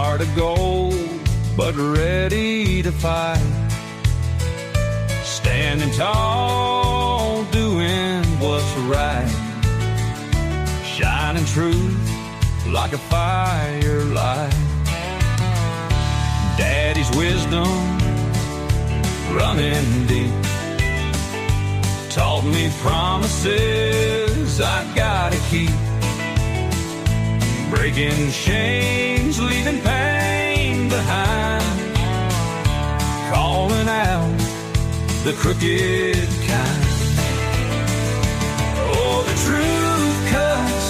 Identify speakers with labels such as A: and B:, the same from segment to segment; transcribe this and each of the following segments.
A: heart of gold, but ready to fight. Standing tall, doing what's right. Shining truth like a firelight. Daddy's wisdom running deep taught me promises I gotta keep. Breaking chains, leaving pain behind. Calling out the crooked kind. Oh, the truth cuts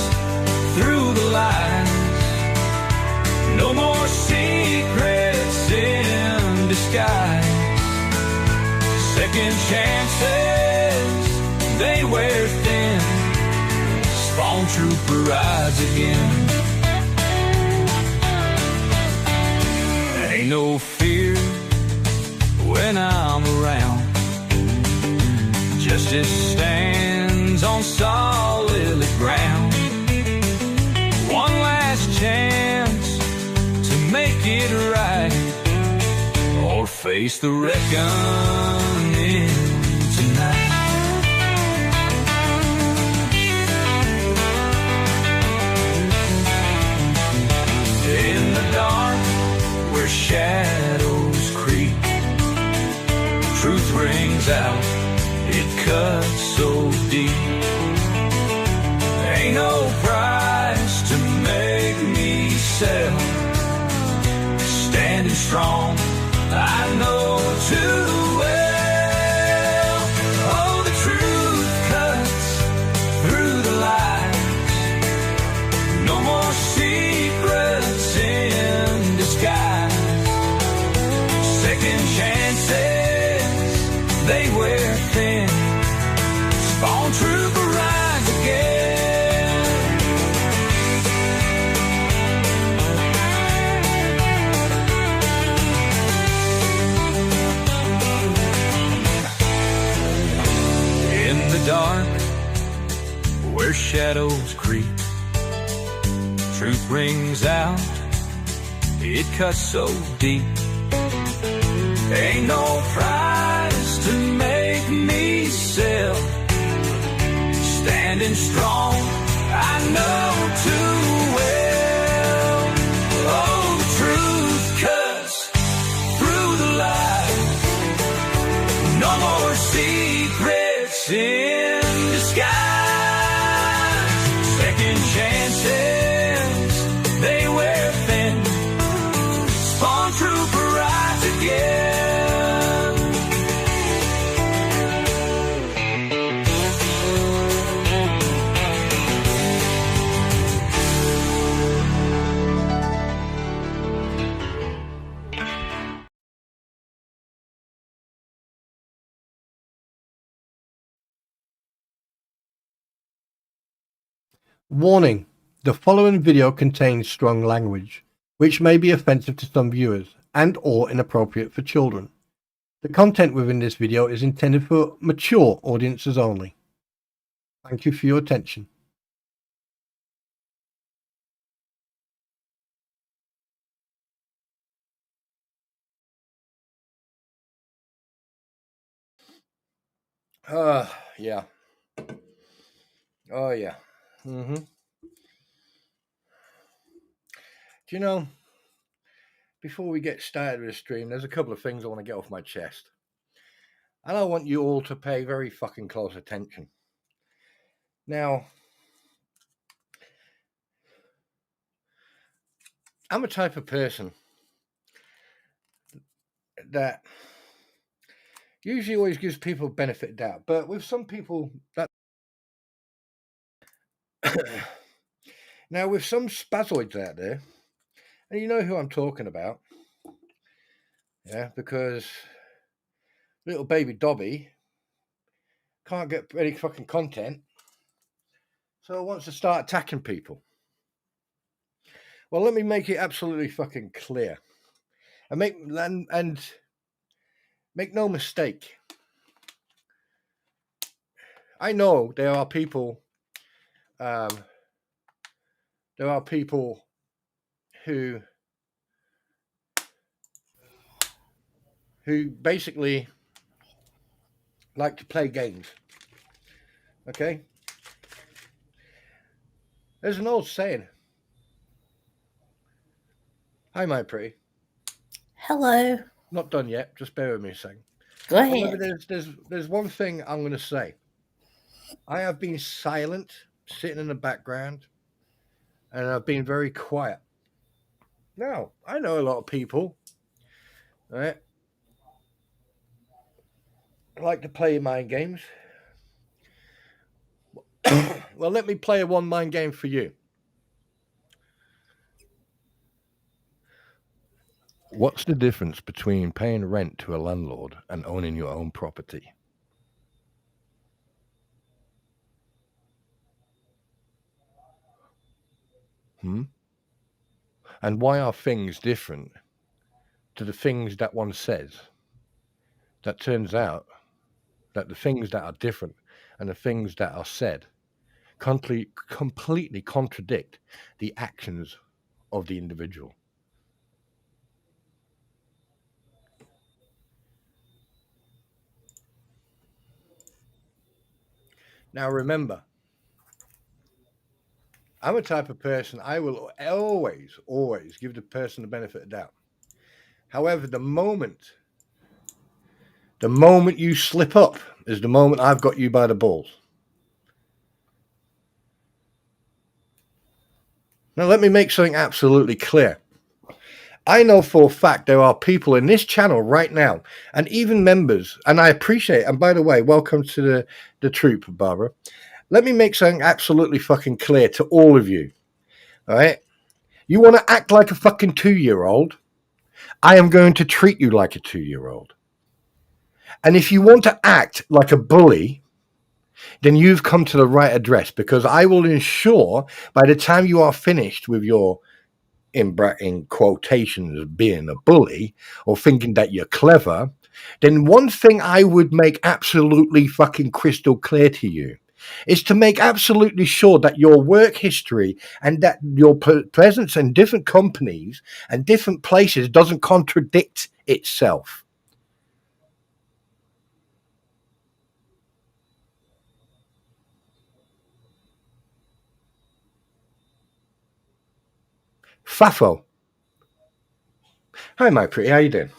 A: through the lies. No more secrets in disguise. Second chances, they wear thin. SpawnTrooper rides again. Ain't no fear when I'm around. Justice stands on solid ground. One last chance to make it right, or face the reckoning tonight. In the dark, where shadows creep, truth rings out, it cuts so deep. Ain't no price to make me sell. Standing strong, I know too well. Oh, the truth cuts through the lies. No more secrets in disguise. Second chances, they wear thin. SpawnTrooper rides again. In the dark, where shadows creep, truth rings out, it cuts so deep. Ain't no price to make me sell. Standing strong, I know too well. Oh, the truth cuts through the lies. No more secrets in disguise. Second chances, they wear thin. SpawnTrooper rides again.
B: Warning: the following video contains strong language, which may be offensive to some viewers and or inappropriate for children. The content within this video is intended for mature audiences only. Thank you for your attention. Yeah. Oh, yeah. Do you know, before we get started with the stream, there's a couple of things I want to get off my chest. And I want you all to pay very fucking close attention. Now, I'm a type of person that usually always gives people benefit of doubt, but with some people that now with some spazoids out there, and you know who I'm talking about, yeah, because little baby Dobby can't get any fucking content, so wants to start attacking people. Well, let me make it absolutely fucking clear, and make no mistake. I know there are people who who basically like to play games. Okay? There's an old saying. Hi, MyPretty.
C: Hello.
B: Not done yet. Just bear with me a second.
C: Go
B: However,
C: ahead.
B: there's one thing I'm going to say. I have been silent, sitting in the background, and I've been very quiet. Now, I know a lot of people, right, like to play mind games. Well, let me play one mind game for you. What's the difference between paying rent to a landlord and owning your own property? And why are things different to the things that one says? That turns out that the things that are different and the things that are said completely contradict the actions of the individual. Now remember, I'm a type of person, I will always give the person the benefit of doubt. However, the moment you slip up is the moment I've got you by the balls. Now, let me make something absolutely clear. I know for a fact there are people in this channel right now, and even members, and I appreciate it. And by the way, welcome to the troop, Barbara. Let me make something absolutely fucking clear to all of you. All right? You want to act like a fucking 2-year-old? I am going to treat you like a 2-year-old. And if you want to act like a bully, then you've come to the right address, because I will ensure by the time you are finished with your, in quotations, being a bully or thinking that you're clever, then one thing I would make absolutely fucking crystal clear to you is to make absolutely sure that your work history and that your presence in different companies and different places doesn't contradict itself. Fafo. Hi, MyPretty. How you doing?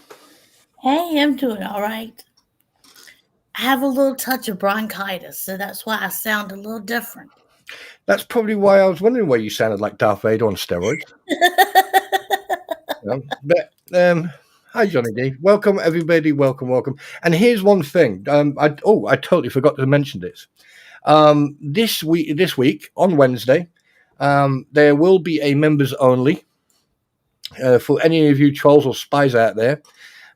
C: Hey, I'm doing all right. I have a little touch of bronchitis, so that's why I sound a little different.
B: That's probably why I was wondering why you sounded like Darth Vader on steroids. But hi, Johnny D. Welcome, everybody. Welcome. And here's one thing. I totally forgot to mention this. This week on Wednesday, there will be a members only for any of you trolls or spies out there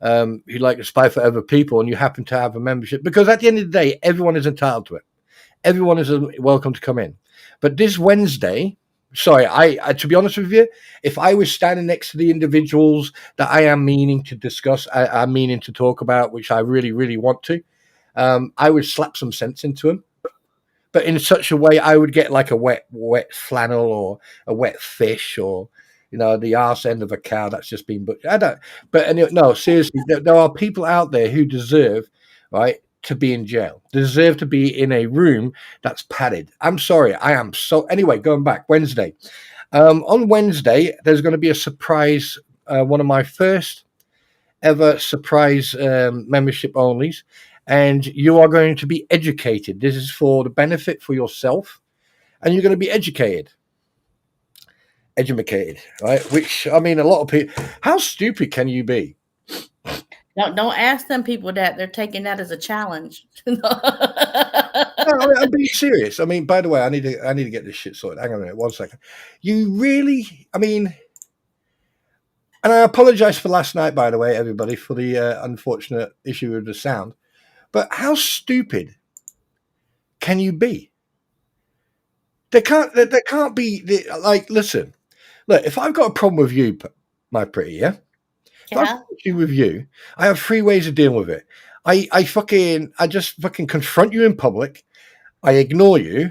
B: who like to spy for other people, and you happen to have a membership. Because at the end of the day, everyone is entitled to it. Everyone is welcome to come in. But this Wednesday, sorry, I to be honest with you, if I was standing next to the individuals that I am meaning to discuss, I'm meaning to talk about, which I really, really want to, I would slap some sense into them. But in such a way, I would get like a wet flannel or a wet fish or, the arse end of a cow that's just been butchered. I don't. But no, seriously, there are people out there who deserve, right, to be in jail, deserve to be in a room that's padded. I'm sorry, I am so. Anyway, going back, Wednesday. On Wednesday, there's going to be a surprise, one of my first ever surprise membership onlys, and you are going to be educated. This is for the benefit for yourself, and you're going to be educated, right? Which, I mean, a lot of people, how stupid can you be?
C: Don't ask them people that. They're taking that as a challenge.
B: No, I'm being serious. I mean, by the way, I need to get this shit sorted. Hang on a minute, 1 second. You really, I mean, and I apologize for last night, by the way, everybody, for the unfortunate issue with the sound. But how stupid can you be? There can't be, like, listen, look, if I've got a problem with you, MyPretty, yeah? If I've got an issue with you, I have 3 ways of dealing with it. I just fucking confront you in public, I ignore you,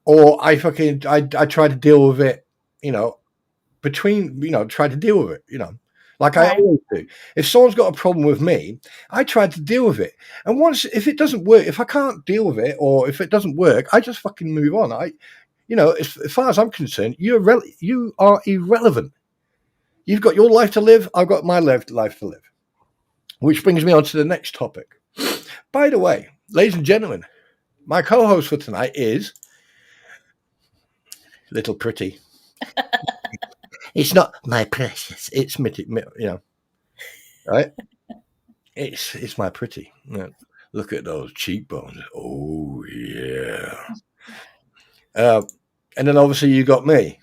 B: or I try to deal with it, try to deal with it, like I
C: Right.
B: always do. If someone's got a problem with me, I try to deal with it. And once, if it doesn't work, if I can't deal with it, or if it doesn't work, I just fucking move on. As far as I'm concerned, you are irrelevant. You've got your life to live. I've got my life to live. Which brings me on to the next topic. By the way, ladies and gentlemen, my co-host for tonight is Little Pretty. It's not my precious. It's Mitty, right? It's my pretty. Yeah. Look at those cheekbones. Oh yeah. And then obviously you got me.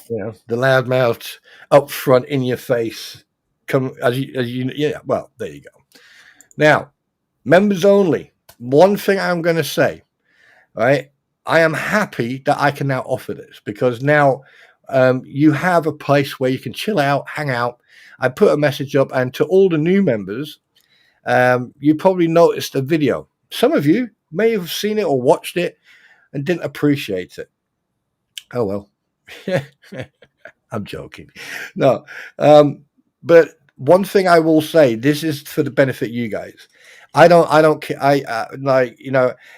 B: The loudmouth, up front, in your face. Come as you. Yeah. Well, there you go. Now, members only. One thing I'm going to say, right? I am happy that I can now offer this because now you have a place where you can chill out, hang out. I put a message up, and to all the new members, you probably noticed a video. Some of you may have seen it or watched it and didn't appreciate it. Oh, well. I'm joking. No. But one thing I will say, this is for the benefit of you guys. I don't care.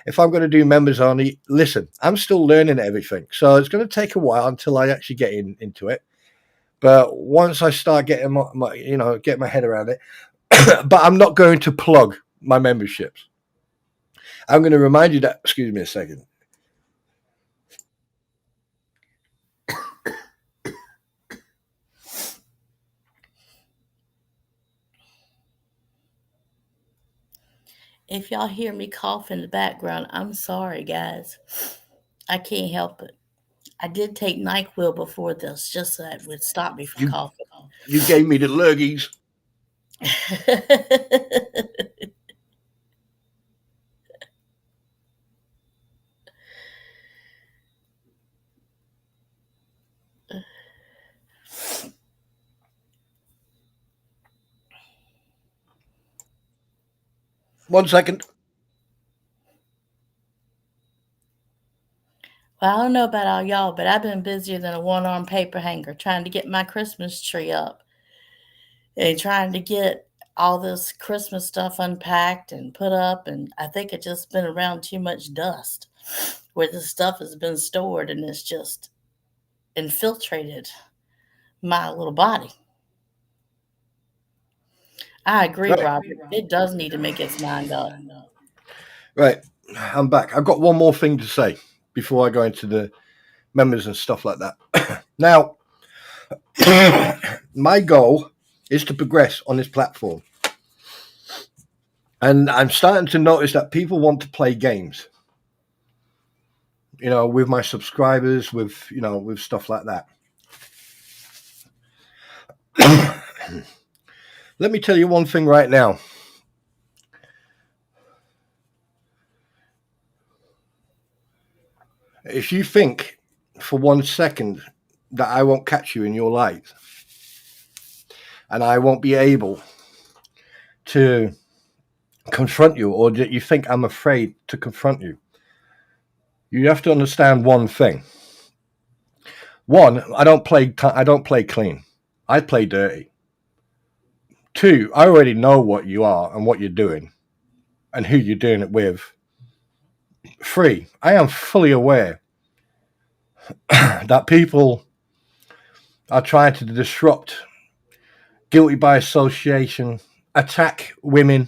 B: If I'm going to do members only, listen, I'm still learning everything. So it's going to take a while until I actually get into it. But once I start getting get my head around it, but I'm not going to plug my memberships. I'm going to remind you that, excuse me a second.
C: If y'all hear me cough in the background, I'm sorry, guys. I can't help it. I did take NyQuil before this, just so that would stop me from coughing.
B: You gave me the lurgies. One second.
C: Well, I don't know about all y'all, but I've been busier than a one-armed paper hanger trying to get my Christmas tree up and trying to get all this Christmas stuff unpacked and put up. And I think it's just been around too much dust where the stuff has been stored and it's just infiltrated my little body. I agree,
B: Right.
C: Robert. It does need to make its mind up.
B: Right. I'm back. I've got one more thing to say before I go into the members and stuff like that. Now, my goal is to progress on this platform. And I'm starting to notice that people want to play games. With my subscribers, with stuff like that. Let me tell you one thing right now. If you think for 1 second that I won't catch you in your light and I won't be able to confront you, or that you think I'm afraid to confront you, you have to understand one thing. One, I don't play clean. I play dirty. Two, I already know what you are and what you're doing and who you're doing it with. Three, I am fully aware that people are trying to disrupt, guilty by association, attack women,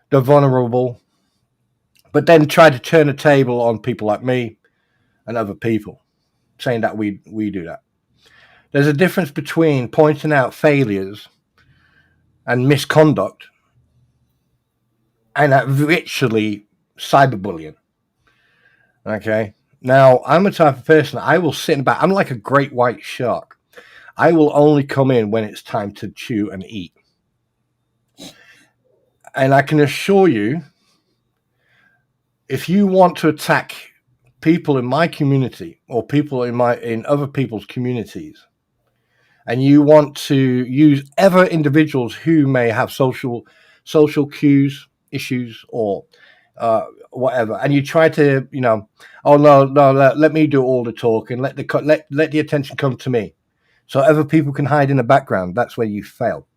B: the vulnerable, but then try to turn the table on people like me and other people, saying that we do that. There's a difference between pointing out failures and misconduct and literally cyberbullying. Okay? Now, I'm the type of person, I will sit in the back. I'm like a great white shark. I will only come in when it's time to chew and eat. And I can assure you, if you want to attack people in my community or people in other people's communities, and you want to use other individuals who may have social cues issues or whatever, and you try to oh no, let me do all the talking, let the attention come to me. so other people can hide in the background. That's where you fail.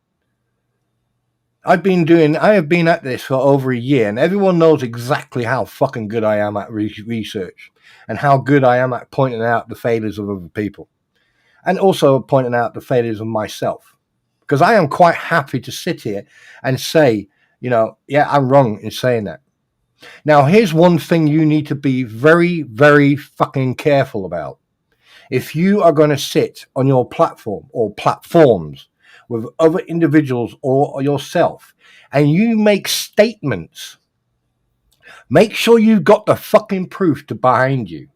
B: I have been at this for over a year, and everyone knows exactly how fucking good I am at research and how good I am at pointing out the failures of other people, and also pointing out the failures of myself, because I am quite happy to sit here and say, yeah, I'm wrong in saying that. Now, here's one thing you need to be very, very fucking careful about. If you are going to sit on your platform or platforms with other individuals or yourself, and you make statements, make sure you've got the fucking proof to behind you.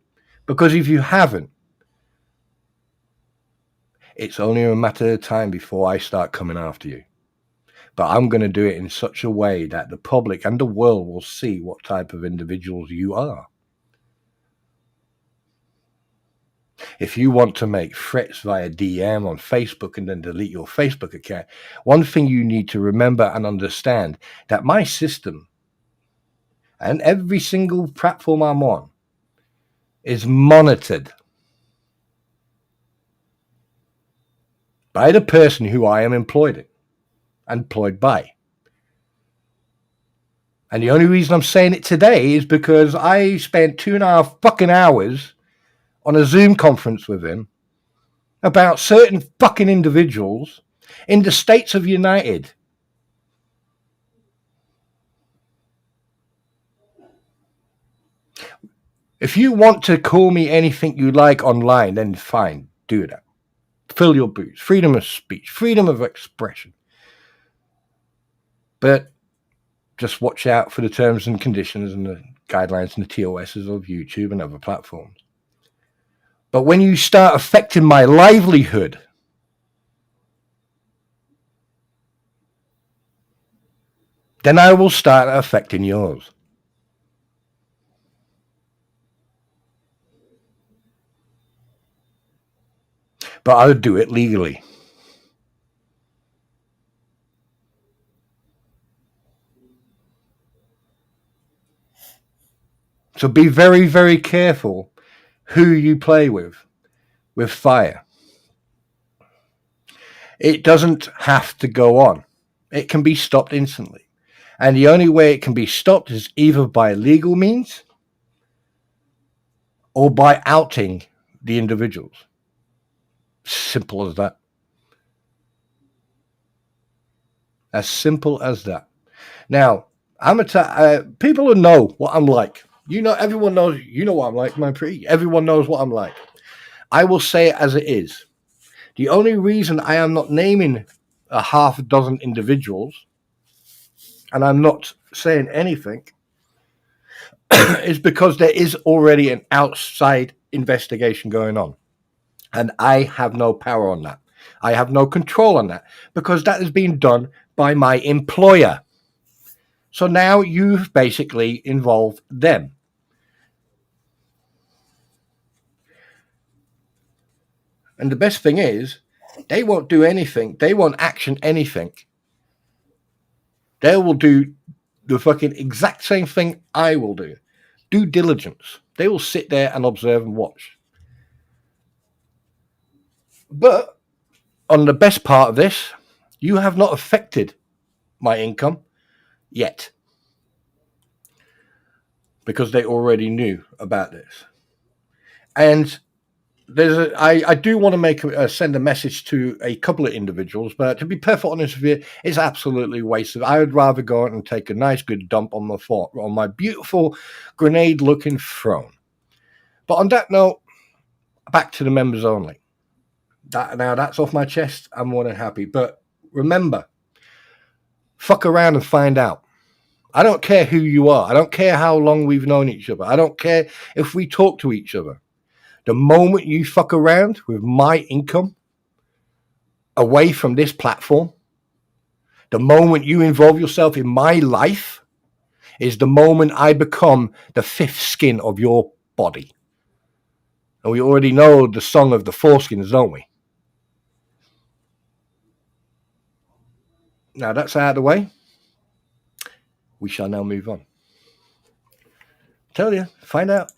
B: Because if you haven't, it's only a matter of time before I start coming after you. But I'm going to do it in such a way that the public and the world will see what type of individuals you are. If you want to make threats via DM on Facebook and then delete your Facebook account, one thing you need to remember and understand, that my system and every single platform I'm on is monitored by the person who I am employed by. And the only reason I'm saying it today is because I spent 2.5 fucking hours on a Zoom conference with him about certain fucking individuals in the States of United. If you want to call me anything you like online, then fine, do that. Fill your boots. Freedom of speech, freedom of expression. But just watch out for the terms and conditions and the guidelines and the TOSs of YouTube and other platforms. But when you start affecting my livelihood, then I will start affecting yours. But I'll do it legally. So be very, very careful who you play with fire. It doesn't have to go on. It can be stopped instantly. And the only way it can be stopped is either by legal means or by outing the individuals. Simple as that. As simple as that. Now, people will know what I'm like. Everyone knows, what I'm like, MyPretty. Everyone knows what I'm like. I will say it as it is. The only reason I am not naming a half a dozen individuals, and I'm not saying anything, is because there is already an outside investigation going on. And I have no power on that. I have no control on that, because that is being done by my employer. So now you've basically involved them. And the best thing is, they won't do anything. They won't action anything. They will do the fucking exact same thing I will do. Due diligence. They will sit there and observe and watch. But on the best part of this, you have not affected my income yet, because they already knew about this. And I do want to send a message to a couple of individuals, but to be perfectly honest with you, it's absolutely wasted. I would rather go out and take a nice good dump on my beautiful grenade-looking throne. But on that note, back to the members only. Now that's off my chest. I'm more than happy. But remember, fuck around and find out. I don't care who you are. I don't care how long we've known each other. I don't care if we talk to each other. The moment you fuck around with my income away from this platform, the moment you involve yourself in my life, is the moment I become the fifth skin of your body. And we already know the song of the foreskins, don't we? Now that's out of the way. We shall now move on. Tell you, find out.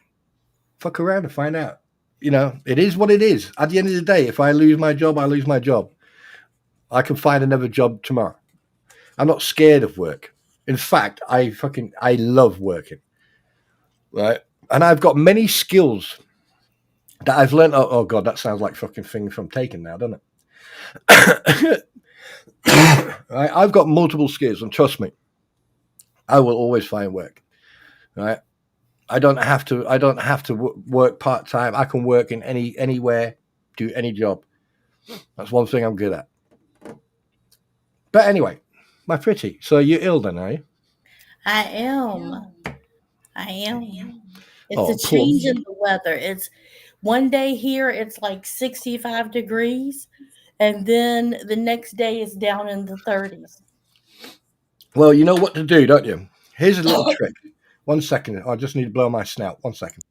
B: Fuck around and find out. it is what it is. At the end of the day, if I lose my job, I lose my job. I can find another job tomorrow. I'm not scared of work. In fact, I love working. Right? And I've got many skills that I've learned. Oh God, that sounds like fucking thing from Taken now, doesn't it? Right? I've got multiple skills, and trust me, I will always find work. Right? I don't have to work part time. I can work in anywhere, do any job. That's one thing I'm good at. But anyway, my pretty. So you're ill then, are you?
C: I am. It's
B: Oh,
C: a change in the weather. It's one day here, it's like 65 degrees, and then the next day it's down in the 30s.
B: Well, you know what to do, don't you? Here's a little trick. 1 second. I just need to blow my snout. 1 second.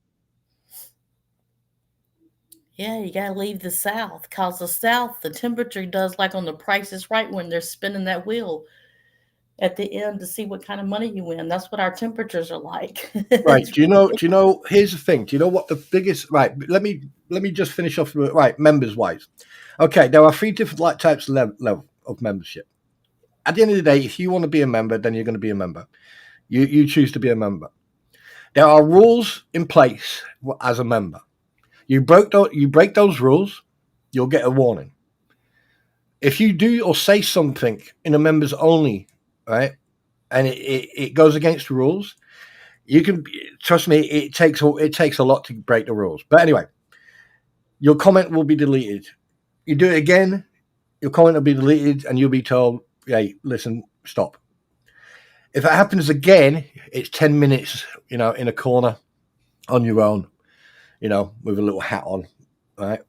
C: Yeah, you gotta leave the South, because the South, the temperature does like on The Price is Right when they're spinning that wheel at the end to see what kind of money you win. That's what our temperatures are like.
B: Right. Do you know? Here's the thing. Do you know what the biggest? Right. Let me just finish off. Right. Members wise. Okay. There are 3 different types of level of membership. At the end of the day, if you want to be a member, then you're going to be a member. You choose to be a member. There are rules in place as a member. You break those rules, you'll get a warning. If you do or say something in a members only, right, and it goes against the rules, you can trust me. It takes a lot to break the rules. But anyway, your comment will be deleted. You do it again, your comment will be deleted, and you'll be told, "Hey, listen, stop." If it happens again, it's 10 minutes, in a corner on your own, with a little hat on, right?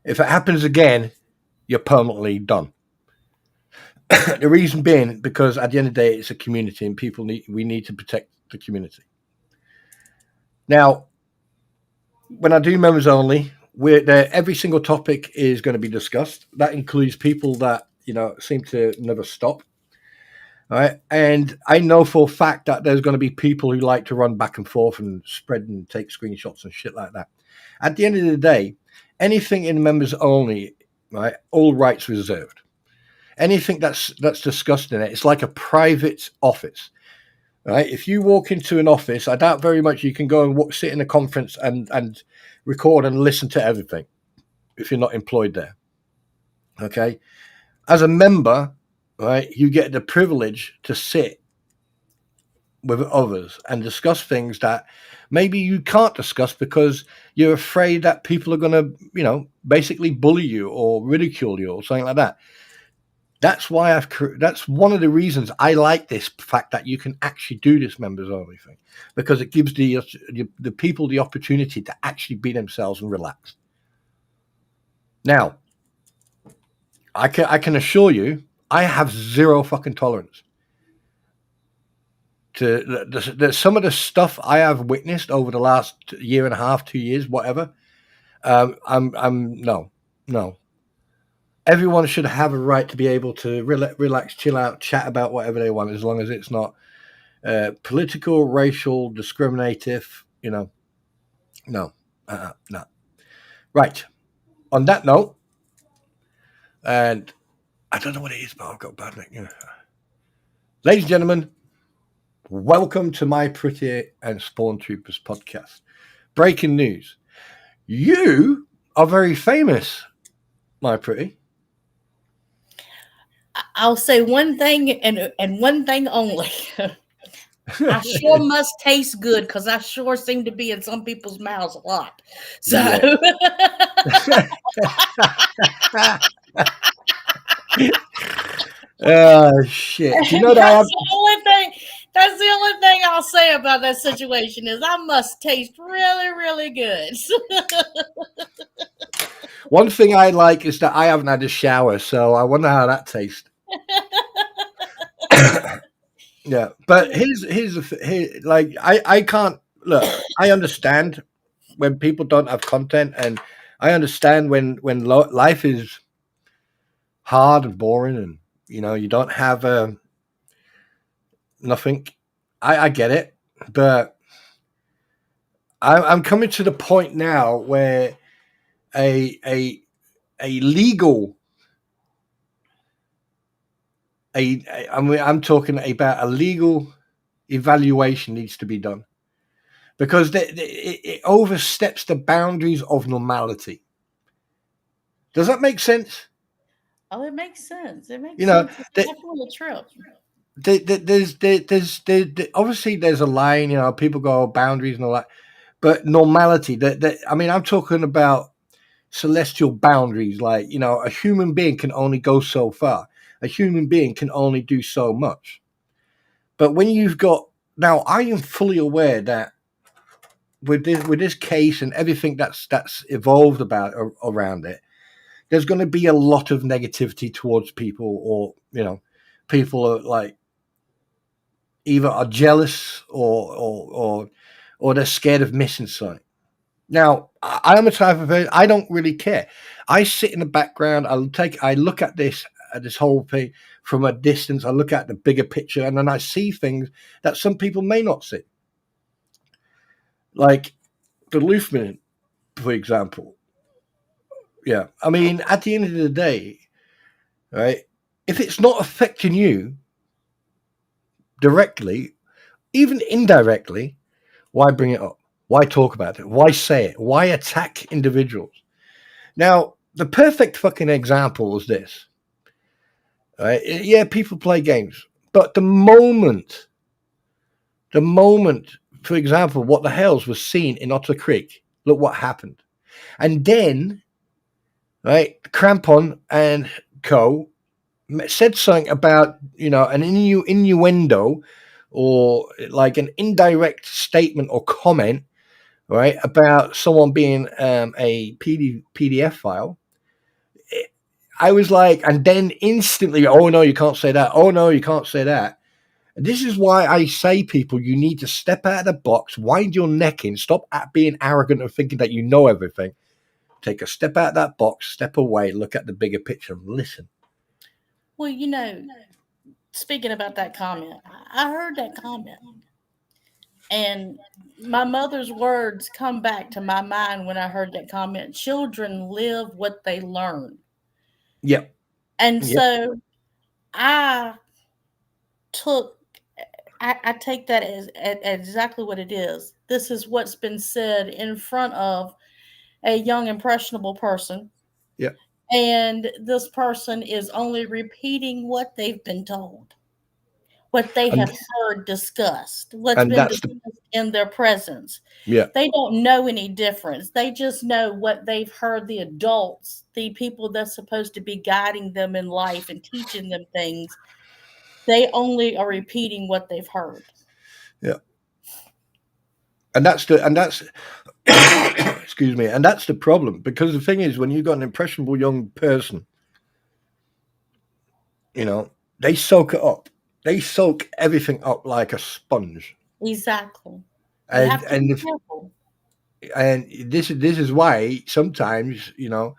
B: If it happens again, you're permanently done. The reason being, because at the end of the day, it's a community, and we need to protect the community. Now, when I do members only, every single topic is going to be discussed. That includes people that seem to never stop. All right, and I know for a fact that there's going to be people who like to run back and forth and spread and take screenshots and shit like that. At the end of the day, anything in members only, right? All rights reserved. Anything that's discussed in it, it's like a private office, right? If you walk into an office, I doubt very much you can go and sit in a conference and record and listen to everything if you're not employed there. Okay, as a member, right, you get the privilege to sit with others and discuss things that maybe you can't discuss because you're afraid that people are going to, basically bully you or ridicule you or something like that. That's why that's one of the reasons I like this fact that you can actually do this members only thing, because it gives the people the opportunity to actually be themselves and relax. Now, I can assure you, I have zero fucking tolerance to some of the stuff I have witnessed over the last year and a half, 2 years, whatever. No. Everyone should have a right to be able to relax, chill out, chat about whatever they want, as long as it's not political, racial, discriminative. No. Right. On that note, and I don't know what it is, but I've got bad neck. Ladies and gentlemen, welcome to MyPretty and SpawnTroopers podcast. Breaking news. You are very famous, MyPretty.
C: I'll say one thing and one thing only. I sure must taste good, because I sure seem to be in some people's mouths a lot. So
B: Oh shit! Do you know that
C: that's the only thing I'll say about that situation is I must taste really, really good.
B: One thing I like is that I haven't had a shower, so I wonder how that tastes. Yeah, but I can't look. I understand when people don't have content, and I understand when life is hard and boring, and you don't have nothing. I get it, but I'm coming to the point now where a legal I'm talking about a legal evaluation needs to be done, because it oversteps the boundaries of normality. Does that make sense?
C: Oh, it makes sense. It makes
B: You know,
C: sense. It's
B: that
C: definitely a trip.
B: there's obviously there's a line. You know, people go boundaries and all that, but normality. I mean, I'm talking about celestial boundaries. Like, you know, a human being can only go so far. A human being can only do so much. But when you've got, now, I am fully aware that with this case and everything that's evolved about around it, there's going to be a lot of negativity towards people, or, you know, people are like either are jealous or they're scared of missing something. Now, I am a type of person, I don't really care. I sit in the background. I look at this whole thing from a distance. I look at the bigger picture, and then I see things that some people may not see, like the Luthman, for example. Yeah, I mean, at the end of the day, right? If it's not affecting you directly, even indirectly, why bring it up? Why talk about it? Why say it? Why attack individuals? Now, the perfect fucking example is this. Right? Yeah, people play games, but the moment, for example, what the hells was seen in Otter Creek, look what happened. And then, right, Crampon and co. said something about, you know, an innuendo, or like an indirect statement or comment, right, about someone being a PDF file. I was like, and then instantly, oh no, you can't say that. Oh no, you can't say that. And this is why I say, people, you need to step out of the box, wind your neck in, stop being arrogant and thinking that you know everything. Take a step out of that box, step away, look at the bigger picture, and listen.
C: Well, speaking about that comment, I heard that comment, and my mother's words come back to my mind when I heard that comment. Children live what they learn.
B: Yep.
C: And
B: Yep.
C: so I took I take that as exactly what it is. This is what's been said in front of a young impressionable person,
B: Yep.
C: and this person is only repeating what they've been told, what they
B: And
C: have heard discussed, what's
B: and
C: been
B: that's the
C: discussed in their presence.
B: yeah.
C: They don't know any difference. They just know what they've heard the adults, the people that's supposed to be guiding them in life and teaching them things. They only are repeating what they've heard.
B: Yeah. And that's excuse me, and that's the problem, because the thing is, when you've got an impressionable young person, you know, they soak it up. They soak everything up like a sponge.
C: Exactly. You
B: And
C: have to
B: and
C: be
B: if,
C: careful.
B: and this is why sometimes, you know,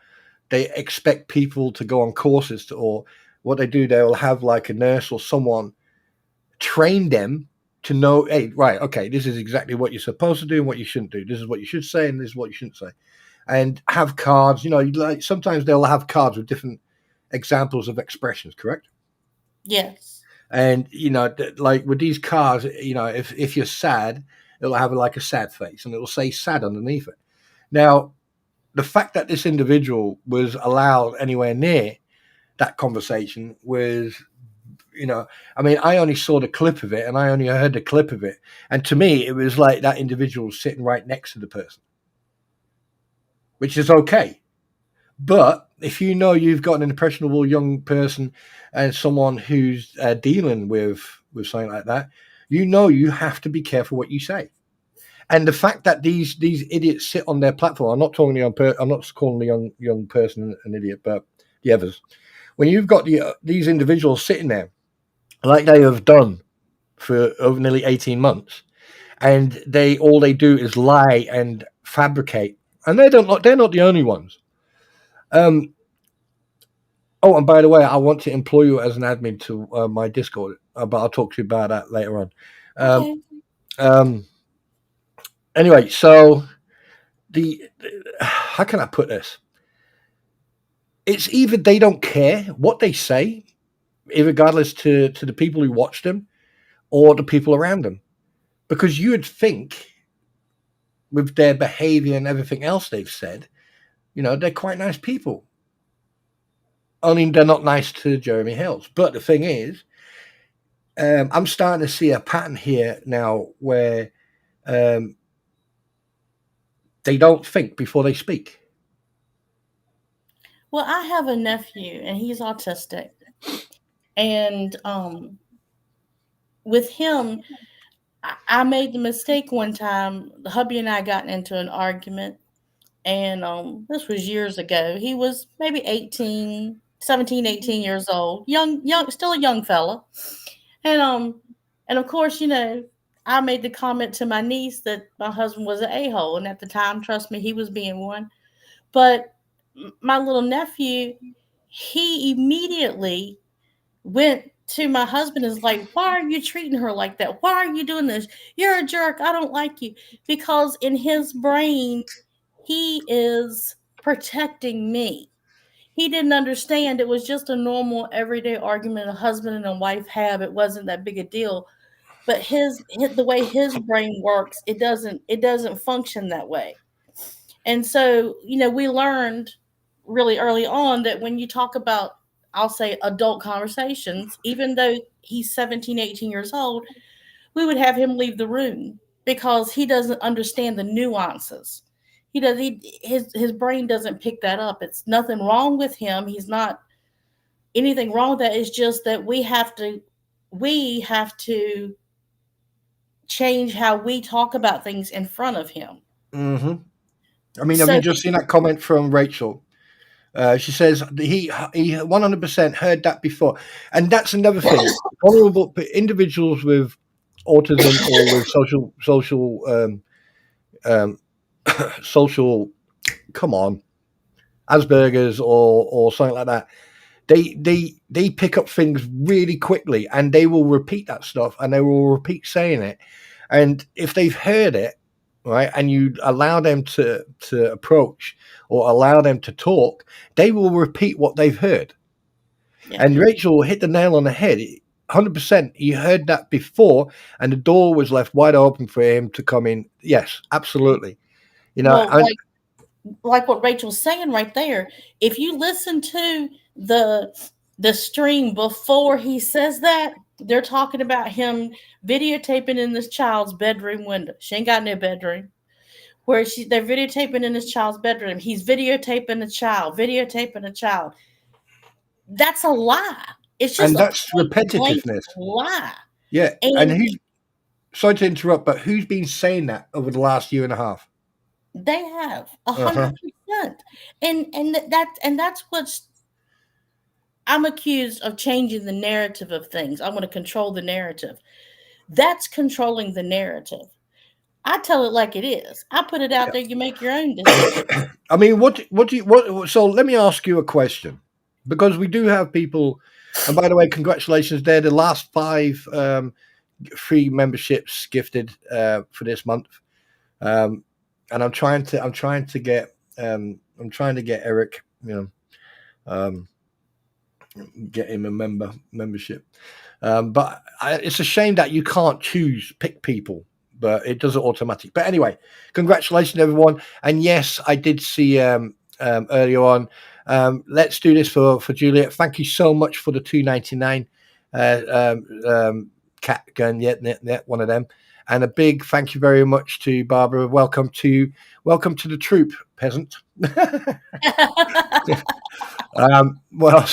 B: they expect people to go on courses or what they do, they'll have like a nurse or someone train them to know, hey, right, okay, this is exactly what you're supposed to do and what you shouldn't do. This is what you should say and this is what you shouldn't say. And have cards, you know, like sometimes they'll have cards with different examples of expressions, correct?
C: Yes.
B: And you know, like with these cards, you know, if you're sad, it'll have like a sad face and it'll say sad underneath it. Now, the fact that this individual was allowed anywhere near that conversation was, you know, I mean, I only saw the clip of it and I only heard the clip of it. And to me, it was like that individual sitting right next to the person, which is okay. But if you know you've got an impressionable young person and someone who's dealing with something like that, you know you have to be careful what you say. And the fact that these idiots sit on their platform, I'm not talking I'm not calling the young person an idiot, but the others. When you've got these individuals sitting there, like they have done for over nearly 18 months, and all they do is lie and fabricate, and they're not the only ones. Oh, and by the way, I want to employ you as an admin to my Discord, but I'll talk to you about that later on. Um,
C: Okay.
B: um, anyway, so the how can I put this? it's either they don't care what they say, regardless to the people who watch them or the people around them. Because you would think with their behavior and everything else they've said, they're quite nice people. Only they're not nice to Jeremy Hills. But the thing is, I'm starting to see a pattern here now where they don't think before they speak.
C: Well, I have a nephew, and he's autistic. And with him, I made the mistake one time. The hubby and I got into an argument, and this was years ago. He was maybe 17, 18 years old, young, still a young fella. And of course, I made the comment to my niece that my husband was an a-hole, and at the time, trust me, he was being one. But my little nephew, he immediately went to my husband and is like, why are you treating her like that? Why are you doing this? You're a jerk. I don't like you. Because in his brain, he is protecting me. He didn't understand it was just a normal everyday argument a husband and a wife have. It wasn't that big a deal. But the way his brain works, it doesn't function that way. And so, we learned really early on that when you talk about, I'll say, adult conversations, even though he's 17, 18 years old, we would have him leave the room because he doesn't understand the nuances. His brain doesn't pick that up. It's nothing wrong with him. He's not anything wrong with that. It's just that we have to change how we talk about things in front of him.
B: Mm-hmm. I mean, have you just seen that comment from Rachel? She says he 100% heard that before, and that's another thing. Vulnerable individuals with autism or with social, come on, Asperger's or something like that. They pick up things really quickly, and they will repeat that stuff, and they will repeat saying it. And if they've heard it, right, and you allow them to approach or allow them to talk, they will repeat what they've heard. Yeah. And Rachel hit the nail on the head. 100%. He heard that before, and the door was left wide open for him to come in. Yes, absolutely.
C: Like what Rachel's saying right there. If you listen to the stream before he says that, they're talking about him videotaping in this child's bedroom window. She ain't got no bedroom. Where they're videotaping in this child's bedroom. He's videotaping a child. That's a lie. It's just
B: that's repetitiveness.
C: Lie.
B: Yeah. And sorry to interrupt, but who's been saying that over the last year and a half?
C: They have 100%. And that's what's, I'm accused of changing the narrative of things. I want to control the narrative. That's controlling the narrative. I tell it like it is. I put it out there. You make your own decision.
B: I mean, so let me ask you a question, because we do have people, and by the way, congratulations. They're the last 5 free memberships gifted for this month. And I'm trying to get Eric, get him a membership. But it's a shame that you can't pick people, but it does it automatic. But anyway, congratulations everyone. And yes, I did see earlier on. Let's do this for Juliet. Thank you so much for the $2.99 cat gun. Yeah, one of them. And a big thank you very much to Barbara. Welcome to the troop, peasant. Well,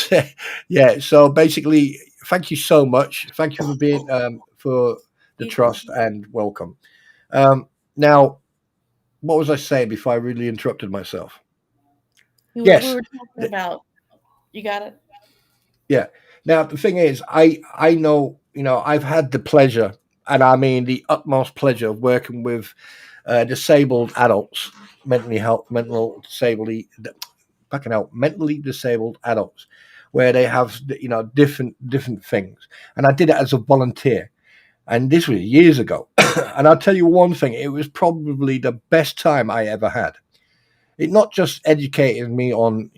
B: yeah. So basically, thank you so much. Thank you for being for the trust and welcome. Now, what was I saying before I really interrupted myself?
C: Yes, we were talking about. You got it.
B: Yeah. Now the thing is, I know, I've had the pleasure, and I mean the utmost pleasure, of working with disabled adults, mentally disabled adults, where they have different things. And I did it as a volunteer, and this was years ago. And I'll tell you one thing: it was probably the best time I ever had. It not just educated me on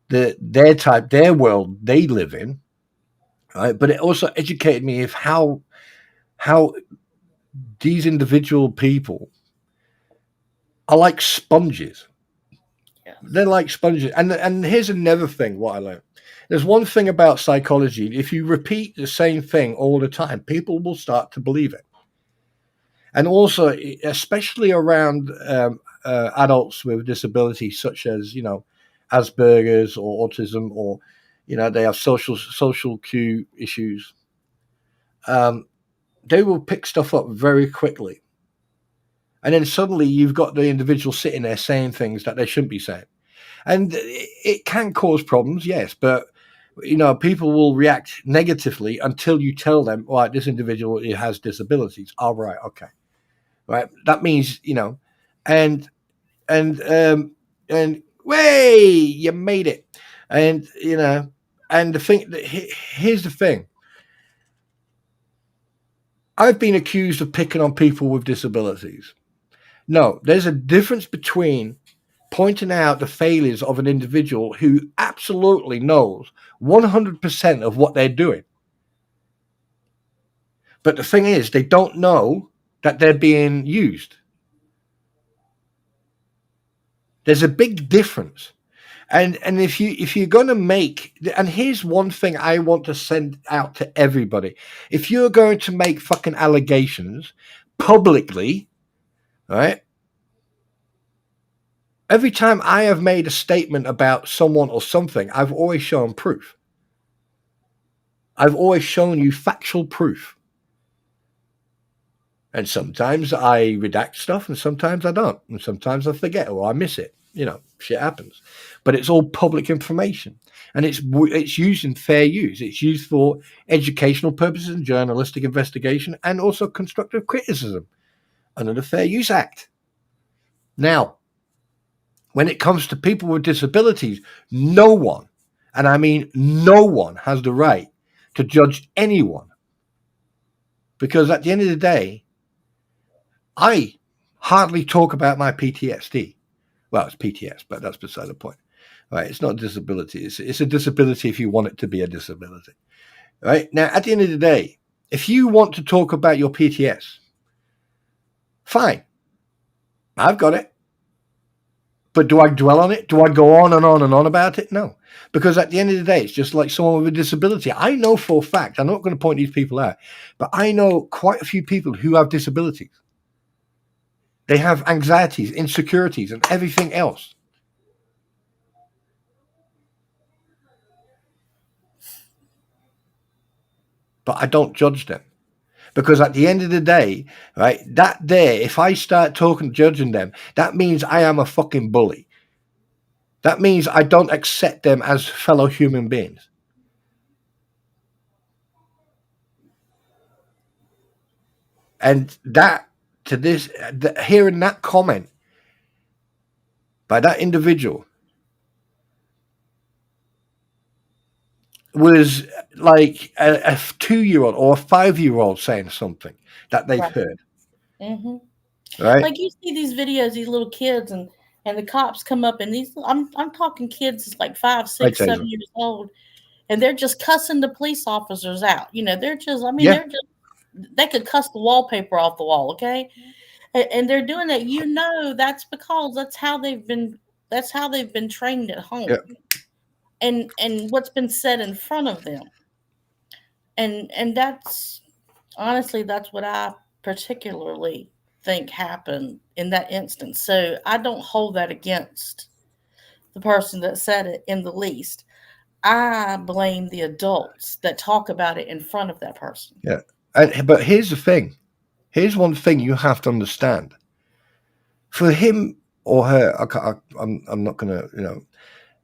B: their world they live in, right? But it also educated me of how these individual people are like sponges.
C: Yes.
B: They're like sponges. And here's another thing what I learned. There's one thing about psychology. If you repeat the same thing all the time, people will start to believe it. And also, especially around adults with disabilities, such as, Asperger's or autism, or, they have social cue issues, they will pick stuff up very quickly. And then suddenly you've got the individual sitting there saying things that they shouldn't be saying. And it can cause problems, yes, but people will react negatively until you tell them, right, this individual has disabilities. All right, okay, right. That means and way you made it, and and the thing. Here's the thing. I've been accused of picking on people with disabilities. No, there's a difference between pointing out the failures of an individual who absolutely knows 100% of what they're doing. But the thing is, they don't know that they're being used. There's a big difference. And if you're going to make, and here's one thing I want to send out to everybody. If you're going to make fucking allegations publicly, right? Every time I have made a statement about someone or something, I've always shown proof. I've always shown you factual proof. And sometimes I redact stuff, and sometimes I don't. And sometimes I forget or I miss it. Shit happens. But it's all public information. And it's used in fair use. It's used for educational purposes and journalistic investigation, and also constructive criticism under the Fair Use Act. Now, when it comes to people with disabilities, no one, and I mean no one, has the right to judge anyone. Because at the end of the day, I hardly talk about my PTSD. Well, it's PTS, but that's beside the point. Right? It's not a disability. It's a disability if you want it to be a disability. Right? Now, at the end of the day, if you want to talk about your PTS, fine. I've got it. But do I dwell on it? Do I go on and on and on about it? No. Because at the end of the day, it's just like someone with a disability. I know for a fact, I'm not going to point these people out, but I know quite a few people who have disabilities. They have anxieties, insecurities, and everything else. But I don't judge them. Because at the end of the day, right, if I start judging them, that means I am a fucking bully. That means I don't accept them as fellow human beings. And hearing that comment by that individual was like a 2-year-old or a 5-year-old saying something that they've heard.
C: Mm-hmm.
B: Right?
C: Like you see these videos, these little kids, and the cops come up, and I'm talking kids like 5, 6, 7 years old, and they're just cussing the police officers out. They're just, they could cuss the wallpaper off the wall, okay? And they're doing that. That's because that's how they've been trained at home.
B: Yeah.
C: And what's been said in front of them. And that's honestly, that's what I particularly think happened in that instance. So I don't hold that against the person that said it in the least. I blame the adults that talk about it in front of that person.
B: Yeah. But here's the thing. Here's one thing you have to understand. For him or her, I'm not going to,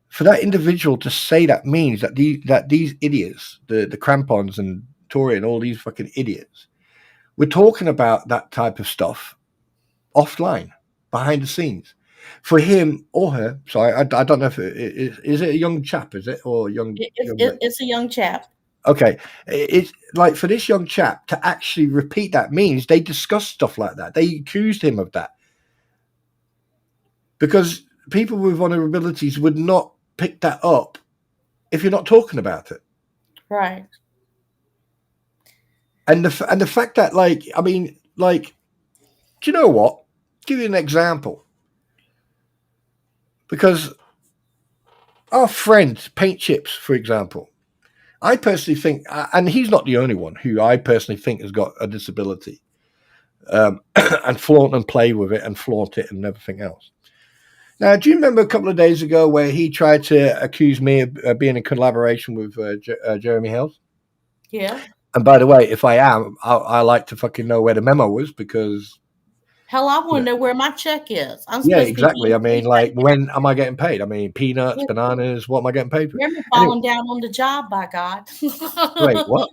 B: for that individual to say that means that these idiots, the crampons and Tory and all these fucking idiots, we're talking about that type of stuff offline, behind the scenes. For him or her, sorry, I don't know if is it a young chap, is it, or young?
C: It's a young chap.
B: Okay, it's like for this young chap to actually repeat that means they discussed stuff like that. They accused him of that because people with vulnerabilities would not pick that up if you're not talking about it.
C: Right.
B: And the fact that, like, I mean, like, do you know what? Give you an example. Because our friend Paint Chips, for example, I personally think, and he's not the only one who I personally think has got a disability, and flaunt and play with it and flaunt it and everything else. Now, do you remember a couple of days ago where he tried to accuse me of being in collaboration with Jeremy Hills?
C: Yeah.
B: And by the way, if I am, I like to fucking know where the memo was, because
C: hell, I want to know where my check is. I'm
B: yeah,
C: supposed
B: exactly.
C: to
B: I
C: be
B: mean, like, when am I getting paid? I mean, peanuts,
C: Yeah.
B: bananas. What am I getting paid for?
C: Jeremy
B: Anyway,
C: falling down on the job, by God.
B: wait, what?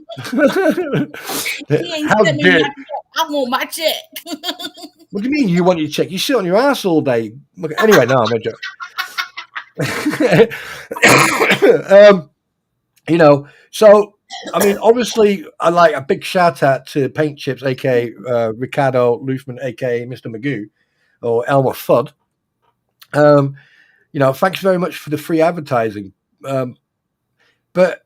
C: He ain't
B: How
C: sent me
B: dare?
C: my check. I want my check.
B: What do you mean you want your check? You sit on your ass all day. Look, anyway, no, I'm a joke. You know, so I mean, obviously, I like a big shout out to Paint Chips, aka Ricardo Lufman, aka Mr. Magoo, or Elmer Fudd. You know, thanks very much for the free advertising. But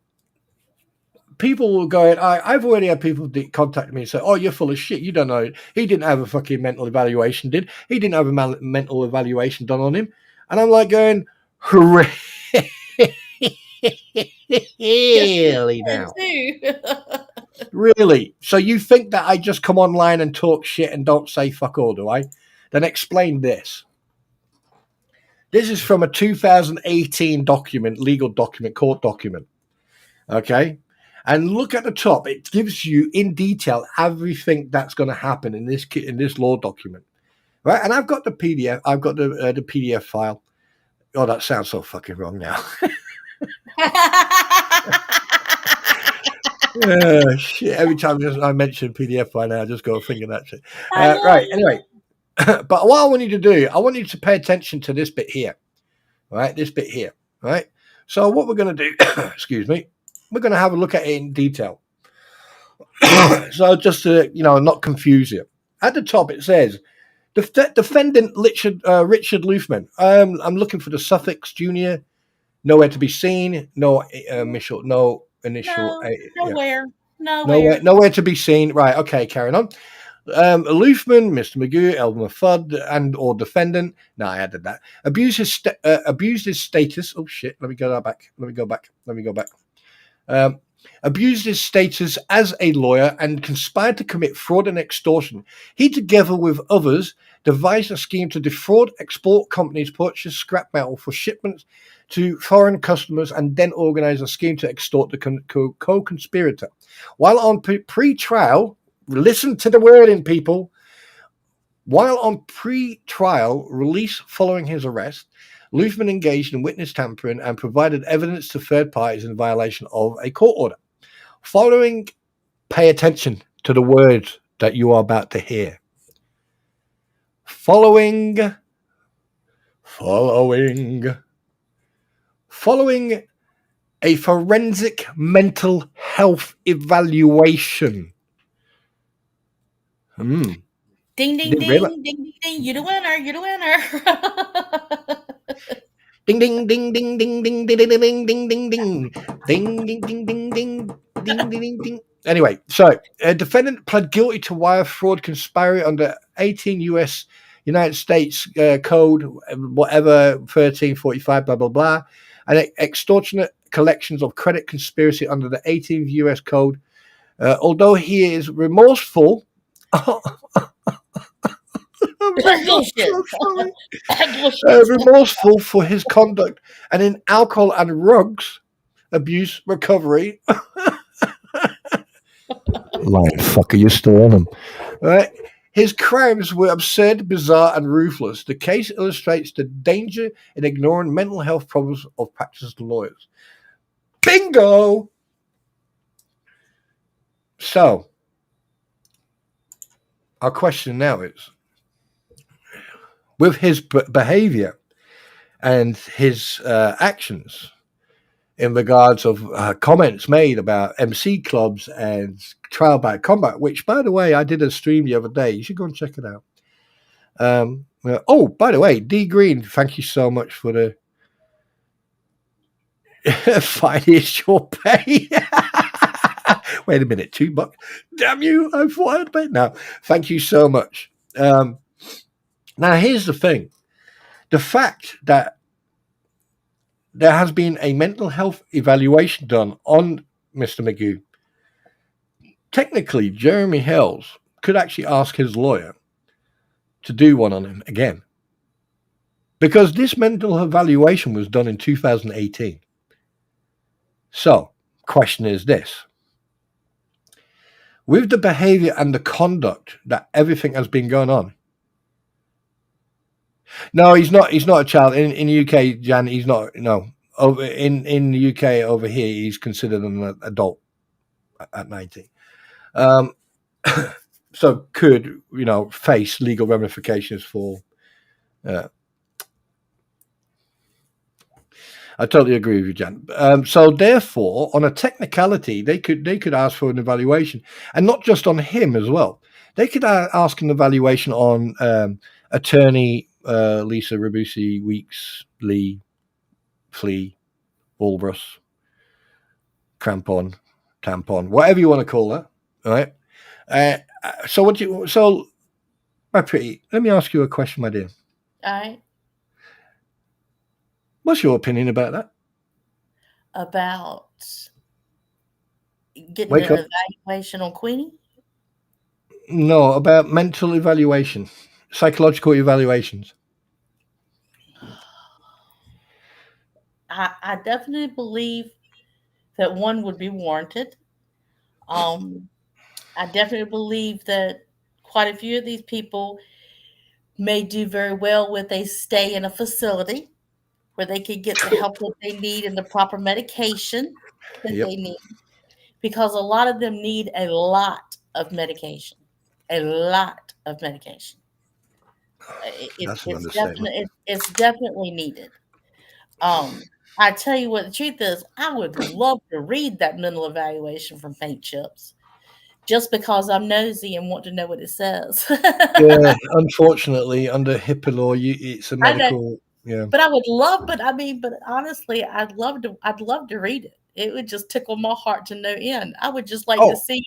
B: people were going, I've already had people contact me and say, oh, you're full of shit. You don't know. He didn't have a fucking mental evaluation, did he? Didn't have a mental evaluation done on him. And I'm like going, hooray. Really now? Really? So you think that I just come online and talk shit and don't say fuck all, do I? Then explain this. This is from a 2018 document, legal document, court document. Okay? And look at the top. It gives you in detail everything that's going to happen in this law document. Right? And I've got the PDF. I've got the PDF file. Oh, that sounds so fucking wrong now. Shit. Every time I mention PDF file now, I just go thinking that shit. Right. Anyway. But what I want you to do, I want you to pay attention to this bit here. Right? This bit here. Right? So what we're going to do, excuse me, we're going to have a look at it in detail. So just to, not confuse you. At the top, it says, defendant Richard Lufman. I'm looking for the suffix junior. Nowhere to be seen. No initial.
C: Nowhere.
B: Nowhere to be seen. Right. Okay. Carrying on. Lufman, Mr. Magoo, Elmer Fudd, and or defendant. No, I added that. Abused his status. Oh shit! Let me go back. Abused his status as a lawyer and conspired to commit fraud and extortion. He, together with others, devised a scheme to defraud export companies, purchase scrap metal for shipments to foreign customers, and then organize a scheme to extort the co-conspirator. While on pre-trial, listen to the wording, people. While on pre-trial release following his arrest, Lufman engaged in witness tampering and provided evidence to third parties in violation of a court order. Pay attention to the words that you are about to hear. Following a forensic mental health evaluation.
C: Ding, ding, ding, ding, ding, ding. You're the winner.
B: Ding, ding, ding, ding, ding, ding, ding, ding, ding, ding, ding, ding, ding, ding, ding, ding, ding, ding, ding. Anyway, so a defendant pled guilty to wire fraud conspiracy under 18 U.S. United States Code, whatever, 1345, blah, blah, blah, and extortionate collections of credit conspiracy under the 18th U.S. Code. Although he is remorseful. Remorseful for his conduct and in alcohol and drugs abuse recovery. Lying fucker, you're still on him. Right? His crimes were absurd, bizarre, and ruthless. The case illustrates the danger in ignoring mental health problems of practiced lawyers. Bingo! So, our question now is, with his behavior and his actions in regards of comments made about MC clubs and trial by combat, which, by the way, I did a stream the other day. You should go and check it out. Oh, by the way, D Green, thank you so much for the Finance your pay. Wait a minute, $2. Damn you! I thought I'd pay. No, thank you so much. Now here's the thing: the fact that there has been a mental health evaluation done on Mr. Magoo. Technically, Jeremy Hells could actually ask his lawyer to do one on him again, because this mental evaluation was done in 2018. So, question is this: with the behavior and the conduct that everything has been going on. No, he's not. He's not a child in the UK, Jan. He's not. No, over in the UK over here, he's considered an adult at 19. So could face legal ramifications for. I totally agree with you, Jan. So therefore, on a technicality, they could ask for an evaluation, and not just on him as well. They could ask an evaluation on attorney Lisa Rabusi, Weeks, Lee, Flea, Walrus, Crampon, Tampon, whatever you want to call her. All right. So my pretty, let me ask you a question, my dear.
C: All right.
B: What's your opinion about that?
C: About getting an evaluation on Queenie?
B: No, about mental evaluation, psychological evaluations.
C: I definitely believe that one would be warranted. I definitely believe that quite a few of these people may do very well with a stay in a facility where they can get the help that they need and the proper medication that they need. Because a lot of them need a lot of medication. A lot of medication. It's definitely needed. I tell you what, the truth is, I would love to read that mental evaluation from Paint Chips, just because I'm nosy and want to know what it says.
B: Yeah, unfortunately, under HIPAA law, it's a medical. Yeah,
C: but I would love. But honestly, I'd love to read it. It would just tickle my heart to no end. I would just like to see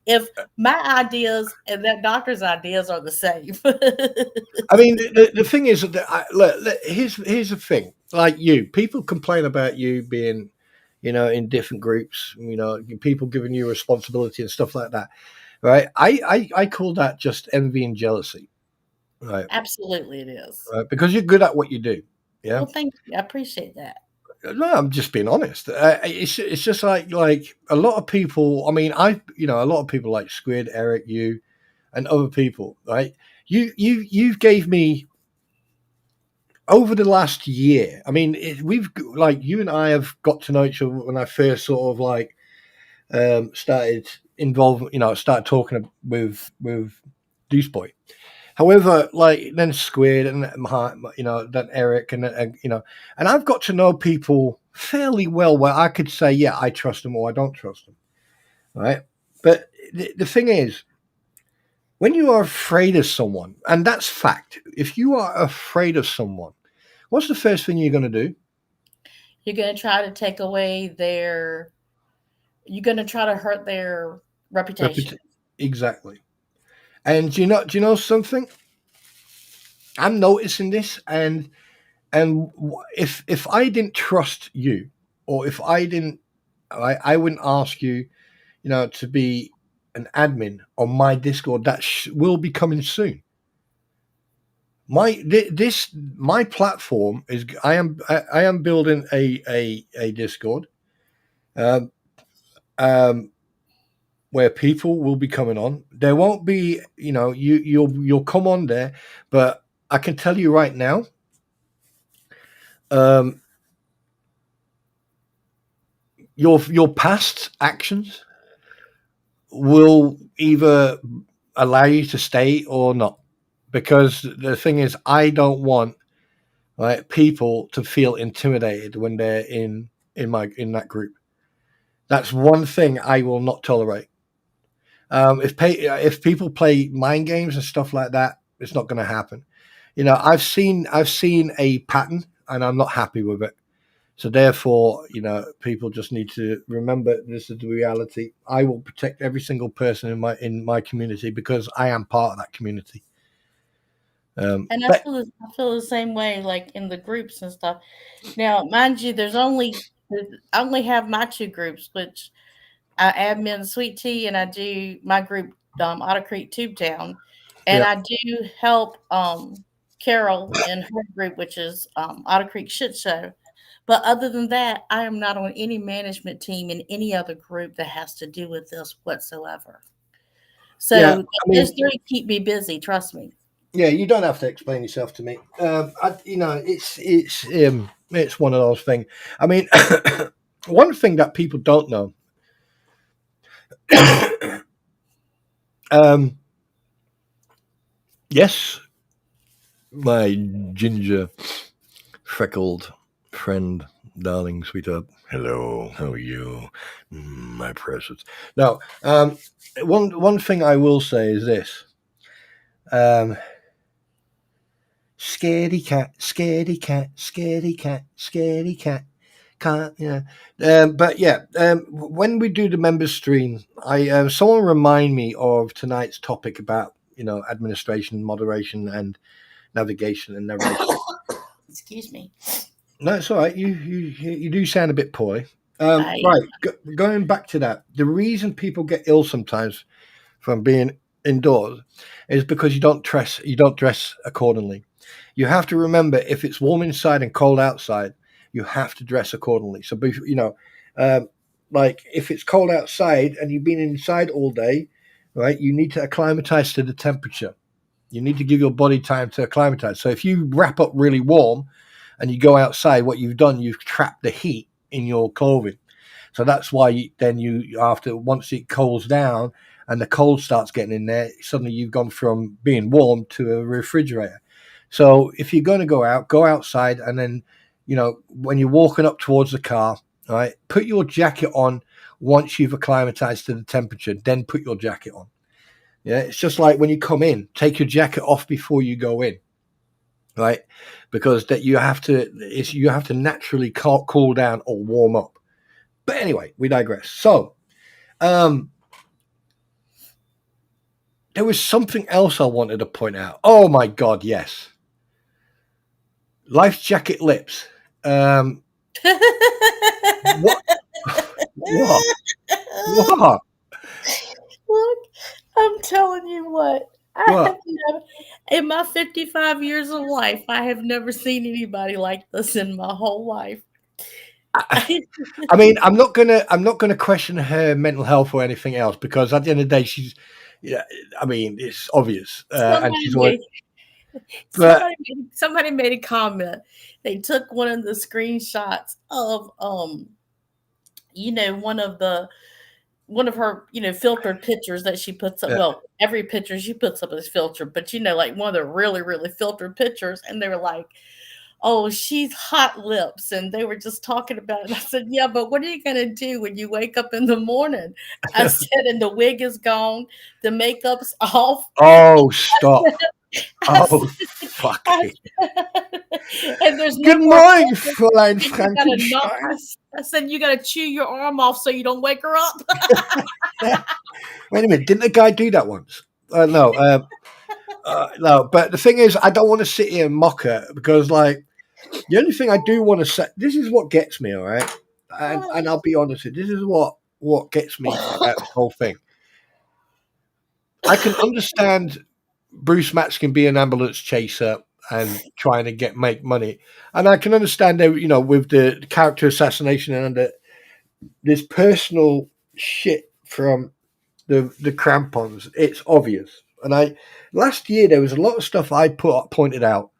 C: if my ideas and that doctor's ideas are the same.
B: I mean, the thing is that look, here's the thing. Like people complain about you being, in different groups. People giving you responsibility and stuff like that, right? I call that just envy and jealousy, right?
C: Absolutely, it is.
B: Right? Because you're good at what you do. Yeah.
C: Well, thank you. I appreciate that.
B: No, I'm just being honest. It's just like a lot of people. I mean, a lot of people like Squid, Eric, you, and other people, right? You gave me over the last year. I mean, we've you and I have got to know each other when I first sort of started involving, started talking with Deuce Boy. However, then Squid and then Eric and I've got to know people fairly well where I could say, yeah, I trust them or I don't trust them, right? But the thing is, when you are afraid of someone, and that's fact, if you are afraid of someone, what's the first thing you're going to do?
C: You're going to try to take away you're going to try to hurt their reputation.
B: Exactly. And do you know something? I'm noticing this, and if I didn't trust you, or if I didn't, I wouldn't ask you, to be an admin on my Discord that will be coming soon. My platform is I am building a Discord, where people will be coming on. There won't be, you'll come on there, but I can tell you right now, your past actions will either allow you to stay or not. Because the thing is, I don't want people to feel intimidated when they're in that group. That's one thing I will not tolerate. If people play mind games and stuff like that, it's not going to happen. I've seen a pattern, and I'm not happy with it. So therefore, people just need to remember this is the reality. I will protect every single person in my community because I am part of that community.
C: And
B: But
C: I feel the same way, like in the groups and stuff. Now, mind you, I only have my two groups, which I admin Sweet Tea, and I do my group, Otter Creek Tube Town, and
B: yeah,
C: I do help Carol in her group, which is Otter Creek Shit Show. But other than that, I am not on any management team in any other group that has to do with this whatsoever.
B: yeah.
C: So
B: I
C: those
B: mean,
C: three keep me busy. Trust me.
B: yeah. You don't have to explain yourself to me. It's one of those things. I mean, one thing that people don't know. Yes, my ginger freckled friend, darling, sweetheart. Hello, how are you? My precious. Now, one thing I will say is this. Scaredy cat, scaredy cat, scaredy cat, scaredy cat. Can't, but yeah, when we do the members stream, someone remind me of tonight's topic about administration, moderation, and navigation and narration.
C: Excuse me.
B: No, it's all right. You do sound a bit poorly.
C: I
B: Right, going back to that, the reason people get ill sometimes from being indoors is because you don't dress accordingly. You have to remember if it's warm inside and cold outside, you have to dress accordingly. So, like if it's cold outside and you've been inside all day, right, you need to acclimatize to the temperature. You need to give your body time to acclimatize. So if you wrap up really warm and you go outside, what you've done, you've trapped the heat in your clothing. So that's why once it cools down and the cold starts getting in there, suddenly you've gone from being warm to a refrigerator. So if you're going to go out, go outside, and then, when you're walking up towards the car, all right, put your jacket on once you've acclimatized to the temperature, then put your jacket on. Yeah, it's just like when you come in, take your jacket off before you go in, right? Because that you have to naturally cool down or warm up. But anyway, we digress. So, there was something else I wanted to point out. Oh my God, yes. Life jacket lips. What? What? What?
C: Look, I'm telling you what. I
B: What?
C: have never, in my 55 years of life, I have never seen anybody like this in my whole life.
B: I mean, I'm not gonna question her mental health or anything else because at the end of the day, she's, yeah. I mean, it's obvious, and
C: somebody
B: she's always.
C: made
B: But
C: somebody made a comment. They took one of the screenshots of one of her, filtered pictures that she puts up. Well, every picture she puts up is filtered, but like one of the really, really filtered pictures, and they were like, "Oh, she's hot lips," and they were just talking about it. And I said, "Yeah, but what are you gonna do when you wake up in the morning?" I said, "And the wig is gone, the makeup's off."
B: oh, stop!
C: I
B: Oh,
C: said,
B: fuck!
C: I and there's no
B: Good
C: more
B: morning,
C: filter,
B: Fräulein
C: and you gotta knock.
B: Frankenstein.
C: I said, "You gotta chew your arm off so you don't wake her up."
B: Wait a minute, didn't the guy do that once? No, no. But the thing is, I don't want to sit here and mock her because, like, the only thing I do want to say, this is what gets me, all right, and I'll be honest with you, this is what gets me about this whole thing. I can understand Bruce Matz can be an ambulance chaser and trying to make money, and I can understand that with the character assassination and this personal shit from the crampons. It's obvious. And last year there was a lot of stuff I pointed out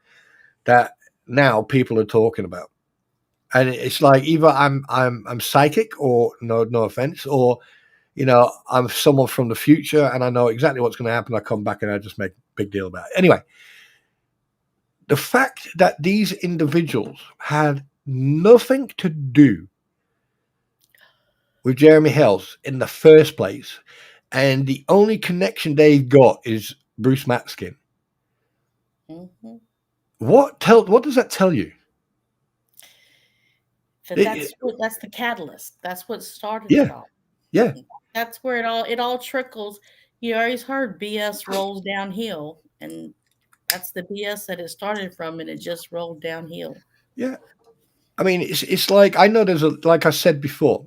B: that now people are talking about, and it's like either I'm psychic or no offense, or I'm someone from the future and I know exactly what's going to happen. I come back and I just make a big deal about it. Anyway, the fact that these individuals had nothing to do with Jeremy Hells in the first place, and the only connection they've got is Bruce Matskin.
C: Mm-hmm.
B: What does that tell you?
C: That's the catalyst. That's what started it
B: Yeah,
C: all.
B: yeah,
C: That's where it all trickles. You always heard BS rolls downhill, and that's the BS that it started from, and it just rolled downhill.
B: yeah. I mean, it's like I know like I said before.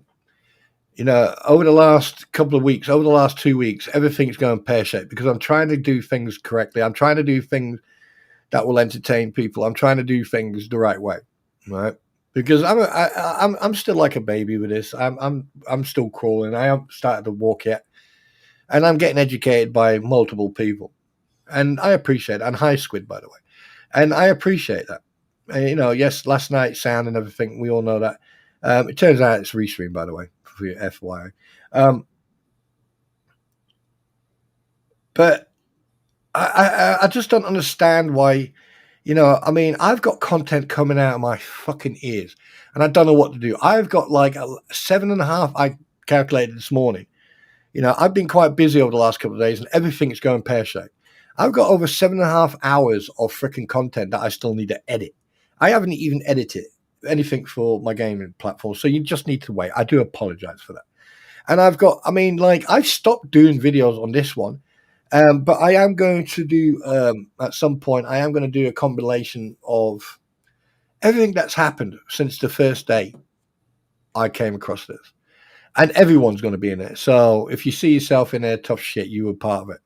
B: Over the last couple of weeks, over the last 2 weeks, everything's going pear shaped because I'm trying to do things correctly. I'm trying to do things that will entertain people. I'm trying to do things the right way, right? Because I'm still like a baby with this. I'm still crawling. I haven't started to walk yet, and I'm getting educated by multiple people, and I appreciate it. And hi, Squid, by the way, and I appreciate that. Yes, last night's sound and everything. We all know that. It turns out it's restream, by the way, for your FYI. But I just don't understand why. I mean, I've got content coming out of my fucking ears, and I don't know what to do. I've got like 7.5. I calculated this morning. I've been quite busy over the last couple of days, and everything's going pear shaped. I've got over 7.5 hours of freaking content that I still need to edit. I haven't even edited anything for my gaming platform, so you just need to wait. I do apologize for that. And I've stopped doing videos on this one, but I am going to do, at some point, I am going to do a compilation of everything that's happened since the first day I came across this. And everyone's going to be in it. So if you see yourself in there, tough shit, you were part of it.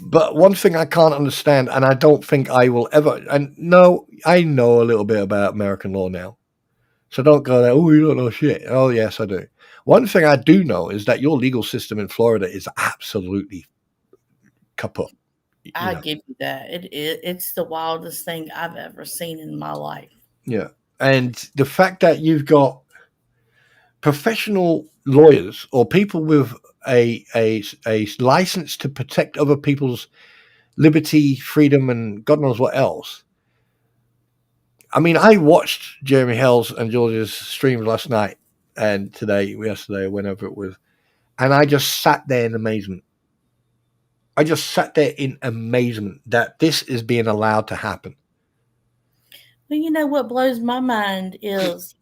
B: But one thing I can't understand, and I don't think I will ever, and no, I know a little bit about American law now. So don't go there, oh, you don't know shit. Oh, yes, I do. One thing I do know is that your legal system in Florida is absolutely kaput.
C: I give you that. It's the wildest thing I've ever seen in my life.
B: Yeah. And the fact that you've got professional lawyers or people with a license to protect other people's liberty, freedom, and God knows what else. I mean, I watched Jeremy Hell's and George's streams last night and yesterday, whenever it was, and I just sat there in amazement. I just sat there in amazement that this is being allowed to happen.
C: Well, you know what blows my mind is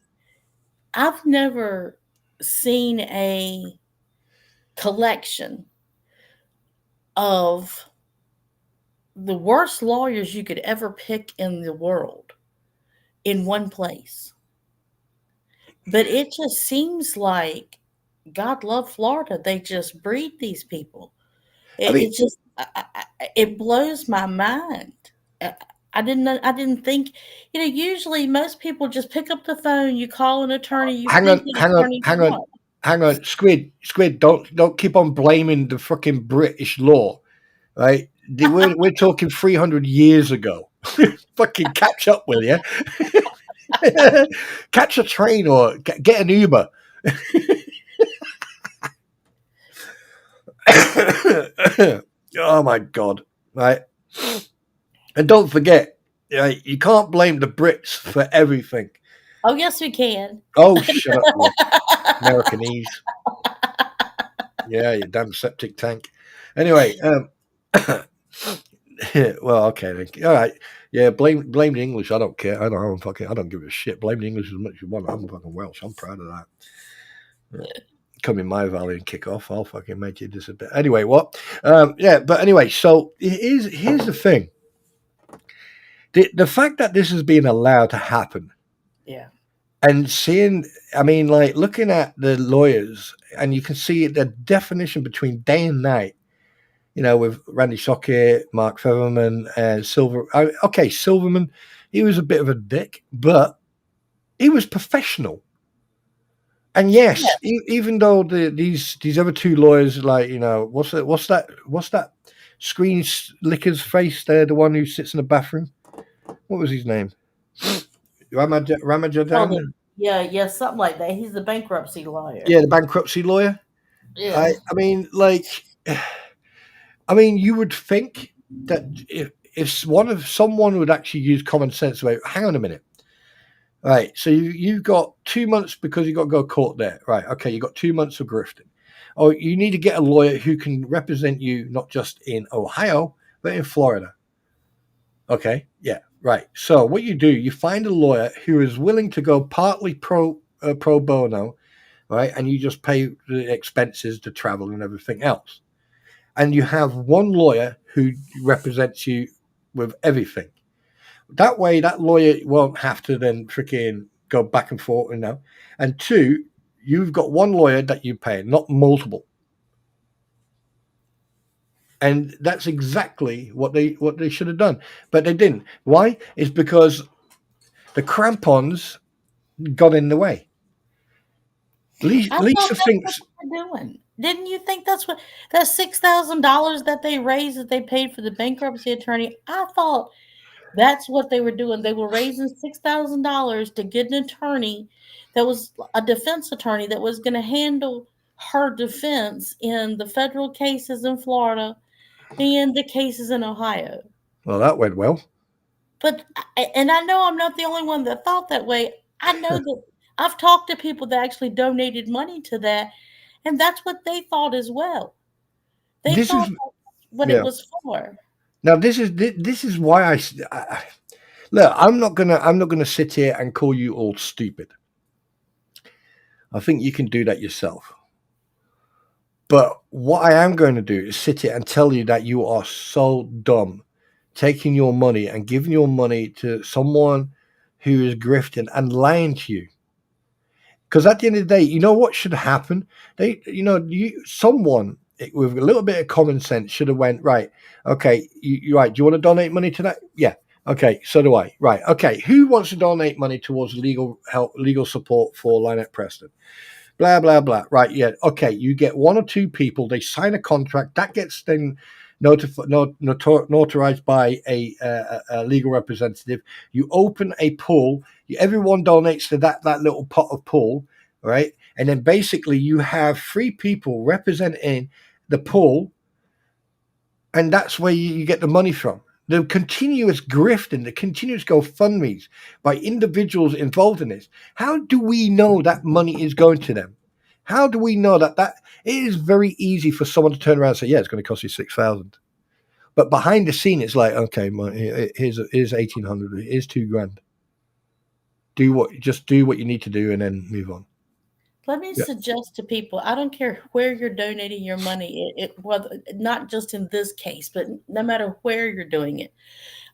C: I've never seen a collection of the worst lawyers you could ever pick in the world in one place. But it just seems like God love Florida. They just breed these people. It blows my mind. I didn't think, usually most people just pick up the phone, you call an attorney, you
B: Hang
C: think
B: on,
C: an attorney.
B: hang on, Squid, don't keep on blaming the fucking British law, right? We're talking 300 years ago. Fucking catch up, will you? Catch a train or get an Uber. Oh my God, right? And don't forget, you can't blame the Brits for everything.
C: Oh, yes, we can.
B: Oh, shut up, Americanese. Yeah, you damn septic tank. Anyway, well, okay, all right. Yeah, blame the English. I don't care. I don't give a shit. Blame the English as much as you want. I'm fucking Welsh. I'm proud of that. Yeah. Come in my valley and kick off. I'll fucking make you disappear. Anyway, what? Yeah, but anyway, so here's the thing. The fact that this is being allowed to happen.
C: Yeah.
B: And seeing, I mean, like looking at the lawyers, and you can see the definition between day and night. With Randy Sockett, Mark Featherman, and Silverman, he was a bit of a dick, but he was professional. And yes, even though these other two lawyers, like what's that screen licker's face there, the one who sits in the bathroom? What was his name? Ramajadan?
C: Yeah, something like that. He's the bankruptcy lawyer.
B: Yeah, the bankruptcy lawyer.
C: Yeah.
B: I mean, you would think that if someone would actually use common sense, hang on a minute. Right, so you've got 2 months because you've got to go to court there. Right, okay, you've got 2 months of grifting. Oh, you need to get a lawyer who can represent you not just in Ohio, but in Florida. Okay, yeah, Right. So what you do, you find a lawyer who is willing to go partly pro bono, right, and you just pay the expenses to travel and everything else. And you have one lawyer who represents you with everything. That way, that lawyer won't have to then freaking go back and forth, you know. And two, you've got one lawyer that you pay, not multiple. And that's exactly what they should have done, but they didn't. Why? It's because the crampons got in the way.
C: I thought
B: Lisa
C: that's what
B: thinks
C: they were doing. Didn't you think that's what that $6,000 that they raised that they paid for the bankruptcy attorney? I thought that's what they were doing. They were raising $6,000 to get an attorney that was a defense attorney that was going to handle her defense in the federal cases in Florida and the cases in Ohio.
B: well, that went well.
C: But and I know I'm not the only one that thought that way. I know that I've talked to people that actually donated money to that, and that's what they thought as well. They
B: This is
C: thought that's what it
B: yeah.
C: was for.
B: Now this is why I look. I'm not gonna sit here and call you all stupid. I think you can do that yourself. But what I am going to do is sit here and tell you that you are so dumb, taking your money and giving your money to someone who is grifting and lying to you. Because at the end of the day, you know what should happen? Someone with a little bit of common sense should have went right. Okay, you right. Do you want to donate money to that? Yeah. Okay, so do I. Right. Okay, who wants to donate money towards legal help, legal support for Lynette Preston? Blah blah blah. Right. Yeah. Okay, you get one or two people. They sign a contract that gets then notarized by a legal representative. You open a pool. Everyone donates to that little pot of pool, right? And then basically you have three people representing the pool, and that's where you get the money from. The continuous grift and the continuous GoFundMe's by individuals involved in this. How do we know that money is going to them? How do we know that it is very easy for someone to turn around and say, yeah, it's going to cost you 6,000. But behind the scene, it's like, okay, here's 1,800, here's $2,000. Just do what you need to do and then move on.
C: Let me
B: Yeah.
C: suggest to people, I don't care where you're donating your money, well, not just in this case, but no matter where you're doing it.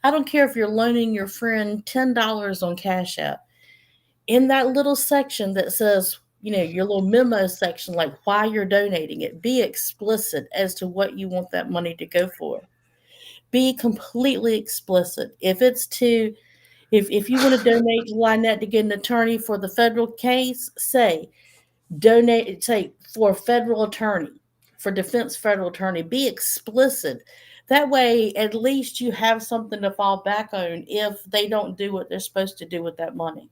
C: I don't care if you're loaning your friend $10 on Cash App. In that little section that says, your little memo section, like why you're donating it, be explicit as to what you want that money to go for. Be completely explicit. If you want to donate to Lynette to get an attorney for the federal case, say for a federal attorney, for defense federal attorney. Be explicit. That way, at least you have something to fall back on if they don't do what they're supposed to do with that money.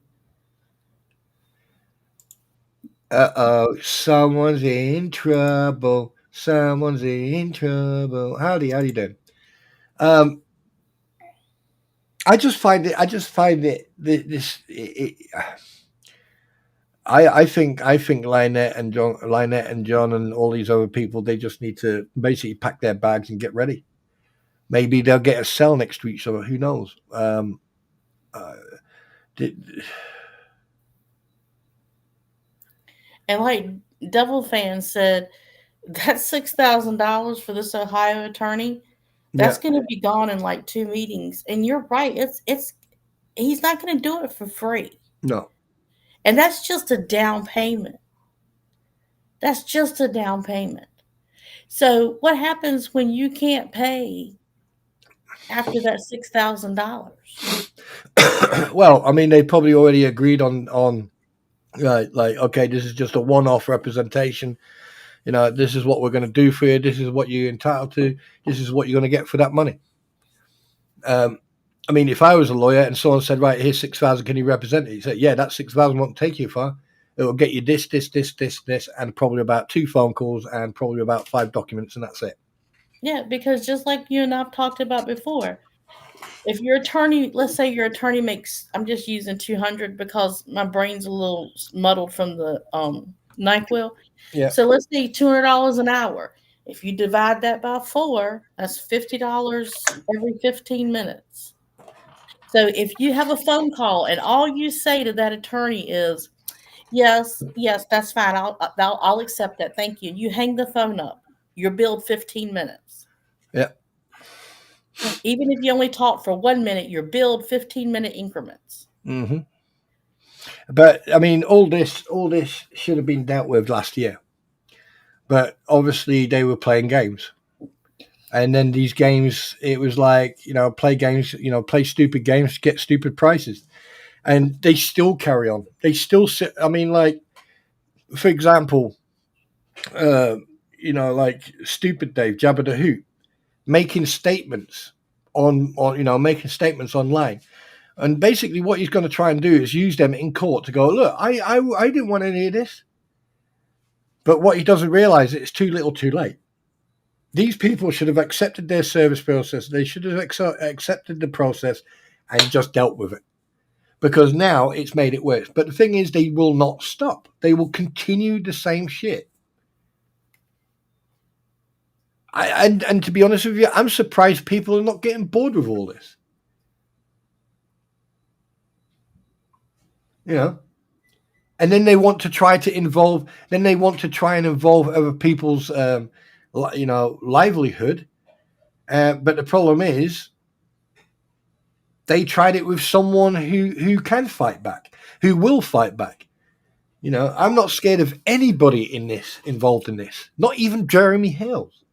B: Someone's in trouble. Someone's in trouble. Howdy doing? I just find it this. I think Lynette and John and all these other people, they just need to basically pack their bags and get ready. Maybe they'll get a cell next to each other. Who knows?
C: And like Devil Fan said, that $6,000 for this Ohio attorney, that's
B: Yeah,
C: going to be gone in like 2 meetings. And you're right, it's he's not going to do it for free.
B: no.
C: And that's just a down payment. That's just a down payment. So what happens when you can't pay after that $6,000?
B: Well, I mean, they probably already agreed on like, okay, this is just a one-off representation. This is what we're going to do for you. This is what you're entitled to. This is what you're going to get for that money. I mean, if I was a lawyer and someone said, right, here's 6,000, can you represent it? You say, yeah, that 6,000 won't take you far. It will get you this, and probably about 2 phone calls and probably about 5 documents, and that's it.
C: Yeah, because just like you and I've talked about before, if your attorney, let's say your attorney makes, I'm just using 200 because my brain's a little muddled from the NyQuil.
B: Yeah.
C: So let's say $200 an hour. If you divide that by 4, that's $50 every 15 minutes. So if you have a phone call and all you say to that attorney is, "Yes, yes, that's fine. I'll accept that. Thank you." You hang the phone up. You're billed 15 minutes.
B: Yeah.
C: Even if you only talk for 1 minute, you're billed 15-minute increments.
B: Mm-hmm. But I mean, all this should have been dealt with last year. But obviously, they were playing games, and then these games, it was like, play games, play stupid games, get stupid prices, and they still carry on. They still sit. I mean, like, for example, like Stupid Dave, Jabba the Hoot, making statements making statements online. And basically, what he's going to try and do is use them in court to go, look, I didn't want any of this. But what he doesn't realize is it's too little, too late. These people should have accepted their service process. They should have accepted the process and just dealt with it. Because now it's made it worse. But the thing is, they will not stop. They will continue the same shit. And to be honest with you, I'm surprised people are not getting bored with all this. And then they want to try and involve other people's, livelihood. But the problem is, they tried it with someone who can fight back, who will fight back. I'm not scared of anybody involved in this, not even Jeremy Hales.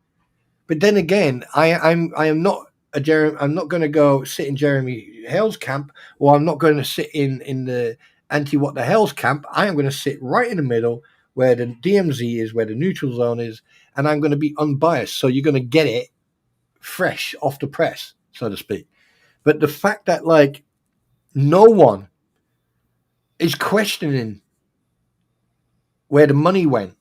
B: But then again, I am not I'm not going to go sit in Jeremy Hale's camp, or I'm not going to sit in the anti what the hell's camp. I am going to sit right in the middle where the DMZ is, where the neutral zone is, and I'm going to be unbiased. So you're going to get it fresh off the press, so to speak. But the fact that, like, no one is questioning where the money went,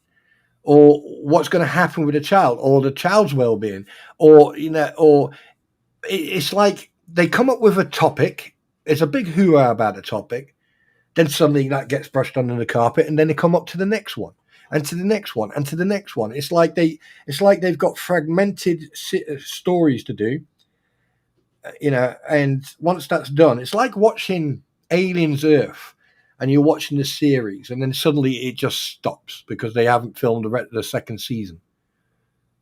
B: or what's going to happen with the child, or the child's well-being, or it's like they come up with a topic. It's a big hoo-ha about a topic. Then suddenly that gets brushed under the carpet, and then they come up to the next one, and to the next one, and to the next one. It's like they've got fragmented stories to do, and once that's done, it's like watching Aliens Earth, and you're watching the series, and then suddenly it just stops because they haven't filmed the second season.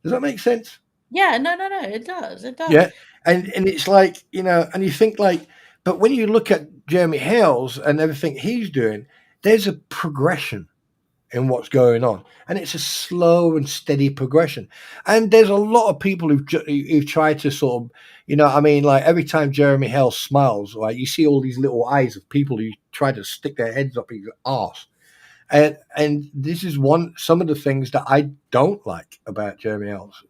B: Does that make sense?
C: Yeah, no, it does. It does.
B: Yeah, and it's like, and you think, like, but when you look at Jeremy Hales and everything he's doing, there's a progression in what's going on, and it's a slow and steady progression. And there's a lot of people who've tried to sort of, like every time Jeremy Hales smiles, right, you see all these little eyes of people who try to stick their heads up his arse. And this is some of the things that I don't like about Jeremy Hales,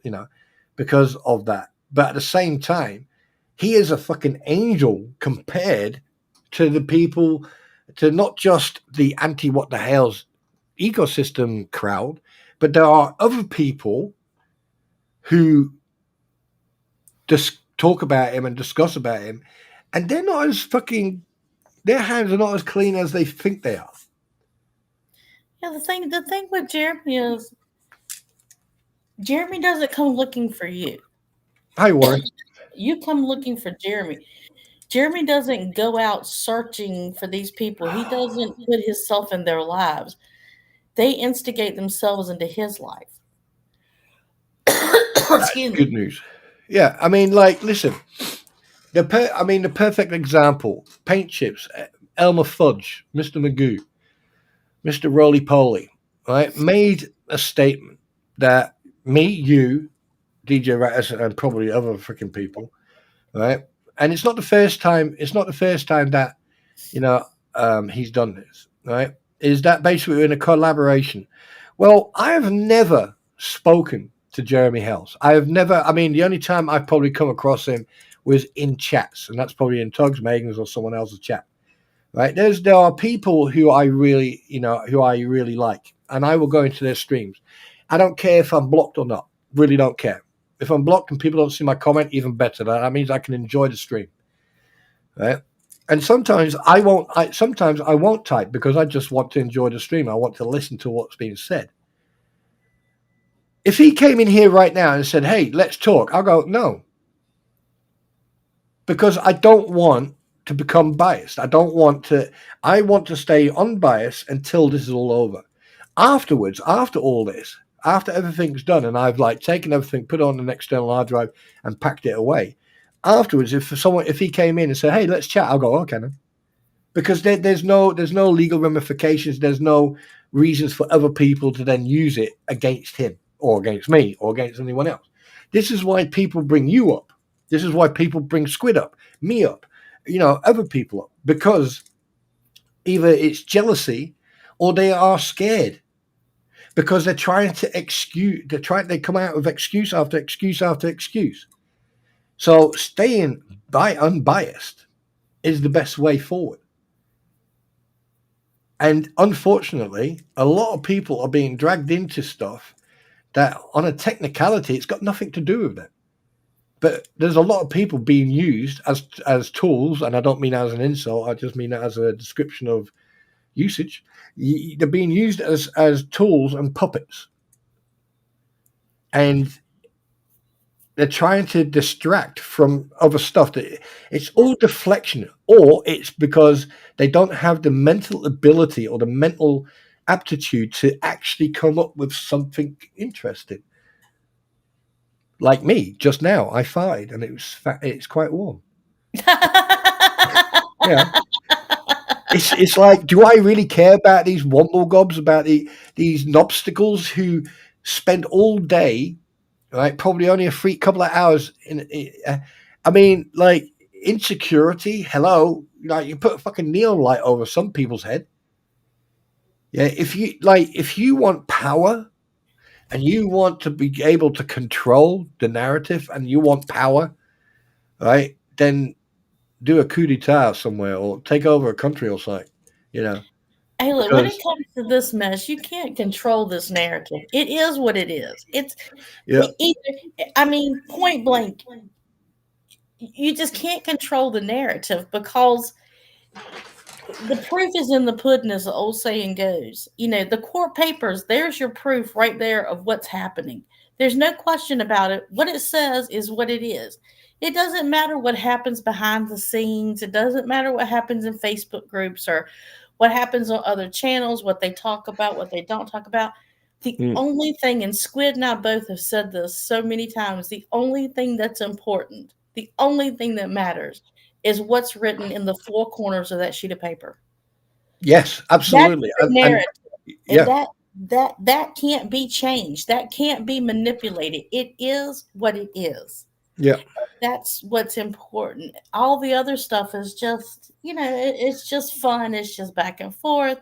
B: because of that. But at the same time, he is a fucking angel compared to the people, to not just the anti-what the hell's ecosystem crowd, but there are other people who just talk about him and discuss about him, and they're not as fucking, their hands are not as clean as they think they are.
C: Yeah, the thing with Jeremy is, Jeremy doesn't come looking for you.
B: Hi, Warren.
C: You come looking for Jeremy. Jeremy doesn't go out searching for these people. He doesn't put himself in their lives. They instigate themselves into his life. Excuse me.
B: Good news. Yeah, I mean, like, listen, the perfect example: Paint Chips, Elmer Fudd, Mr. Magoo, Mr. Roly Poly, right, made a statement that me, you, DJ Rattus, and probably other freaking people, right? And it's not the first time. It's not the first time that he's done this, right? Is that basically in a collaboration? Well, I have never spoken to Jeremy Hales. I have never. I mean, the only time I've probably come across him was in chats, and that's probably in Tugs, Megan's, or someone else's chat. Right? There are people who I really like, and I will go into their streams. I don't care if I'm blocked or not. Really don't care. If I'm blocked and people don't see my comment, even better. That means I can enjoy the stream. Right? And sometimes I won't type because I just want to enjoy the stream. I want to listen to what's being said. If he came in here right now and said, "Hey, let's talk," I'll go, no. Because I don't want to become biased. I want to stay unbiased until this is all over. Afterwards, after all this, after everything's done, and I've like taken everything, put it on an external hard drive, and packed it away. Afterwards, if he came in and said, "Hey, let's chat," I'll go, "Okay, then," because there's no legal ramifications. There's no reasons for other people to then use it against him or against me or against anyone else. This is why people bring you up. This is why people bring Squid up, me up, other people up, because either it's jealousy or they are scared. Because they're trying to excuse, they come out with excuse after excuse after excuse. So staying unbiased is the best way forward. And unfortunately, a lot of people are being dragged into stuff that on a technicality, it's got nothing to do with it. But there's a lot of people being used as tools, and I don't mean as an insult, I just mean it as a description of usage. They're being used as tools and puppets. And they're trying to distract from other stuff. It's all deflection, or it's because they don't have the mental ability or the mental aptitude to actually come up with something interesting. Like me, just now, I farted and it's quite warm. Yeah. It's like, do I really care about these womblegobs, about these knobsticles who spend all day, right? Probably only a couple of hours I mean, like, insecurity. Hello, like, you put a fucking neon light over some people's head. Yeah, if you want power and you want to be able to control the narrative and you want power, right? Then do a coup d'etat somewhere or take over a country or something,
C: Hey, look, when it comes to this mess, you can't control this narrative. It is what it is. Point blank, you just can't control the narrative because the proof is in the pudding, as the old saying goes. The court papers, there's your proof right there of what's happening. There's no question about it. What it says is what it is. It doesn't matter what happens behind the scenes. It doesn't matter what happens in Facebook groups or what happens on other channels, what they talk about, what they don't talk about. The only thing, and Squid and I both have said this so many times, the only thing that's important, the only thing that matters is what's written in the four corners of that sheet of paper.
B: Yes, absolutely.
C: That's the narrative. And that can't be changed. That can't be manipulated. It is what it is.
B: Yeah.
C: That's what's important. All the other stuff is just, it's just fun. It's just back and forth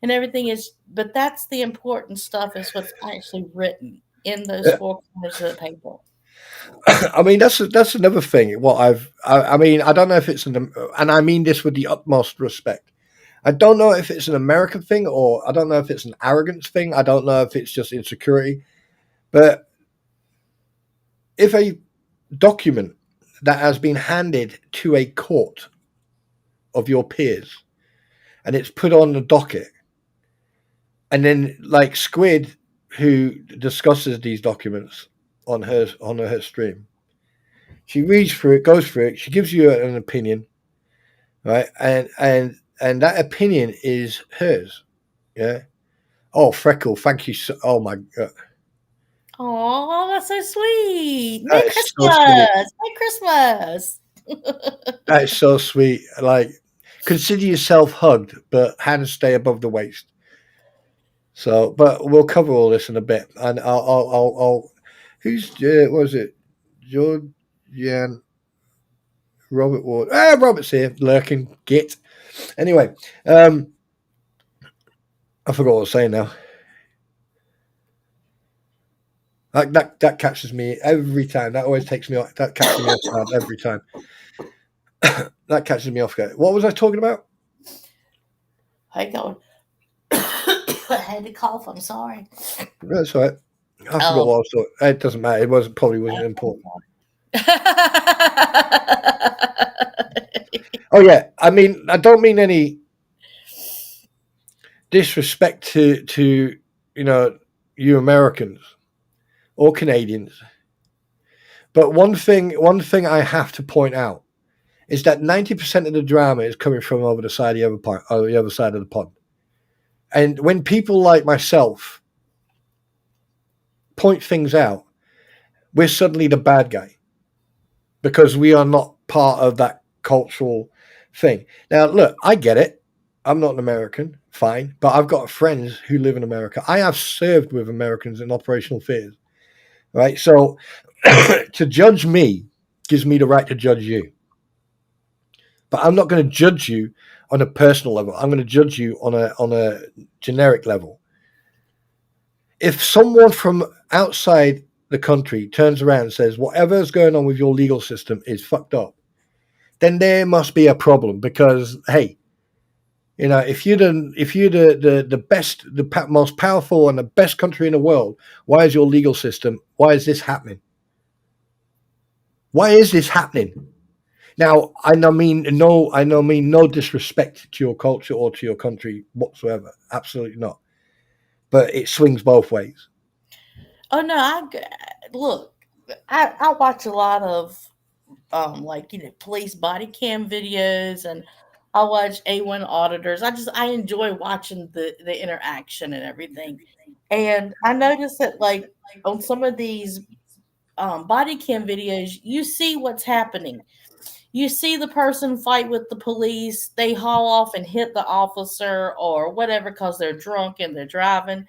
C: and everything is, but that's the important stuff is what's actually written in those four corners of the paper.
B: I mean, that's another thing. I mean, I don't know if it's and I mean this with the utmost respect. I don't know if it's an American thing or I don't know if it's an arrogance thing. I don't know if it's just insecurity. But if a document that has been handed to a court of your peers and it's put on the docket, and then like Squid, who discusses these documents on her stream, she reads through it, goes through it, she gives you an opinion, right? And that opinion is hers. Yeah. Oh, Freckle, thank you oh my God.
C: Oh, that's so sweet. Merry Christmas. Merry Christmas.
B: That is so sweet. Like, consider yourself hugged, but hands stay above the waist. So, but we'll cover all this in a bit. And I'll who's, what was it? George, Jan, Robert Ward. Robert's here, lurking, git. Anyway, I forgot what I was saying now. That catches me every time. That always takes me off. That catches me off guard every time. That catches me off guard. What was I talking about?
C: Hang on. I had to cough. I'm sorry.
B: That's all right. I forgot what I was talking. It doesn't matter. It probably wasn't important. Oh yeah. I mean, I don't mean any disrespect to you Americans or Canadians. But one thing I have to point out is that 90% of the drama is coming from over the side of the other pond, or the other side of the pond. And when people like myself point things out, we're suddenly the bad guy because we are not part of that cultural thing. Now, look, I get it. I'm not an American, fine, but I've got friends who live in America. I have served with Americans in operational theaters, right? So to judge me gives me the right to judge you. But I'm not going to judge you on a personal level. I'm going to judge you on a generic level. If someone from outside the country turns around and says whatever's going on with your legal system is fucked up, then there must be a problem because hey, if you're the best, the most powerful and the best country in the world, why is your legal system? Why is this happening? Why is this happening? Now, I mean no disrespect to your culture or to your country whatsoever. Absolutely not. But it swings both ways.
C: Oh no, look. I watch a lot of police body cam videos, and I watch A1 auditors. I enjoy watching the interaction and everything. And I noticed that like on some of these body cam videos, you see what's happening. You see the person fight with the police, they haul off and hit the officer or whatever because they're drunk and they're driving.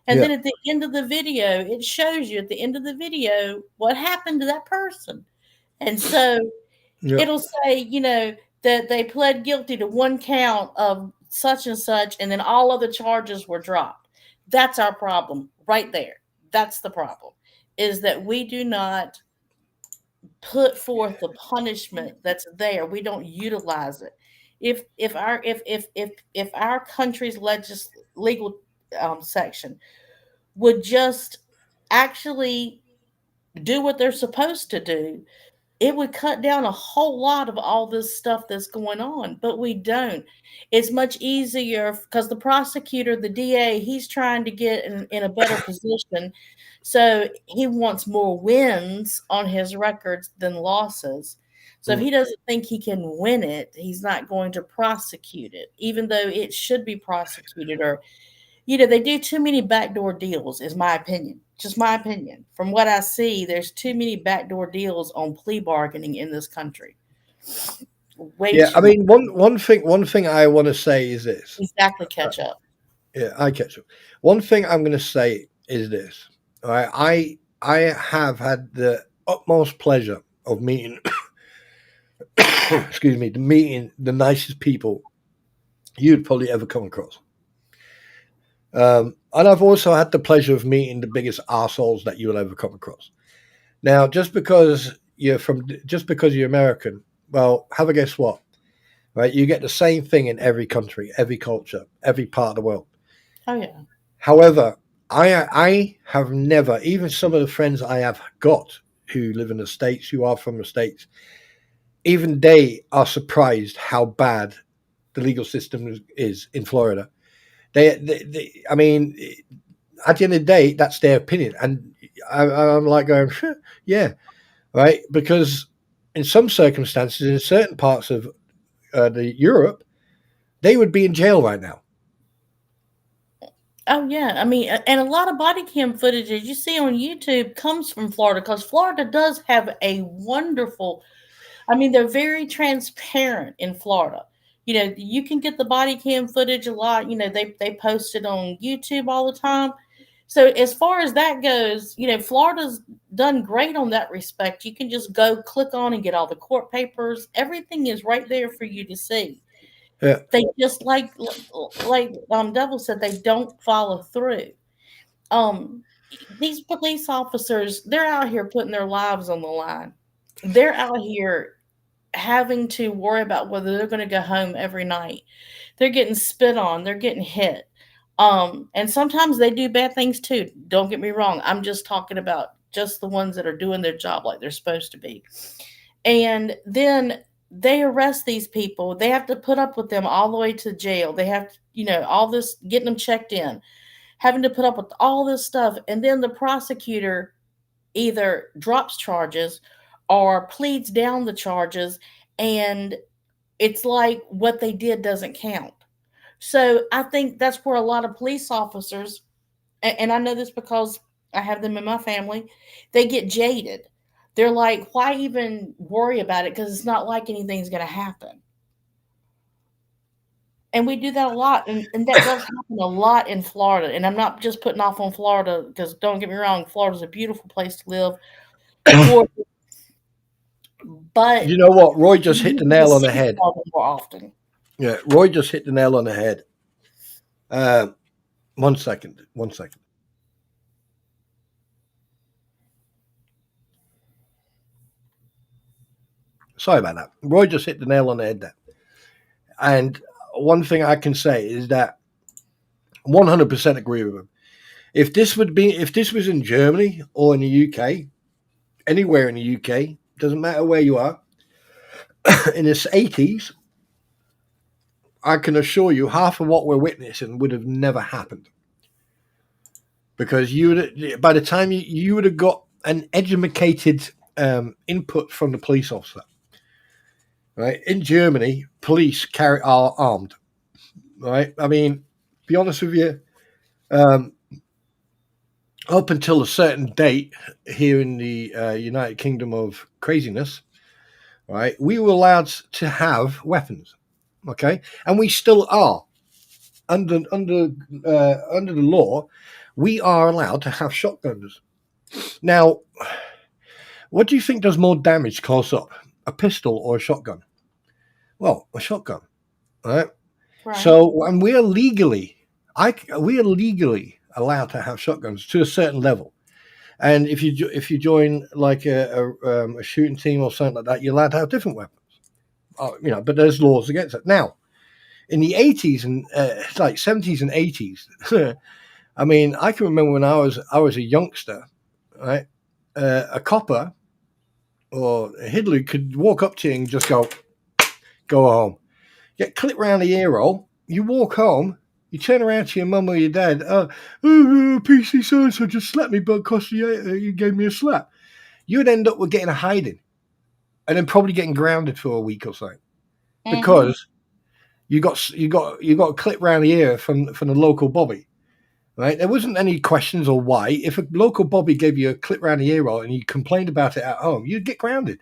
C: And
B: Yeah.
C: then at the end of the video, it shows you at the end of the video what happened to that person. And so
B: Yeah.
C: it'll say, that they pled guilty to one count of such and such, and then all other charges were dropped. That's our problem right there. That's the problem, is that we do not put forth the punishment that's there. We don't utilize it. If our country's legal section would just actually do what they're supposed to do, it would cut down a whole lot of all this stuff that's going on, but we don't. It's much easier because the prosecutor, the DA, he's trying to get in a better position. So he wants more wins on his records than losses. So if he doesn't think he can win it, he's not going to prosecute it, even though it should be prosecuted. Or, they do too many backdoor deals, is my opinion. Just my opinion. From what I see, there's too many backdoor deals on plea bargaining in this country. Way
B: Yeah, I
C: too
B: mean, one thing I want to say is this.
C: exactly catch up.
B: Yeah, I catch up. One thing I'm going to say is this. All right, I have had the utmost pleasure of meeting, excuse me, meeting the nicest people you'd probably ever come across. And I've also had the pleasure of meeting the biggest assholes that you'll ever come across. Now, just because you're American, well, have a guess what? Right, you get the same thing in every country, every culture, every part of the world.
C: Oh yeah.
B: However, I have never, even some of the friends I have got who live in the States, who are from the States, even they are surprised how bad the legal system is in Florida. I mean, at the end of the day, that's their opinion, and I'm like going, yeah, right, because in some circumstances, in certain parts of the Europe, they would be in jail right now.
C: Oh yeah, I mean, and a lot of body cam footage as you see on YouTube comes from Florida, because Florida does have a wonderful. I mean, they're very transparent in Florida. You can get the body cam footage a lot. They post it on YouTube all the time. So as far as that goes, Florida's done great on that respect. You can just go click on and get all the court papers. Everything is right there for you to see.
B: Yeah.
C: They just like Devil said, they don't follow through. These police officers, they're out here putting their lives on the line. They're out here having to worry about whether they're going to go home every night. They're getting spit on, they're getting hit. And sometimes they do bad things too. Don't get me wrong. I'm just talking about just the ones that are doing their job like they're supposed to be. And then they arrest these people. They have to put up with them all the way to jail. They have, all this, getting them checked in, having to put up with all this stuff. And then the prosecutor either drops charges or pleads down the charges, and it's like what they did doesn't count. So I think that's where a lot of police officers, and I know this because I have them in my family, they get jaded. They're like, why even worry about it? Because it's not like anything's going to happen. And we do that a lot. And that does happen a lot in Florida. And I'm not just putting off on Florida because don't get me wrong, Florida's a beautiful place to live. Gorgeous, but
B: You know what? Roy
C: you
B: just hit the
C: need to
B: nail on the
C: see
B: head.
C: Florida more often.
B: Yeah, Roy just hit the nail on the head. 1 second. 1 second. Sorry about that. Roy just hit the nail on the head there. And one thing I can say is that 100% agree with him. If this was in Germany or in the UK, anywhere in the UK, doesn't matter where you are, in the 80s, I can assure you half of what we're witnessing would have never happened. Because by the time you would have got an educated input from the police officer. Right? In Germany, police are armed. Right? I mean, be honest with you, up until a certain date here in the United Kingdom of craziness, right, we were allowed to have weapons, okay, and we still are under the law. We are allowed to have shotguns. Now, what do you think does more damage close up, a pistol or a shotgun? Well, a shotgun, right?
C: Right.
B: So, and we are legally allowed to have shotguns to a certain level. And if you join like a shooting team or something like that, you're allowed to have different weapons. But there's laws against it. Now, in the 80s and like 70s and 80s, I mean, I can remember when I was a youngster, right? A copper or a Hidley could walk up to you and just go home, get clipped round the ear roll. You walk home. You turn around to your mum or your dad. PC so-and-so just slapped me, but cost you gave me a slap. You would end up with getting a hiding, and then probably getting grounded for a week or so, because you got a clip round the ear from the local bobby, right? There wasn't any questions or why. If a local bobby gave you a clip round the ear roll and you complained about it at home, you'd get grounded.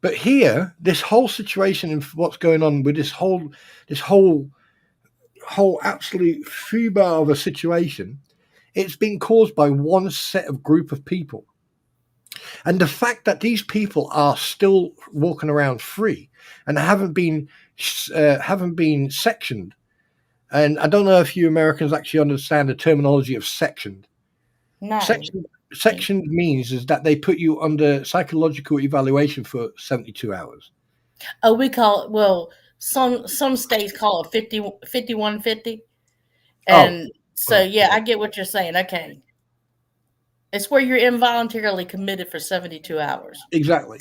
B: But here, this whole situation and what's going on with this whole absolute foobar of a situation, it's been caused by one set of group of people. And the fact that these people are still walking around free and haven't been sectioned. And I don't know if you Americans actually understand the terminology of sectioned.
C: No.
B: Sectioned means is that they put you under psychological evaluation for 72 hours.
C: Oh, we call it, well, some states call it 5150. And yeah, I get what you're saying. Okay. It's where you're involuntarily committed for 72 hours.
B: Exactly.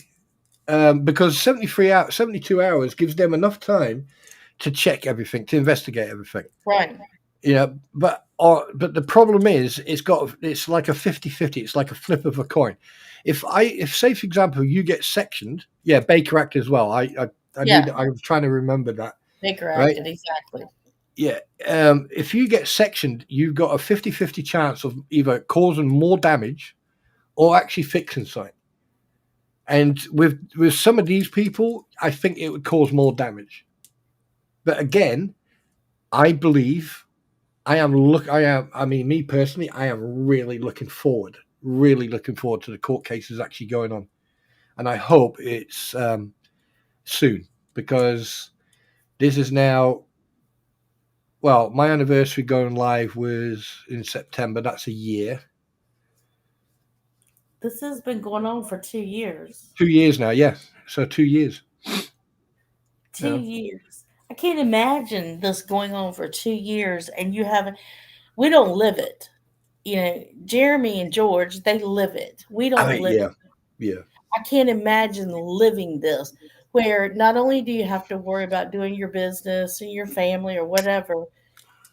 B: Because 72 hours gives them enough time to check everything, to investigate everything.
C: Right.
B: But the problem is it's like a 50-50. It's like a flip of a coin. If say, for example, you get sectioned, Baker Act as well. I was trying to remember that.
C: Baker Act, right? Exactly.
B: Yeah. If you get sectioned, you've got a 50-50 chance of either causing more damage or actually fixing something. And with some of these people, I think it would cause more damage. But again, I believe me personally, I am really looking forward to the court cases actually going on. And I hope it's soon, because this is now, well, my anniversary going live was in September. That's a year.
C: This has been going on for 2 years.
B: 2 years now, yeah. So 2 years.
C: 2 years. I can't imagine this going on for 2 years and we don't live it. Jeremy and George, they live it. We don't live it.
B: Yeah.
C: I can't imagine living this, where not only do you have to worry about doing your business and your family or whatever,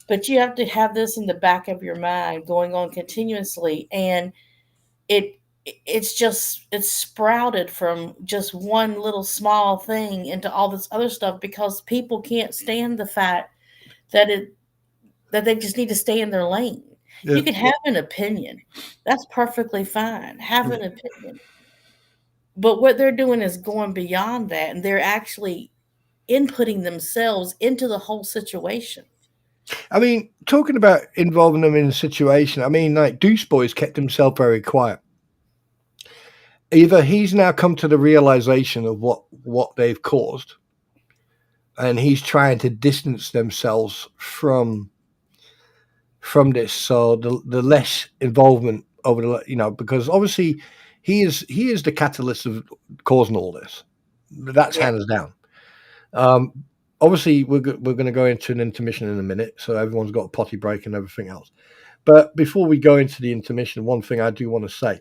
C: but you have to have this in the back of your mind going on continuously. And it's sprouted from just one little small thing into all this other stuff because people can't stand the fact that they just need to stay in their lane.
B: Yeah.
C: You can have an opinion. That's perfectly fine. Have an opinion. But what they're doing is going beyond that, and they're actually inputting themselves into the whole situation.
B: I mean, talking about involving them in a situation, I mean, like Deuce Boy's kept himself very quiet. Either he's now come to the realization of what they've caused, and he's trying to distance themselves from this, so the less involvement over the because obviously he is the catalyst of causing all this. That's
C: Yeah.
B: hands down. Obviously, we're going to go into an intermission in a minute, so everyone's got a potty break and everything else. But before we go into the intermission, one thing I do want to say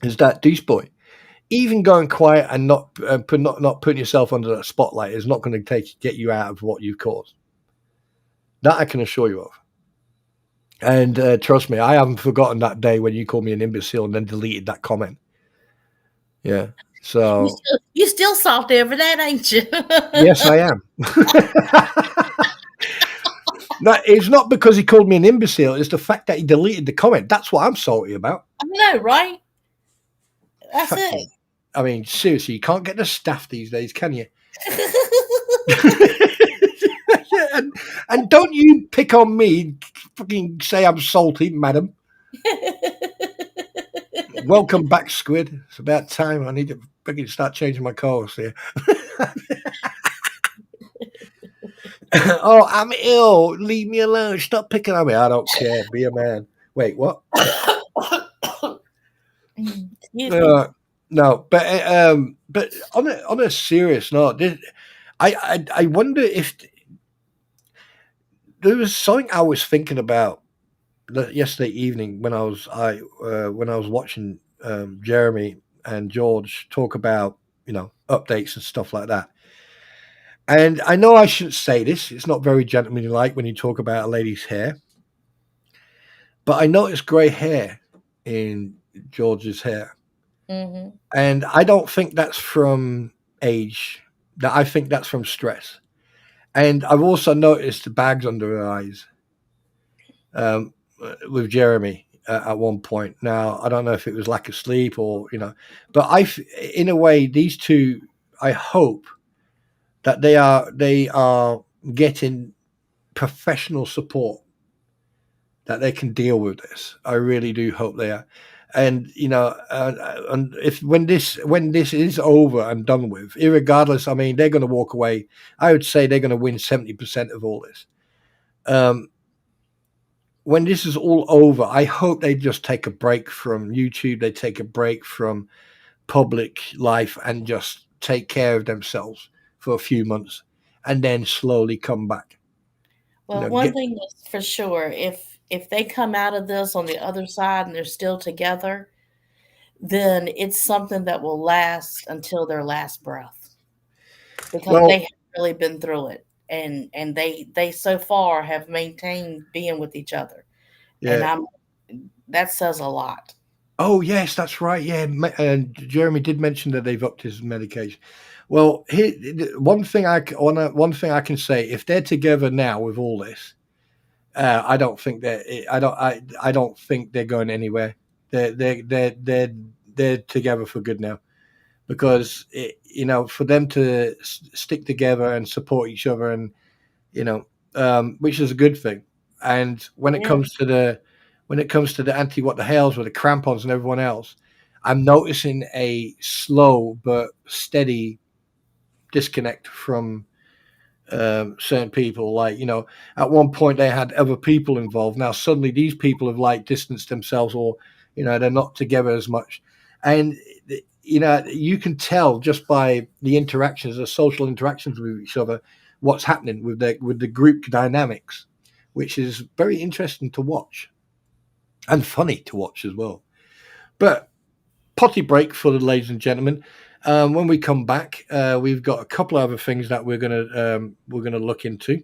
B: is that Deuce Boy, even going quiet and not putting yourself under that spotlight, is not going to get you out of what you've caused. That I can assure you of. And trust me, I haven't forgotten that day when you called me an imbecile and then deleted that comment. Yeah. So
C: You still soft over that, ain't you?
B: yes, I am. No, it's not because he called me an imbecile. It's the fact that he deleted the comment. That's what I'm salty about.
C: I know, right? That's
B: Fucking, I mean, seriously, you can't get the staff these days, can you?
C: it.
B: and don't you pick on me, fucking say I'm salty, madam. Welcome back, Squid. It's about time. I need to fucking start changing my clothes here. Oh, I'm ill. Leave me alone. Stop picking on me. I don't care. Be a man. Wait, what? No, but on a serious note, I wonder if there was something I was thinking about yesterday evening when I was watching Jeremy and George talk about updates and stuff like that. And I know I shouldn't say this; it's not very gentlemanly like when you talk about a lady's hair. But I noticed grey hair in George's hair, and I don't think that's from age. That I think that's from stress. And I've also noticed the bags under her eyes with Jeremy at one point. Now, I don't know if it was lack of sleep or, but in a way, these two, I hope that they are getting professional support, that they can deal with this. I really do hope they are. And and if when this is over and done with, irregardless, I mean, they're going to walk away. I would say they're going to win 70% of all this. When this is all over, I hope they just take a break from YouTube. They take a break from public life and just take care of themselves for a few months, and then slowly come back.
C: Well, one thing is for sure, if they come out of this on the other side and they're still together, then it's something that will last until their last breath, because they have really been through it, and they so far have maintained being with each other.
B: Yeah.
C: And that says a lot.
B: Oh yes, that's right. Yeah, and Jeremy did mention that they've upped his medication. Well, one thing I can say: if they're together now with all this, I don't think I don't think they're going anywhere. They're together for good now, because for them to stick together and support each other, and which is a good thing. And when it comes to the anti what the hells with the crampons and everyone else, I'm noticing a slow but steady disconnect from certain people. Like, at one point they had other people involved. Now suddenly these people have distanced themselves, or they're not together as much. And you can tell just by the social interactions with each other, what's happening with the group dynamics, which is very interesting to watch and funny to watch as well. But potty break for the ladies and gentlemen. When we come back, we've got a couple of other things that we're gonna look into.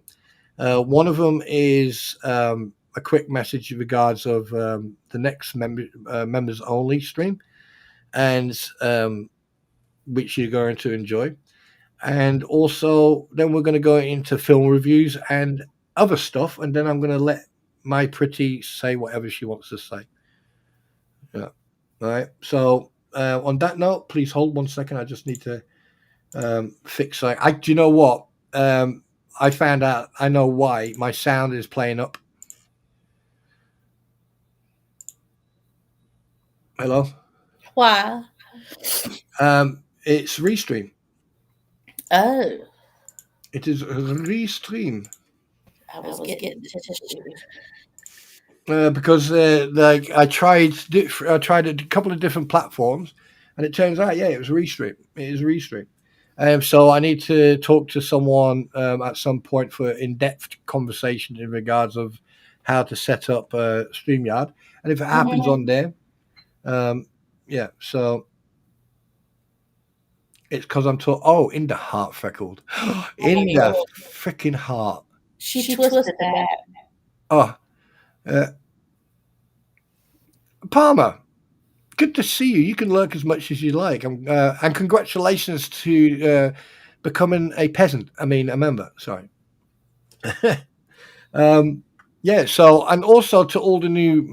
B: One of them is a quick message in regards of the next members only stream. and which you're going to enjoy. And also, then we're going to go into film reviews and other stuff, and then I'm going to let MyPretty say whatever she wants to say. Yeah. All right. So on that note, please hold 1 second. I just need to fix it. Do you know what? I found out. I know why my sound is playing up. Hello.
C: Why?
B: It's Restream.
C: Oh.
B: It is Restream.
C: I was getting tissue.
B: Because like I tried a couple of different platforms, and it turns out, yeah, it was Restream. It is Restream. So I need to talk to someone at some point for in-depth conversation in regards of how to set up StreamYard, and if it happens on there, yeah. So it's because I'm talking. Oh, in the heart, freckled, in the freaking heart.
C: She twisted that.
B: Oh, Palmer. Good to see you. You can lurk as much as you like. And congratulations to becoming a peasant. I mean, a member. Sorry. Yeah. So, and also to all the new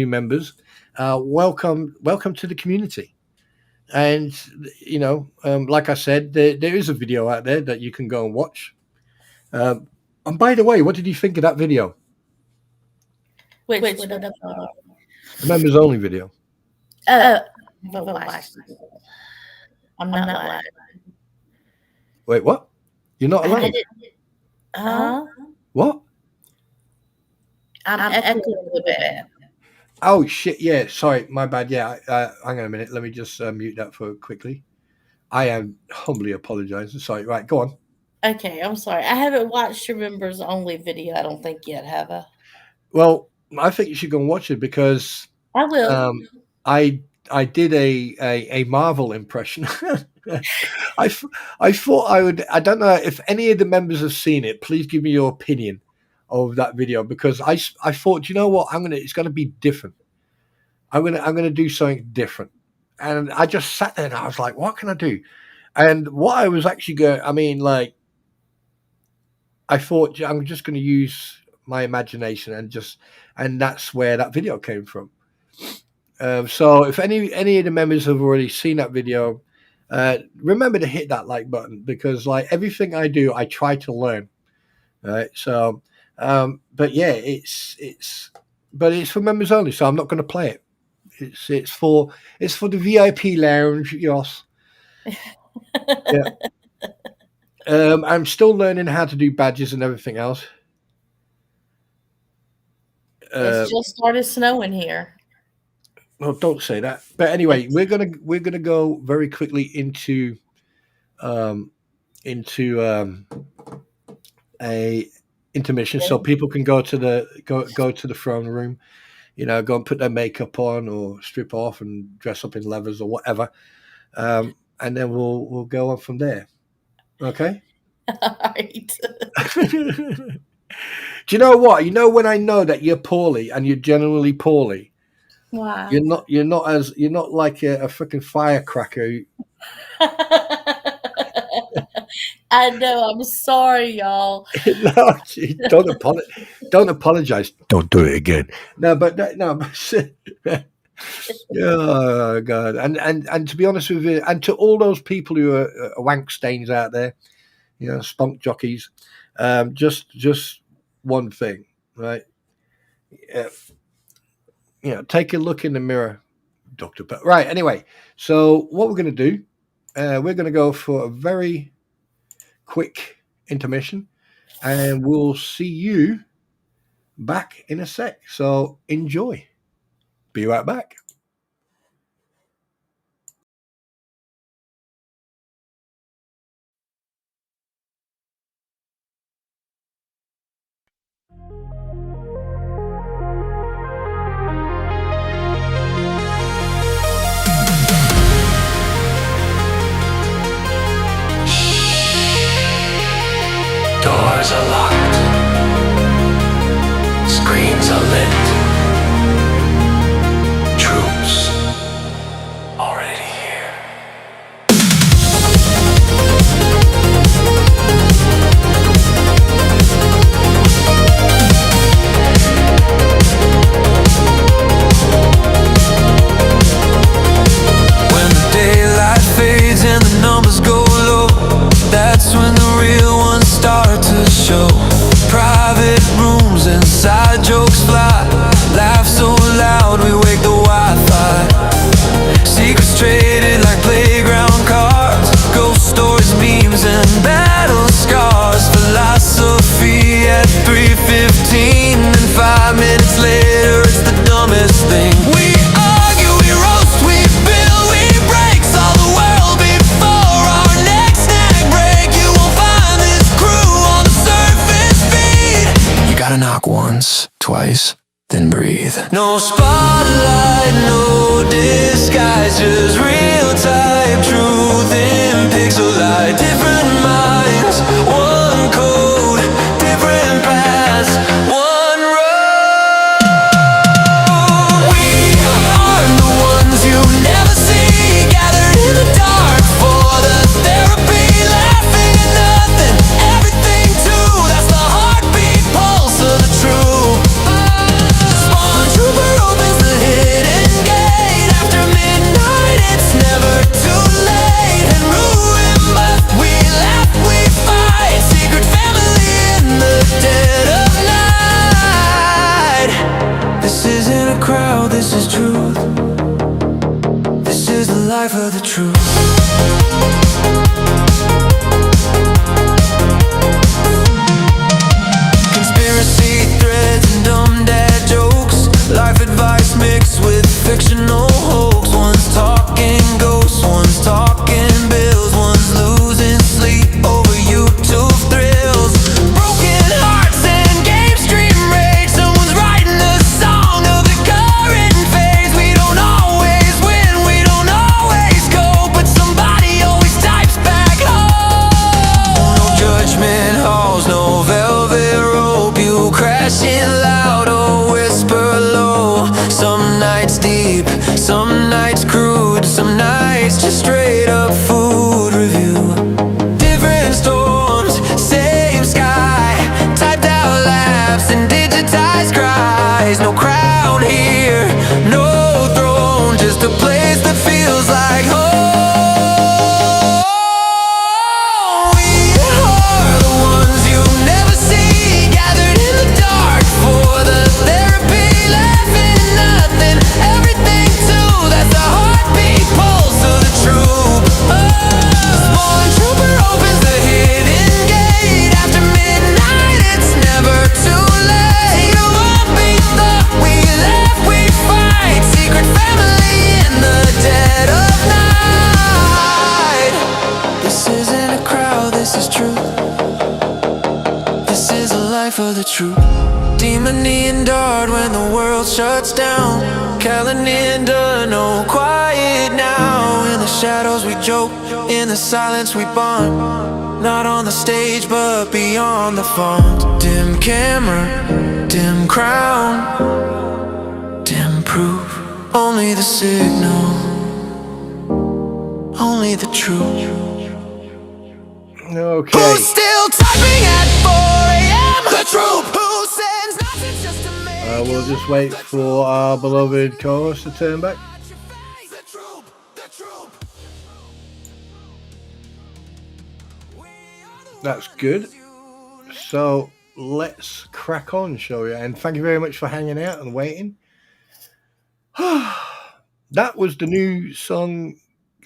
B: members, welcome to the community. And you know, like I said, there is a video out there that you can go and watch. And by the way, what did you think of that video?
C: Which
B: the members only video.
C: I'm not lying.
B: Wait, what? You're not alive? What?
C: I'm echoing a bit.
B: Oh shit! Yeah, sorry, my bad. Yeah, hang on a minute. Let me just mute that for quickly. I am humbly apologizing. Sorry. Right, go on.
C: Okay, I'm sorry. I haven't watched your members only video. I don't think yet, have I?
B: Well, I think you should go and watch it because
C: I will.
B: I did a Marvel impression. I thought I would. I don't know if any of the members have seen it. Please give me your opinion of that video because I thought, you know what, it's going to be different. I'm gonna do something different, and I just sat there and I was like, what can I do? And what I was actually going, I thought I'm just going to use my imagination and that's where that video came from. So if any of the members have already seen that video, remember to hit that like button because like everything I do, I try to learn. Right. So, but yeah, it's for members only. So I'm not going to play it. It's for the VIP lounge. Yes. Yeah. I'm still learning how to do badges and everything else.
C: It's just started snowing here.
B: Well, don't say that. But anyway, we're gonna go very quickly into a intermission, so people can go to the throne room, you know, go and put their makeup on or strip off and dress up in leathers or whatever, and then we'll go on from there. Okay.
C: All right.
B: Do you know what? You know when I know that you're poorly and you're generally poorly.
C: Wow.
B: You're not like a freaking firecracker.
C: I know. I'm sorry, y'all.
B: No, don't apologize. Don't do it again. No, but oh God! And to be honest with you, and to all those people who are wank stains out there, you know, spunk jockeys, just one thing, right? You know, take a look in the mirror, Dr. Right. Anyway, so what we're going to do, we're going to go for a very quick intermission, and we'll see you back in a sec. So enjoy. Be right back.
A: Doors are locked. Screens are lit. Troops are in No spotlight, no disguise, just real type truth in pixel light. Different minds, one code, different paths, one road. We are the ones you never see, gathered in the dark for the therapy, laughing at nothing, everything too. That's the heartbeat pulse of the truth. SpawnTrooper opens the hidden gate. After midnight, it's never too late. And ruin, but we laugh, we fight. Secret family in the dead of night. This isn't a crowd, this is truth. This is the life of the truth. Conspiracy threads and dumb dad jokes, life advice mixed with fictional hoax. One's talking ghosts, one's talking bills, one's losing sleep over YouTube thrills. Broken hearts and game stream rage, someone's writing a song of the current phase. We don't always win, we don't always go, but somebody always types back home. No judgment halls, no velvet rope, you crashing loud or whisper low. Some nights deep, some nights crude, some nights just straight up food review. Different storms, same sky, typed out laughs and digitized cries. No crown here, no throne, just a place that feels like home. We are the ones you never see, gathered in the dark for the therapy, laughing at nothing, everything too. That's the heartbeat pulse of the truth. SpawnTrooper opens the hidden gate. After midnight, it's never too late. It won't be thought, we laugh, we fight. Secret family in the dead of night. This isn't a crowd, this is truth. This is the life of the truth. Demony and dart when the world shuts down. Calendar, no quiet now. In the shadows we joke, in the silence we bond. Not on the stage but beyond the font. Dim camera, dim crown, dim proof. Only the signal, only the truth.
B: Okay.
A: Who's still typing at 4 a.m.? The truth. Who sends nothing just to make
B: We'll just wait for our beloved co-host to turn back.
A: the truth. The truth.
B: That's good. So let's crack on, shall we? And thank you very much for hanging out and waiting. That was the new song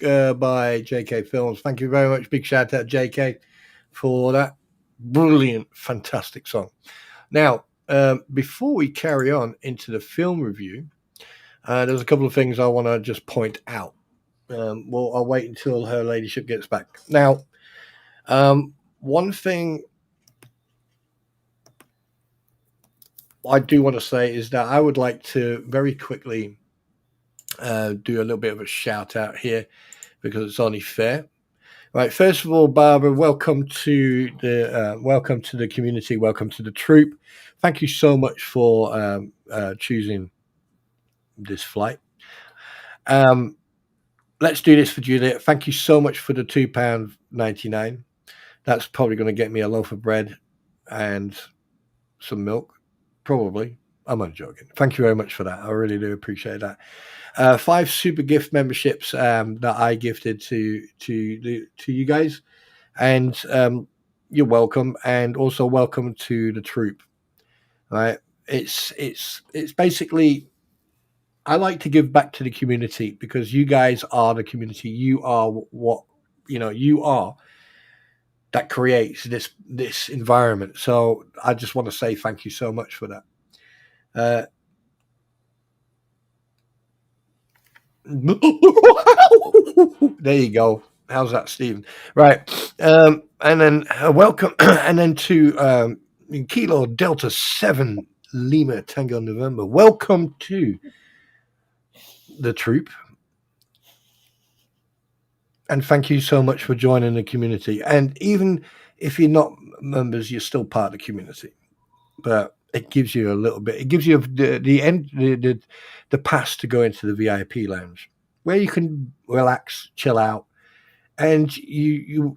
B: by JK Films. Thank you very much. Big shout out JK for that brilliant, fantastic song. Now, before we carry on into the film review, there's a couple of things I want to just point out. Well, I'll wait until her ladyship gets back. Now, one thing I do want to say is that I would like to very quickly do a little bit of a shout out here because it's only fair. Right, first of all, Barbara, welcome to the community, welcome to the troop. Thank you so much for choosing this flight. Let's do this for Juliet. Thank you so much for the £2.99. That's probably going to get me a loaf of bread and some milk, probably. I'm only joking. Thank you very much for that. I really do appreciate that. 5 super gift memberships that I gifted to you guys, and you're welcome. And also welcome to the troop. Right? It's basically, I like to give back to the community because you guys are the community. You are what you are that creates this environment. So I just want to say thank you so much for that. There you go. How's that, Stephen? Right. And then welcome and then to Kilo Delta 7 Lima Tango November. Welcome to the troop. And thank you so much for joining the community. And even if you're not members, you're still part of the community. But it gives you a little bit. It gives you the pass to go into the VIP lounge, where you can relax, chill out, and you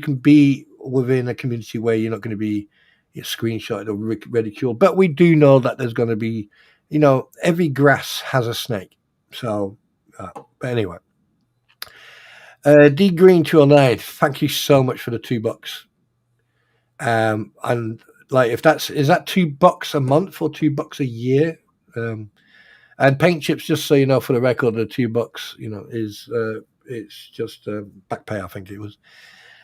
B: can be within a community where you're not going to be screenshotted or ridiculed. But we do know that there's going to be, every grass has a snake. So, but anyway. D Green 209, thank you so much for the $2. And like, is that $2 a month or $2 a year? And Paint Chips, just so you know, for the record, the $2, is it's just back pay, I think it was.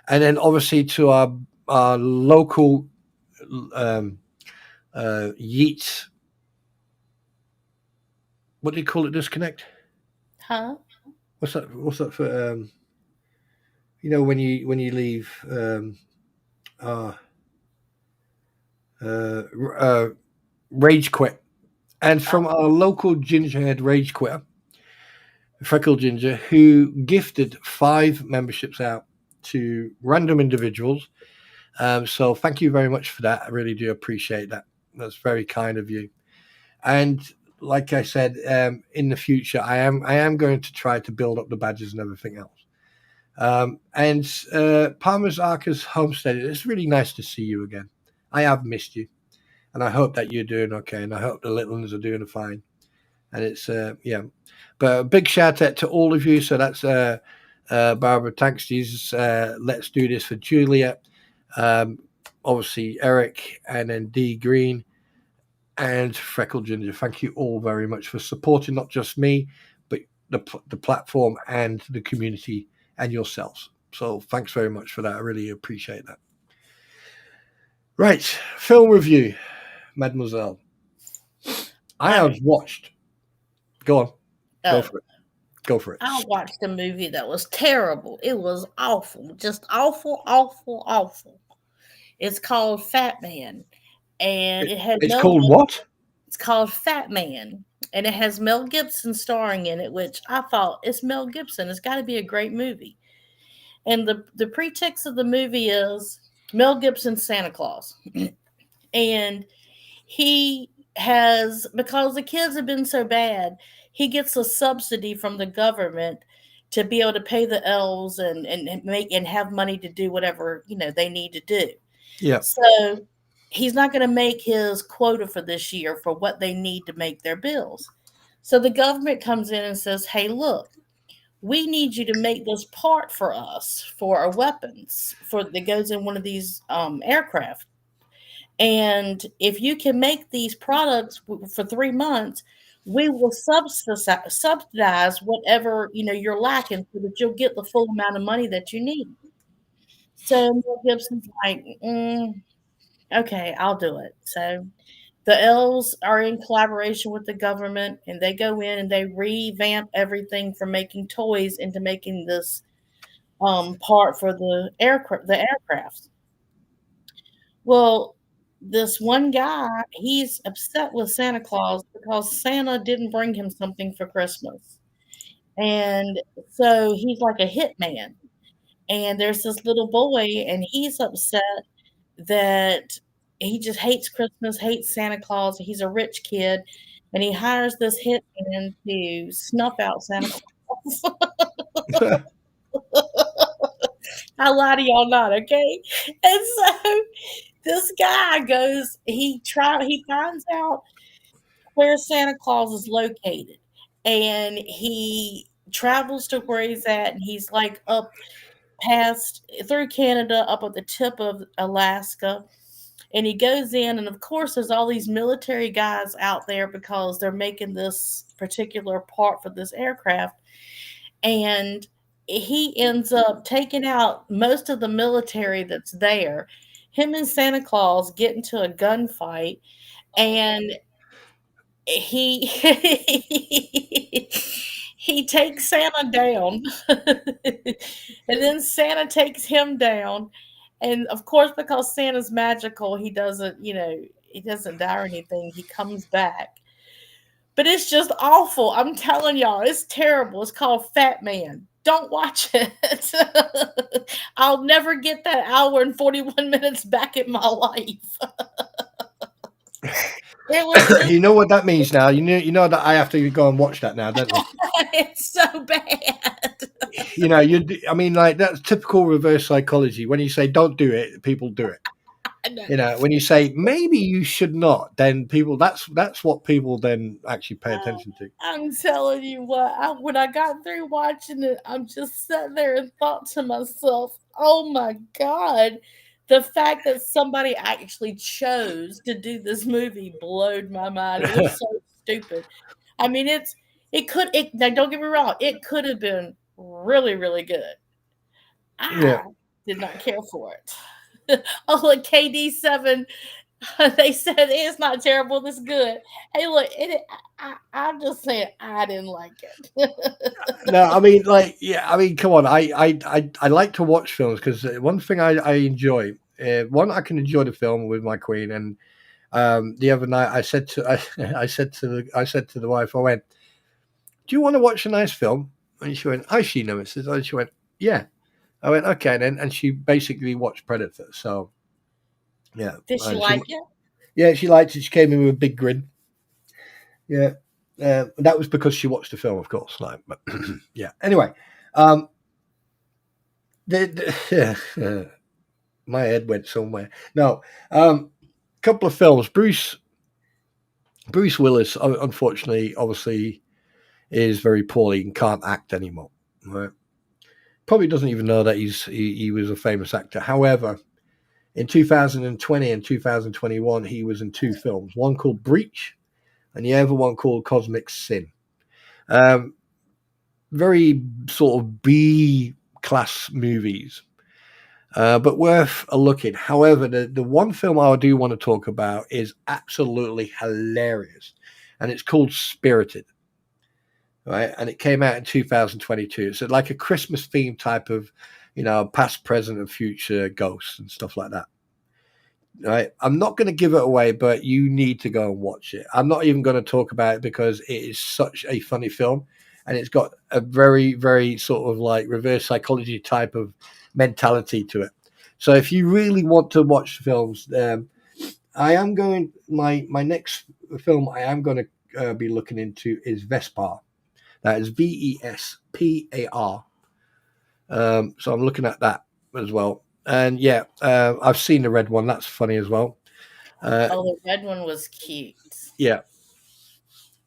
B: And then obviously to our local Yeet. What do you call it? Disconnect?
C: Huh?
B: What's that for? When you leave, rage quit, and from our local gingerhead rage quitter, Freckle Ginger, who gifted 5 memberships out to random individuals. So thank you very much for that. I really do appreciate that. That's very kind of you. And like I said, in the future, I am going to try to build up the badges and everything else. And Palmer's Arcus Homestead, it's really nice to see you again. I have missed you, and I hope that you're doing okay, and I hope the little ones are doing fine. And it's but a big shout out to all of you. So that's Barbara, thanks Jesus. Let's do this for Julia, obviously Eric, and then D Green and Freckle Ginger. Thank you all very much for supporting not just me, but the platform and the community and yourselves. So thanks very much for that. I really appreciate that. Right, film review, Mademoiselle. I have watched. Go on. Go for it. Go for it.
C: I watched a movie that was terrible. It was awful. Just awful, awful, awful. It's called Fat Man. And
B: it's called what?
C: It's called Fat Man. And it has Mel Gibson starring in it, which I thought, it's Mel Gibson. It's got to be a great movie. And the pretext of the movie is Mel Gibson's Santa Claus. And he has, because the kids have been so bad, he gets a subsidy from the government to be able to pay the elves and have money to do whatever they need to do.
B: Yeah.
C: So he's not going to make his quota for this year for what they need to make their bills. So the government comes in and says, "Hey, look, we need you to make this part for us for our weapons that goes in one of these aircraft. And if you can make these products for 3 months, we will subsidize whatever you're lacking, so that you'll get the full amount of money that you need." So Mel Gibson's like, "Okay, I'll do it." So the elves are in collaboration with the government, and they go in and they revamp everything from making toys into making this part for the aircraft. Well, this one guy, he's upset with Santa Claus because Santa didn't bring him something for Christmas. And so he's like a hitman. And there's this little boy, and he's upset that he just hates Christmas, hates Santa Claus. He's a rich kid, and he hires this hitman to snuff out Santa Claus. I lie to y'all not, okay? And so this guy goes, he finds out where Santa Claus is located, and he travels to where he's at, and he's like up past through Canada, up at the tip of Alaska. And he goes in, and of course, there's all these military guys out there because they're making this particular part for this aircraft. And he ends up taking out most of the military that's there. Him and Santa Claus get into a gunfight, and he he takes Santa down, and then Santa takes him down. And of course, because Santa's magical, he doesn't, He doesn't die or anything. He comes back. But it's just awful. I'm telling y'all, it's terrible. It's called Fat Man. Don't watch it. I'll never get that hour and 41 minutes back in my life. It was just,
B: You know what that means now. You know that I have to go and watch that now, don't you?
C: it's so bad.
B: You know, I mean, like that's typical reverse psychology. When you say don't do it, people do it. You know, when you say maybe you should not, then people that's what people then actually pay attention to.
C: I'm telling you what, when I got through watching it, I'm just sitting there and thought to myself, oh my God, the fact that somebody actually chose to do this movie blowed my mind. It was so stupid. I mean, now don't get me wrong, it could have been really, really good.
B: Yeah.
C: I did not care for it. Oh, look, KD7. They said it's not terrible. This good. Hey, look, I'm just saying I didn't like it.
B: No, I mean, like, yeah, I mean, come on. I like to watch films because one thing I enjoy, one I can enjoy the film with my queen, and the other night I said to I said to the wife, I went, "Do you want to watch a nice film?" And she went, "I've seen them." And she went, "Yeah." I went, "Okay," then, and she basically watched Predator. So, yeah.
C: Did she like it?
B: Yeah, she liked it. She came in with a big grin. Yeah. That was because she watched the film, of course. Like, but yeah. Anyway, my head went somewhere. No, couple of films. Bruce Willis, unfortunately, obviously, is very poorly and can't act anymore. Right? Probably doesn't even know that he was a famous actor. However, in 2020 and 2021, he was in two films. One called Breach, and the other one called Cosmic Sin. Very sort of B class movies, but worth a look in. However, the one film I do want to talk about is absolutely hilarious, and it's called Spirited. Right, and it came out in 2022. It's like a Christmas theme type of, past, present, and future ghosts and stuff like that. Right, I'm not going to give it away, but you need to go and watch it. I'm not even going to talk about it because it is such a funny film, and it's got a very, very sort of like reverse psychology type of mentality to it. So if you really want to watch films, I am going. My next film I am going to be looking into is Vespar. That is Vespar. So I'm looking at that as well. And yeah, I've seen the red one. That's funny as well.
C: The red one was cute.
B: Yeah.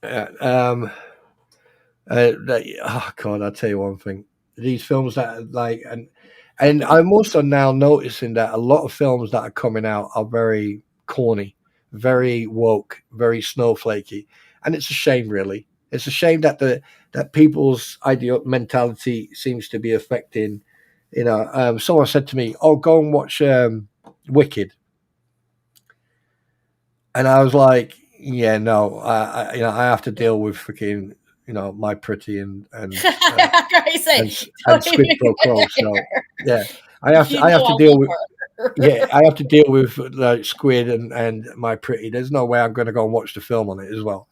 B: Oh God, I'll tell you one thing. These films that like, and I'm also now noticing that a lot of films that are coming out are very corny, very woke, very snowflakey, and it's a shame, really. It's a shame that that people's ideal mentality seems to be affecting. Someone said to me, "Oh, go and watch Wicked," and I was like, "Yeah, no, I have to deal with freaking MyPretty and Squid Pro Quo." So yeah, I have to deal with. Yeah, I have to deal with like Squid and MyPretty. There's no way I'm going to go and watch the film on it as well.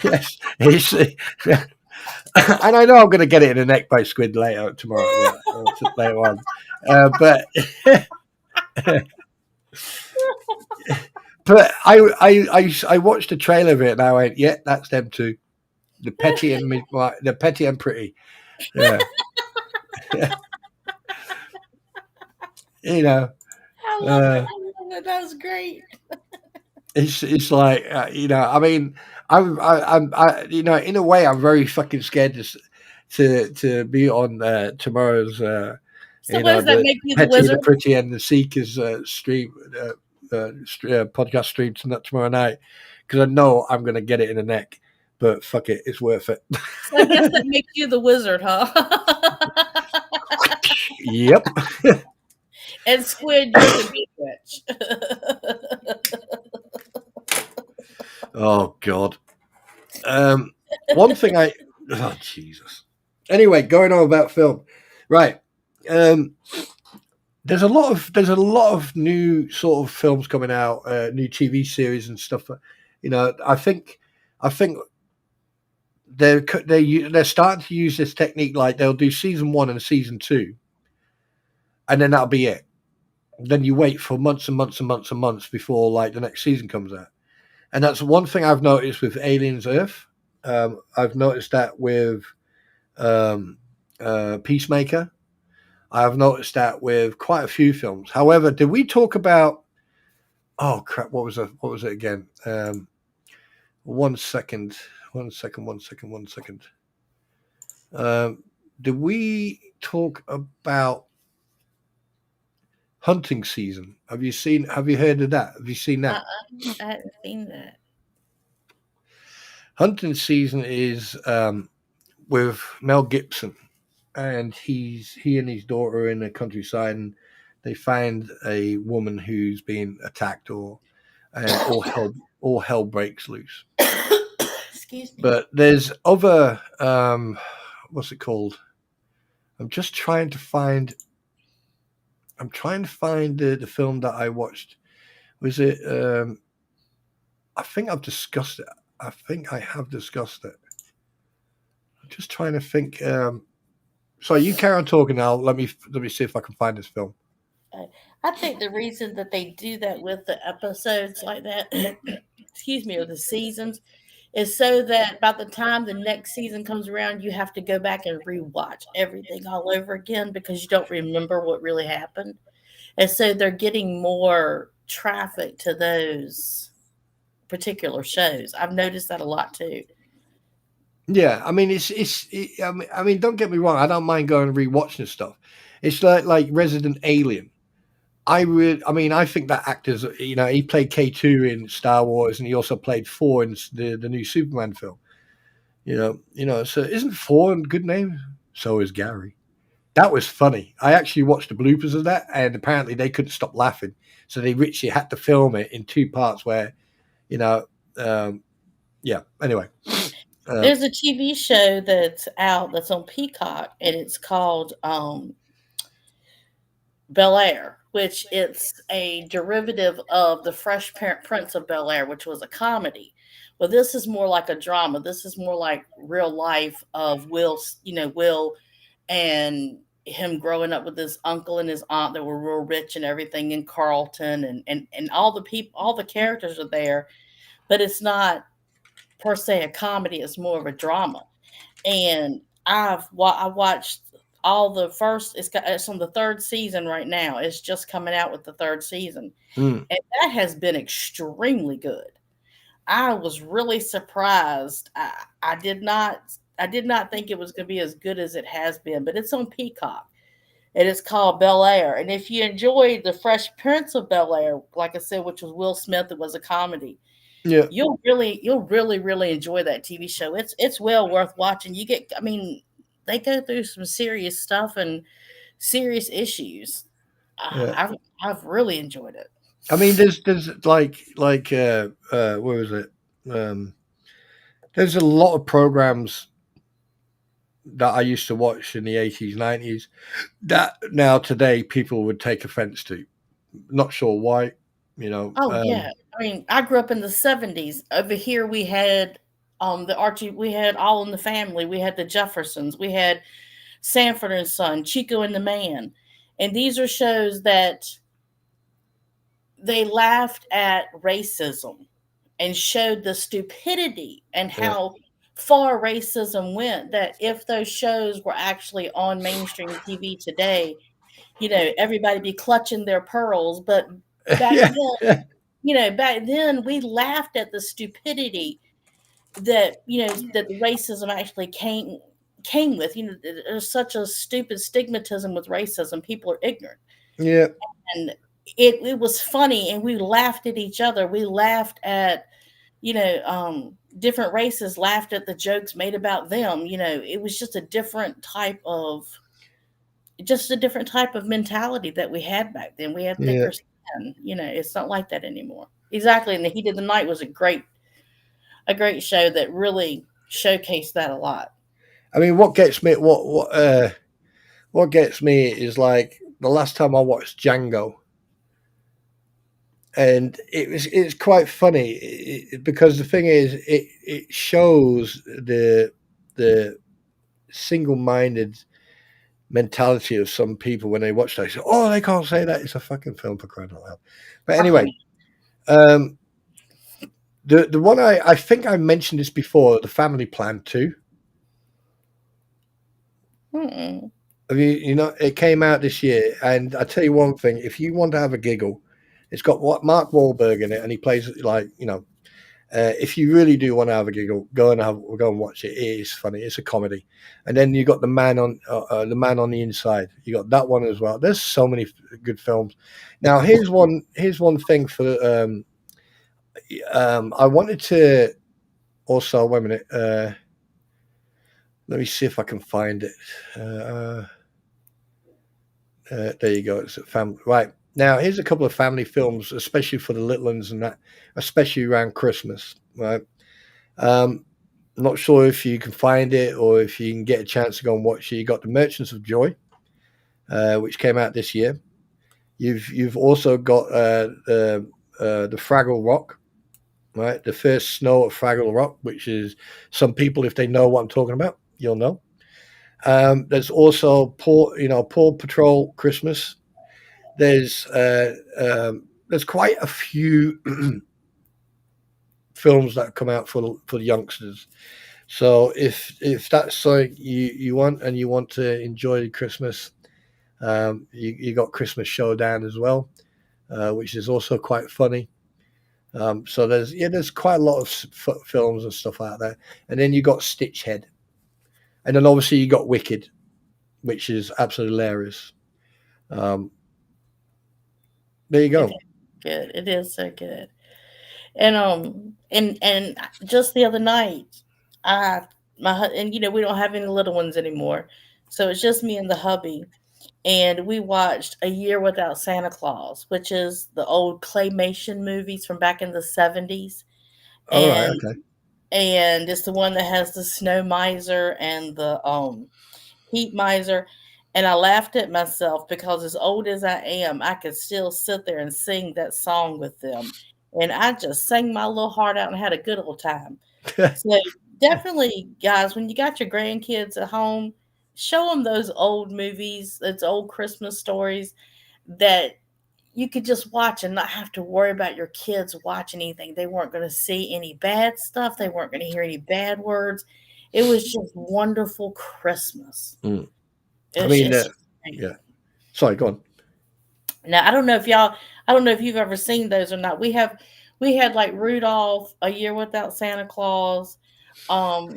B: Yes, and I know I'm going to get it in the neck by Squid tomorrow later on. But I watched the trailer of it and I went, yeah, that's them too. The petty and pretty. Yeah.
C: I love it. That was great.
B: It's like I mean, I'm in a way I'm very fucking scared to be on tomorrow's
C: So what does that make you, the
B: Petty,
C: wizard?
B: the Pretty, and the Seekers stream podcast stream tomorrow night because I know I'm going to get it in the neck. But fuck it, it's worth it.
C: So I guess that makes you the wizard, huh?
B: Yep.
C: And Squid, you're the big witch.
B: Oh God. One thing Jesus. Anyway, going on about film, right? there's a lot of new sort of films coming out, new TV series and stuff. I think they're starting to use this technique. Like they'll do season 1 and season 2, and then that'll be it. Then you wait for months and months and months and months before like the next season comes out. And that's one thing I've noticed with Aliens Earth. I've noticed that with um, Peacemaker. I've noticed that with quite a few films. However, did we talk about? Oh crap! What was it again? 1 second. 1 second. 1 second. 1 second. Did we talk about hunting season? Have you heard of that? Have you seen that?
C: I hadn't seen that.
B: Hunting season is with Mel Gibson, and he and his daughter are in the countryside, and they find a woman who's been attacked, and all hell breaks loose.
C: Excuse me.
B: But there's other what's it called? I'm trying to find the film that I watched. Was it I think I've discussed it. I think I have discussed it. I'm just trying to think. Sorry, you carry on talking now. Let me see if I can find this film.
C: I think the reason that they do that with the episodes like that, excuse me, or the seasons, is so that by the time the next season comes around, you have to go back and rewatch everything all over again because you don't remember what really happened. And so they're getting more traffic to those particular shows. I've noticed that a lot too.
B: Yeah, I mean, I mean, don't get me wrong. I don't mind going and rewatching stuff. It's like Resident Alien. I mean, I think that actor's, he played K2 in Star Wars, and he also played 4 in the new Superman film. So isn't 4 a good name? So is Gary. That was funny. I actually watched the bloopers of that, and apparently they couldn't stop laughing, so they literally had to film it in 2 parts. Where, yeah. Anyway,
C: There's a TV show that's out that's on Peacock, and it's called Bel Air, which it's a derivative of the Fresh Prince of Bel Air, which was a comedy. Well, this is more like a drama. This is more like real life of Will and him growing up with his uncle and his aunt that were real rich and everything in Carlton, and all the people, all the characters are there, but it's not per se a comedy. It's more of a drama. And I watched all the first. It's on the 3rd season right now. It's just coming out with the 3rd season,
B: mm,
C: and that has been extremely good. I was really surprised. I did not think it was going to be as good as it has been, but it's on Peacock, and it's called Bel Air. And if you enjoyed the Fresh Prince of Bel Air, like I said, which was Will Smith, it was a comedy.
B: yeah,
C: You'll really enjoy that TV show. It's well worth watching. I mean, they go through some serious stuff and serious issues.
B: yeah.
C: I've really enjoyed it.
B: I mean, there's like where was it? Um, there's a lot of programs that I used to watch in the 80s, 90s that now today people would take offense to. Not sure why, you know.
C: Oh yeah, I mean, I grew up in the '70s. Over here, we had the Archie. We had All in the Family. We had the Jeffersons. We had Sanford and Son, Chico and the Man, and these are shows that they laughed at racism and showed the stupidity and
B: Yeah,
C: how far racism went. That if those shows were actually on mainstream TV today, everybody be clutching their pearls. But back
B: yeah,
C: then,
B: yeah,
C: back then we laughed at the stupidity that that the racism actually came with. There's such a stupid stigmatism with racism. People are ignorant,
B: yeah,
C: and it was funny, and we laughed at each other. We laughed at different races laughed at the jokes made about them. It was just a different type of mentality that we had back then. We had
B: yeah.
C: thicker skin. It's not like that anymore. Exactly. And The Heat of the Night was a great show that really showcased that a lot.
B: I mean, what gets me is like the last time I watched Django, and it's quite funny because the thing is, it shows the single-minded mentality of some people when they watch that. They say, "Oh, they can't say that. It's a fucking film for crying out loud." But anyway, um, the one I think I mentioned this before, the Family Plan 2.
C: Mm-mm.
B: You know, it came out this year, and I tell you one thing: if you want to have a giggle, it's got what Mark Wahlberg in it, and he plays like, you know. If you really do want to have a giggle, go and watch it. It is funny. It's a comedy, and then you got the Man on the Inside. You got that one as well. There's so many good films. Now here's one. Here's one thing for. I wanted to also wait a minute. Let me see if I can find it. There you go. It's a family. Right now, here's a couple of family films, especially for the little ones and that, especially around Christmas. Right. Not sure if you can find it or if you can get a chance to go and watch it. You got The Merchants of Joy, which came out this year. You've also got the Fraggle Rock, right? The first snow at Fraggle Rock, which is some people, if they know what I'm talking about, you'll know. There's also Paw Patrol Christmas. There's quite a few films that come out for the youngsters. So if that's something you want and you want to enjoy Christmas, you got Christmas Showdown as well, which is also quite funny. So there's quite a lot of films and stuff like that. And then you got Stitchhead, and then obviously you got Wicked, which is absolutely hilarious. There you go.
C: Good. It is so good. And just the other night, and we don't have any little ones anymore, so it's just me and the hubby, and we watched A Year Without Santa Claus, which is the old claymation movies from back in the 70s.
B: All right.
C: and
B: Okay.
C: and it's the one that has the snow miser and the heat miser. And I laughed at myself because, as old as I am, I could still sit there and sing that song with them. And I just sang my little heart out and had a good old time. So definitely, guys, when you got your grandkids at home, show them those old movies, those old Christmas stories that you could just watch and not have to worry about your kids watching anything. They weren't going to see any bad stuff. They weren't going to hear any bad words. It was just wonderful Christmas.
B: Mm. I
C: It's,
B: mean,
C: it's
B: yeah. Sorry, go on.
C: Now, I don't know if you've ever seen those or not. We had like Rudolph, A Year Without Santa Claus. Um,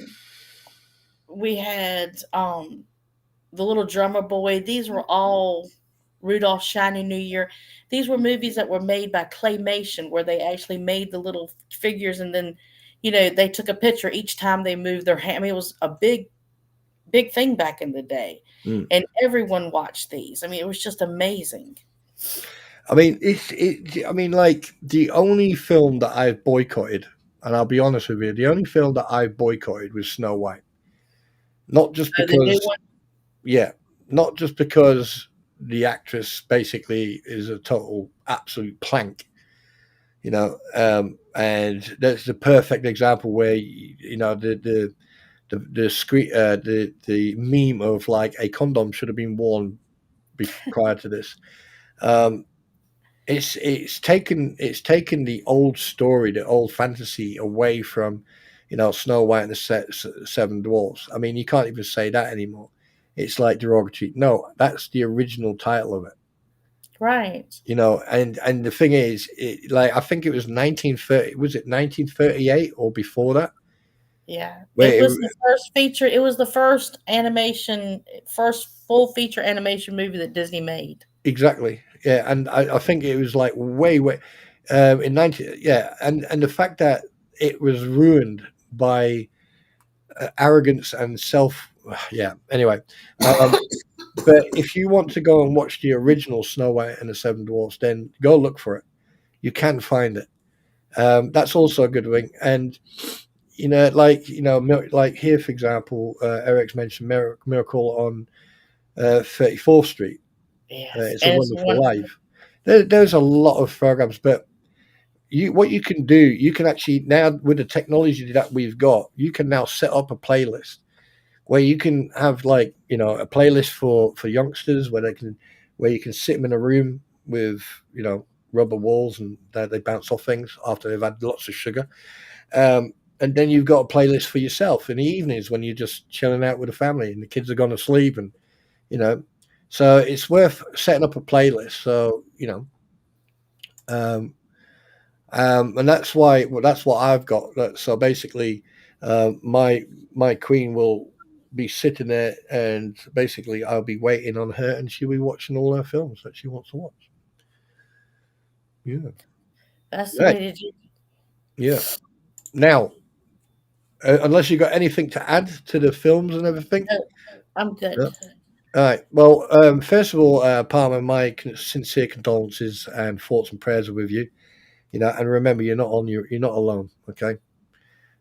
C: we had The Little Drummer Boy. These were all Rudolph Shiny New Year. These were movies that were made by claymation, where they actually made the little figures, and then they took a picture each time they moved their hand. I mean, it was a big thing back in the day,
B: Mm.
C: and everyone watched these. I mean, it was just amazing.
B: I mean, I mean, like the only film that I've boycotted, and I'll be honest with you, the only film that I boycotted was Snow White. Not just
C: The new
B: because,
C: one.
B: yeah, not just because the actress basically is a total absolute plank, and that's the perfect example where the meme of like a condom should have been worn prior to this. Um, it's taken the old story, the old fantasy away from, Snow White and the Seven Dwarfs. I mean, you can't even say that anymore. It's like derogatory. No, that's the original title of it.
C: Right.
B: And the thing is, like I think it was 1930. Was it 1938 or before that?
C: Yeah.
B: Where
C: It was the first feature. It was the first full feature animation movie that Disney made.
B: exactly, yeah, and I think it was like way in 90, yeah, and the fact that it was ruined by arrogance and self, yeah. Anyway, but if you want to go and watch the original Snow White and the Seven Dwarfs, then go look for it. You can find it. That's also a good thing. And like here, for example, Eric's mentioned Miracle on 34th Street.
C: Yes,
B: It's a
C: and it's
B: Wonderful
C: wonderful.
B: Life. There's a lot of programs, but what you can do, you can actually now with the technology that we've got, you can now set up a playlist where you can have like a playlist for youngsters where you can sit them in a room with rubber walls and they bounce off things after they've had lots of sugar. And then you've got a playlist for yourself in the evenings when you're just chilling out with the family and the kids are gone to sleep, and you know, so it's worth setting up a playlist. So um, and that's why that's what I've got. So basically, my queen will be sitting there, and basically I'll be waiting on her, and she'll be watching all her films that she wants to watch. Yeah,
C: That's the
B: right.
C: way to do.
B: Yeah. Now, unless you got anything to add to the films and everything.
C: No, I'm good.
B: Yeah. All right. Well, first of all, Palmer, my sincere condolences and thoughts and prayers are with you. And remember, you're not alone. Okay.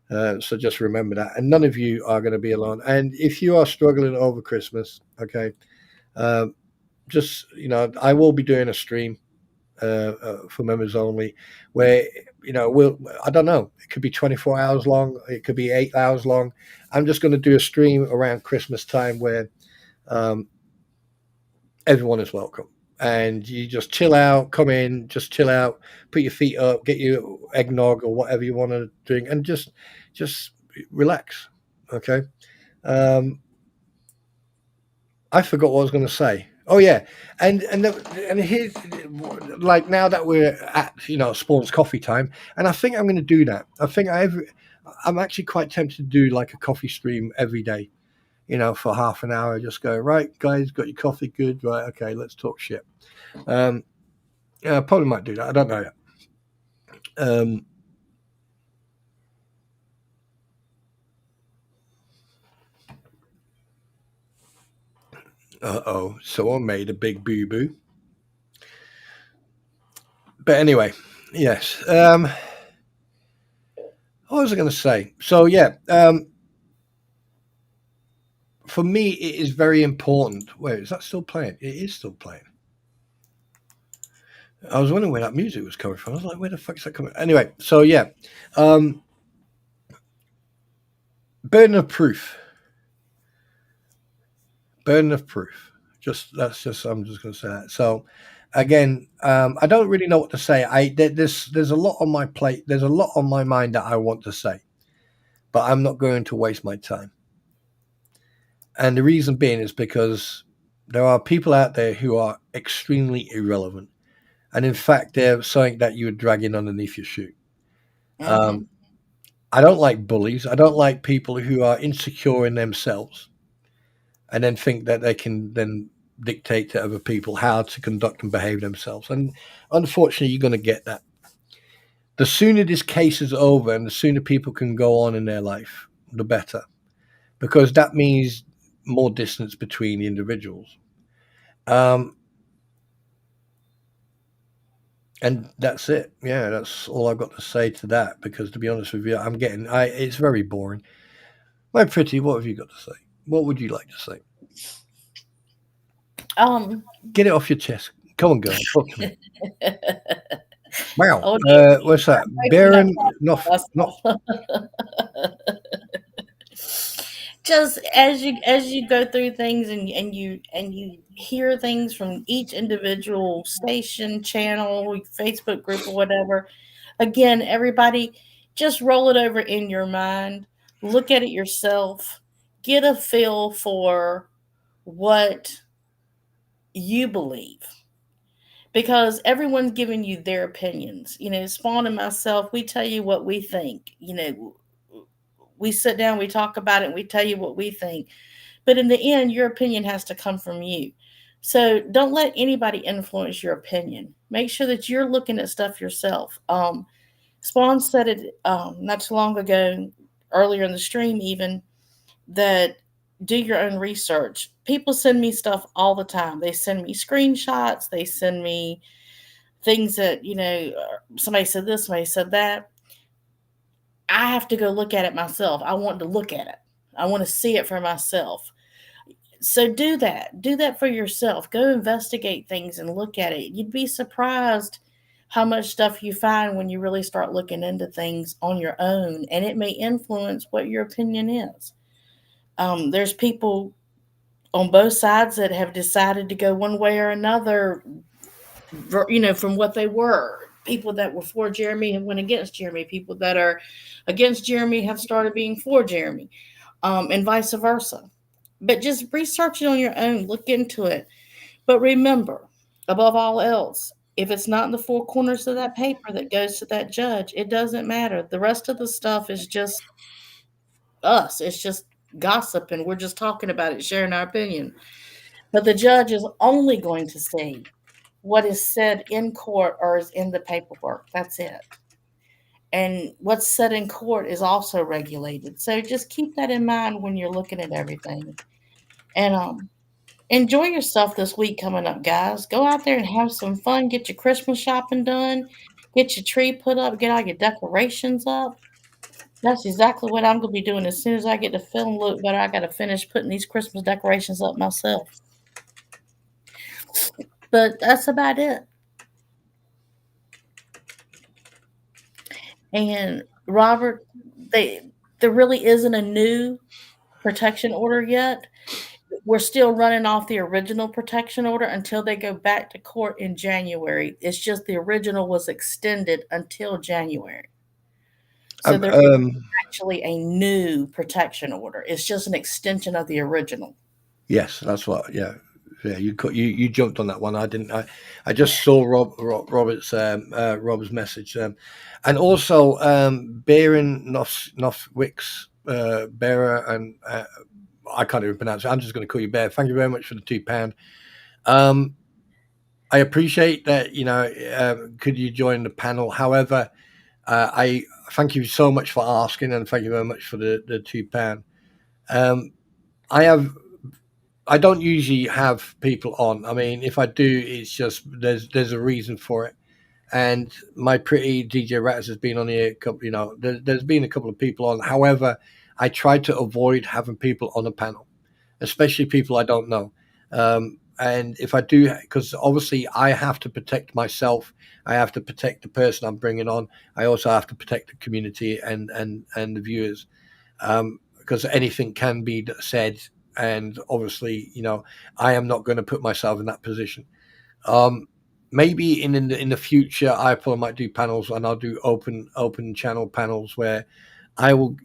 B: So just remember that, and none of you are going to be alone. And if you are struggling over Christmas, okay, um, just I will be doing a stream for members only, where I don't know, it could be 24 hours long, it could be 8 hours long. I'm just going to do a stream around Christmas time where um, everyone is welcome. And you just chill out, come in, just chill out, put your feet up, get your eggnog or whatever you want to drink, and just relax. Okay. Um, I forgot what I was going to say. Oh yeah, and here's like now that we're at Spawn's coffee time, and I think I'm going to do that. I'm actually quite tempted to do like a coffee stream every day. For half an hour, just go right, guys. Got your coffee? Good, right? Okay, let's talk shit. Um, yeah, I probably might do that. I don't know yet. Um, someone made a big boo boo. But anyway, yes. What was I going to say? So yeah, for me, it is very important. Wait, is that still playing? It is still playing. I was wondering where that music was coming from. I was like, where the fuck is that coming? Anyway, so yeah, um, burden of proof. Burden of proof. I'm just going to say that. So again, I don't really know what to say. There's a lot on my plate. There's a lot on my mind that I want to say, but I'm not going to waste my time. And the reason being is because there are people out there who are extremely irrelevant. And in fact, they're something that you would drag in underneath your shoe.
C: Hmm.
B: Um, I don't like bullies. I don't like people who are insecure in themselves and then think that they can then dictate to other people how to conduct and behave themselves. And unfortunately, you're going to get that. The sooner this case is over and the sooner people can go on in their life, the better, because that means more distance between the individuals. Um, and that's it. Yeah, that's all I've got to say to that. Because to be honest with you, it's very boring. My pretty, what have you got to say? What would you like to say?
C: Um.
B: Get it off your chest. Come on, girl. Talk to me. Wow.
C: Oh dear.
B: What's that?
C: I'm breaking up
B: Baron, not.
C: myself. Just as you go through things and you hear things from each individual station, channel, Facebook group, or whatever. Again, everybody, just roll it over in your mind. Look at it yourself. Get a feel for what you believe, because everyone's giving you their opinions. Spawn and myself, we tell you what we think. We sit down, we talk about it, and we tell you what we think. But in the end, your opinion has to come from you. So don't let anybody influence your opinion. Make sure that you're looking at stuff yourself. Spawn said it not too long ago, earlier in the stream, even, that do your own research. People send me stuff all the time. They send me screenshots, they send me things that, somebody said this, somebody said that. I have to go look at it myself. I want to look at it. I want to see it for myself. So do that for yourself. Go investigate things and look at it. You'd be surprised how much stuff you find when you really start looking into things on your own, and it may influence what your opinion is. There's people on both sides that have decided to go one way or another, from what they were. People that were for Jeremy have went against Jeremy. People that are against Jeremy have started being for Jeremy, and vice versa. But just research it on your own, look into it. But remember, above all else, if it's not in the four corners of that paper that goes to that judge, it doesn't matter. The rest of the stuff is just us. It's just gossip, and we're just talking about it, sharing our opinion. But the judge is only going to see what is said in court or is in the paperwork. That's it. And what's said in court is also regulated. So just keep that in mind when you're looking at everything. And enjoy yourself this week coming up, guys. Go out there and have some fun. Get your Christmas shopping done. Get your tree put up. Get all your decorations up. That's exactly what I'm going to be doing as soon as I get to feeling a little better. I got to finish putting these Christmas decorations up myself. But that's about it. And Robert, there really isn't a new protection order yet. We're still running off the original protection order until they go back to court in January. It's just the original was extended until January. So there is actually a new protection order. It's just an extension of the original.
B: Yes, that's what. Yeah, you jumped on that one. I didn't. I just saw Robert's message, and also Baron Nofwix Bearer, and I can't even pronounce it. I'm just going to call you Bear. Thank you very much for the £2. I appreciate that. Could you join the panel? However, I thank you so much for asking, and thank you very much for the £2. I don't usually have people on. I mean, if I do, it's just there's a reason for it. And MyPretty DJ Rats has been on here. There's been a couple of people on. However, I try to avoid having people on a panel, especially people I don't know. And if I do, because obviously I have to protect myself, I have to protect the person I'm bringing on. I also have to protect the community and the viewers, because anything can be said. And obviously, I am not going to put myself in that position. Maybe in the future, I probably might do panels, and I'll do open channel panels where I will,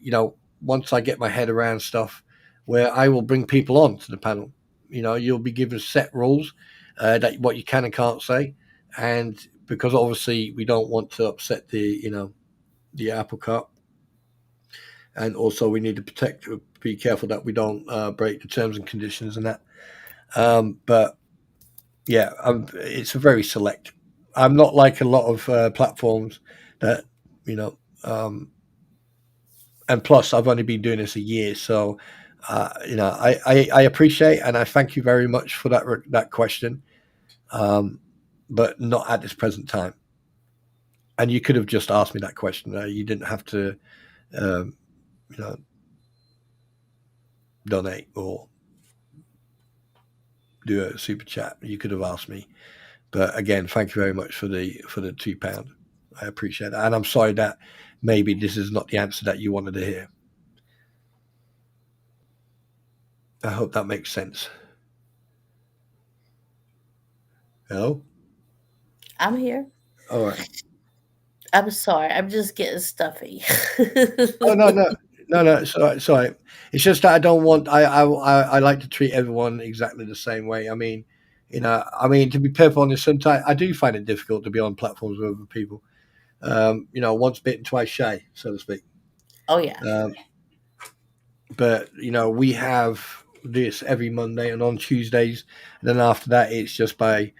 B: once I get my head around stuff, where I will bring people on to the panel. You'll be given set rules that what you can and can't say, and because obviously we don't want to upset the apple cart, and also we need to be careful that we don't break the terms and conditions and that. But yeah, it's a very select. I'm not like a lot of platforms that and plus I've only been doing this a year, so I appreciate and I thank you very much for that question, but not at this present time. And you could have just asked me that question. You didn't have to, donate or do a super chat. You could have asked me. But again, thank you very much for the £2. I appreciate that, and I'm sorry that maybe this is not the answer that you wanted to hear. I hope that makes sense. Hello?
C: I'm here.
B: All right.
C: I'm sorry. I'm just getting stuffy.
B: Oh no. Sorry. It's just that I don't want. I like to treat everyone exactly the same way. I mean, to be perfectly honest, sometimes I do find it difficult to be on platforms with other people. Once bitten, twice shy, so to speak.
C: Oh yeah.
B: But we have this every Monday and on Tuesdays, and then after that, it's just by,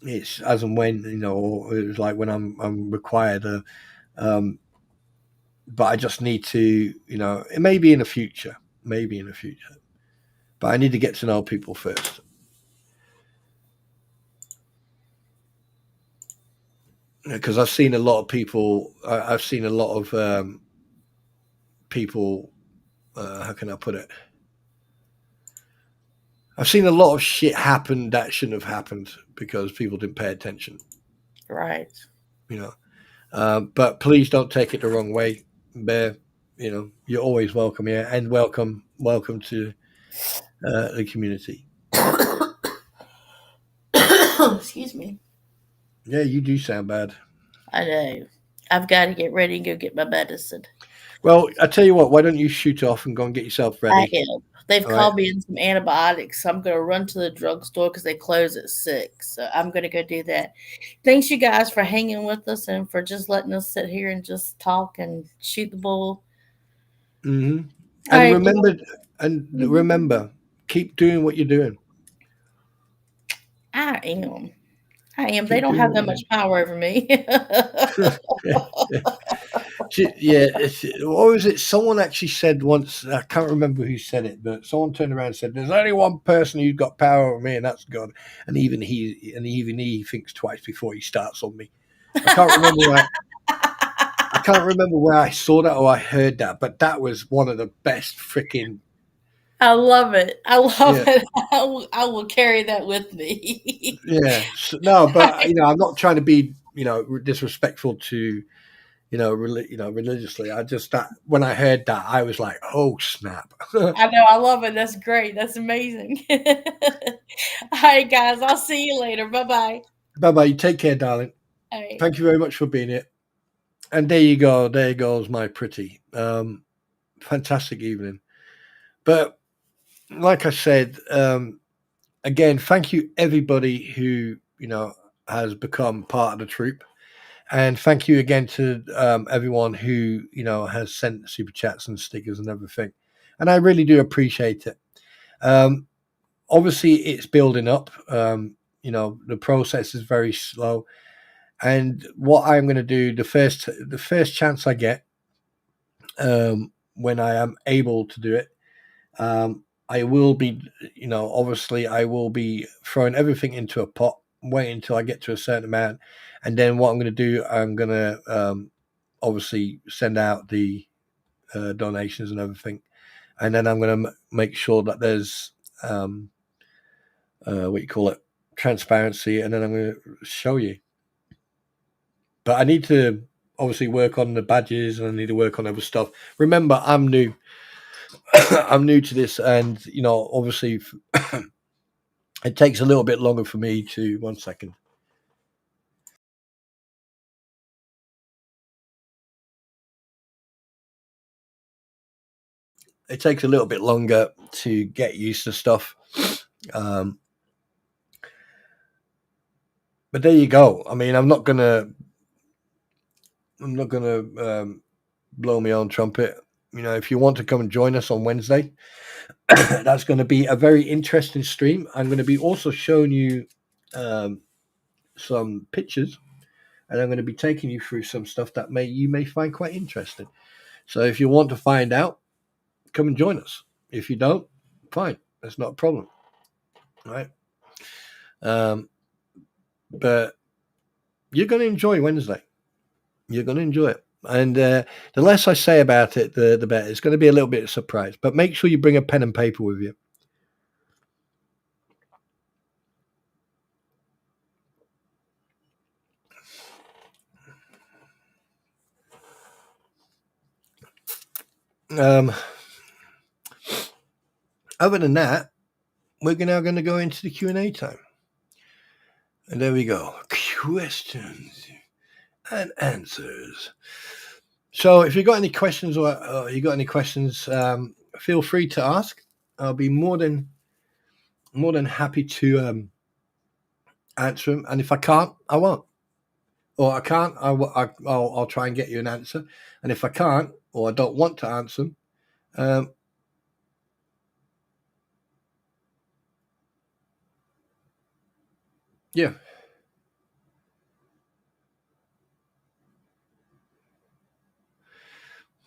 B: it's as and when, or it's like when I'm required. But I just need to, it may be in the future, but I need to get to know people first. Because I've seen a lot of people. I've seen a lot of people. How can I put it? I've seen a lot of shit happen that shouldn't have happened because people didn't pay attention.
C: Right.
B: But please don't take it the wrong way, Bear. You're always welcome here, and welcome to the community.
C: Excuse me.
B: Yeah, you do sound bad.
C: I know. I've got to get ready and go get my medicine.
B: Well, I tell you what. Why don't you shoot off and go and get yourself
C: I
B: ready?
C: am. They've
B: All
C: called
B: right.
C: me in some antibiotics, so I'm going to run to the drugstore because they close at 6. So I'm going to go do that. Thanks, you guys, for hanging with us and for just letting us sit here and just talk and shoot the bull.
B: Mm-hmm.
C: All
B: And
C: right.
B: remember, keep doing what you're doing.
C: I am. I am. They
B: Keep
C: don't
B: doing
C: have
B: what
C: that
B: you're
C: much
B: doing.
C: power over me.
B: Yeah, what was it? Someone actually said once. I can't remember who said it, but someone turned around and said, "There's only one person who's got power over me, and that's God." And even he thinks twice before he starts on me. I can't remember. I can't remember where I saw that or I heard that, but that was one of the best freaking.
C: I love it. I love
B: Yeah,
C: it. I will carry that with me.
B: yeah. No, but I'm not trying to be disrespectful to religiously. I just that when I heard that, I was like, oh snap.
C: I know. I love it. That's great. That's amazing. All right, guys. I'll see you later. Bye bye.
B: Bye bye. Take care, darling.
C: All right.
B: Thank you very much for being here. And there you go. There goes my pretty. Fantastic evening. But like I said, again, thank you everybody who has become part of the troop. And thank you again to everyone who has sent super chats and stickers and everything. And I really do appreciate it. Obviously, it's building up. The process is very slow. And what I'm going to do, the first chance I get, when I am able to do it, I will be, obviously, I will be throwing everything into a pot, waiting until I get to a certain amount, and then what I'm going to do, I'm going to obviously send out the donations and everything, and then I'm going to make sure that there's what you call it, transparency, and then I'm going to show you. But I need to obviously work on the badges, and I need to work on other stuff. Remember, I'm new. I'm new to this, and obviously, it takes a little bit longer for me to. 1 second. It takes a little bit longer to get used to stuff. But there you go. I mean, I'm not gonna blow my own trumpet. If you want to come and join us on Wednesday, that's going to be a very interesting stream. I'm going to be also showing you some pictures, and I'm going to be taking you through some stuff that you may find quite interesting. So if you want to find out, come and join us. If you don't, fine, that's not a problem, right? But you're going to enjoy Wednesday. You're going to enjoy it. And the less I say about it, the better. It's going to be a little bit of a surprise. But make sure you bring a pen and paper with you. Other than that, we're now going to go into the Q&A time. And there we go. Questions and answers. So if you've got any questions or you got any questions, feel free to ask. I'll be more than happy to answer them. And if I can't, I won't. Or I can't, I'll try and get you an answer. And if I can't, or I don't want to answer them, yeah.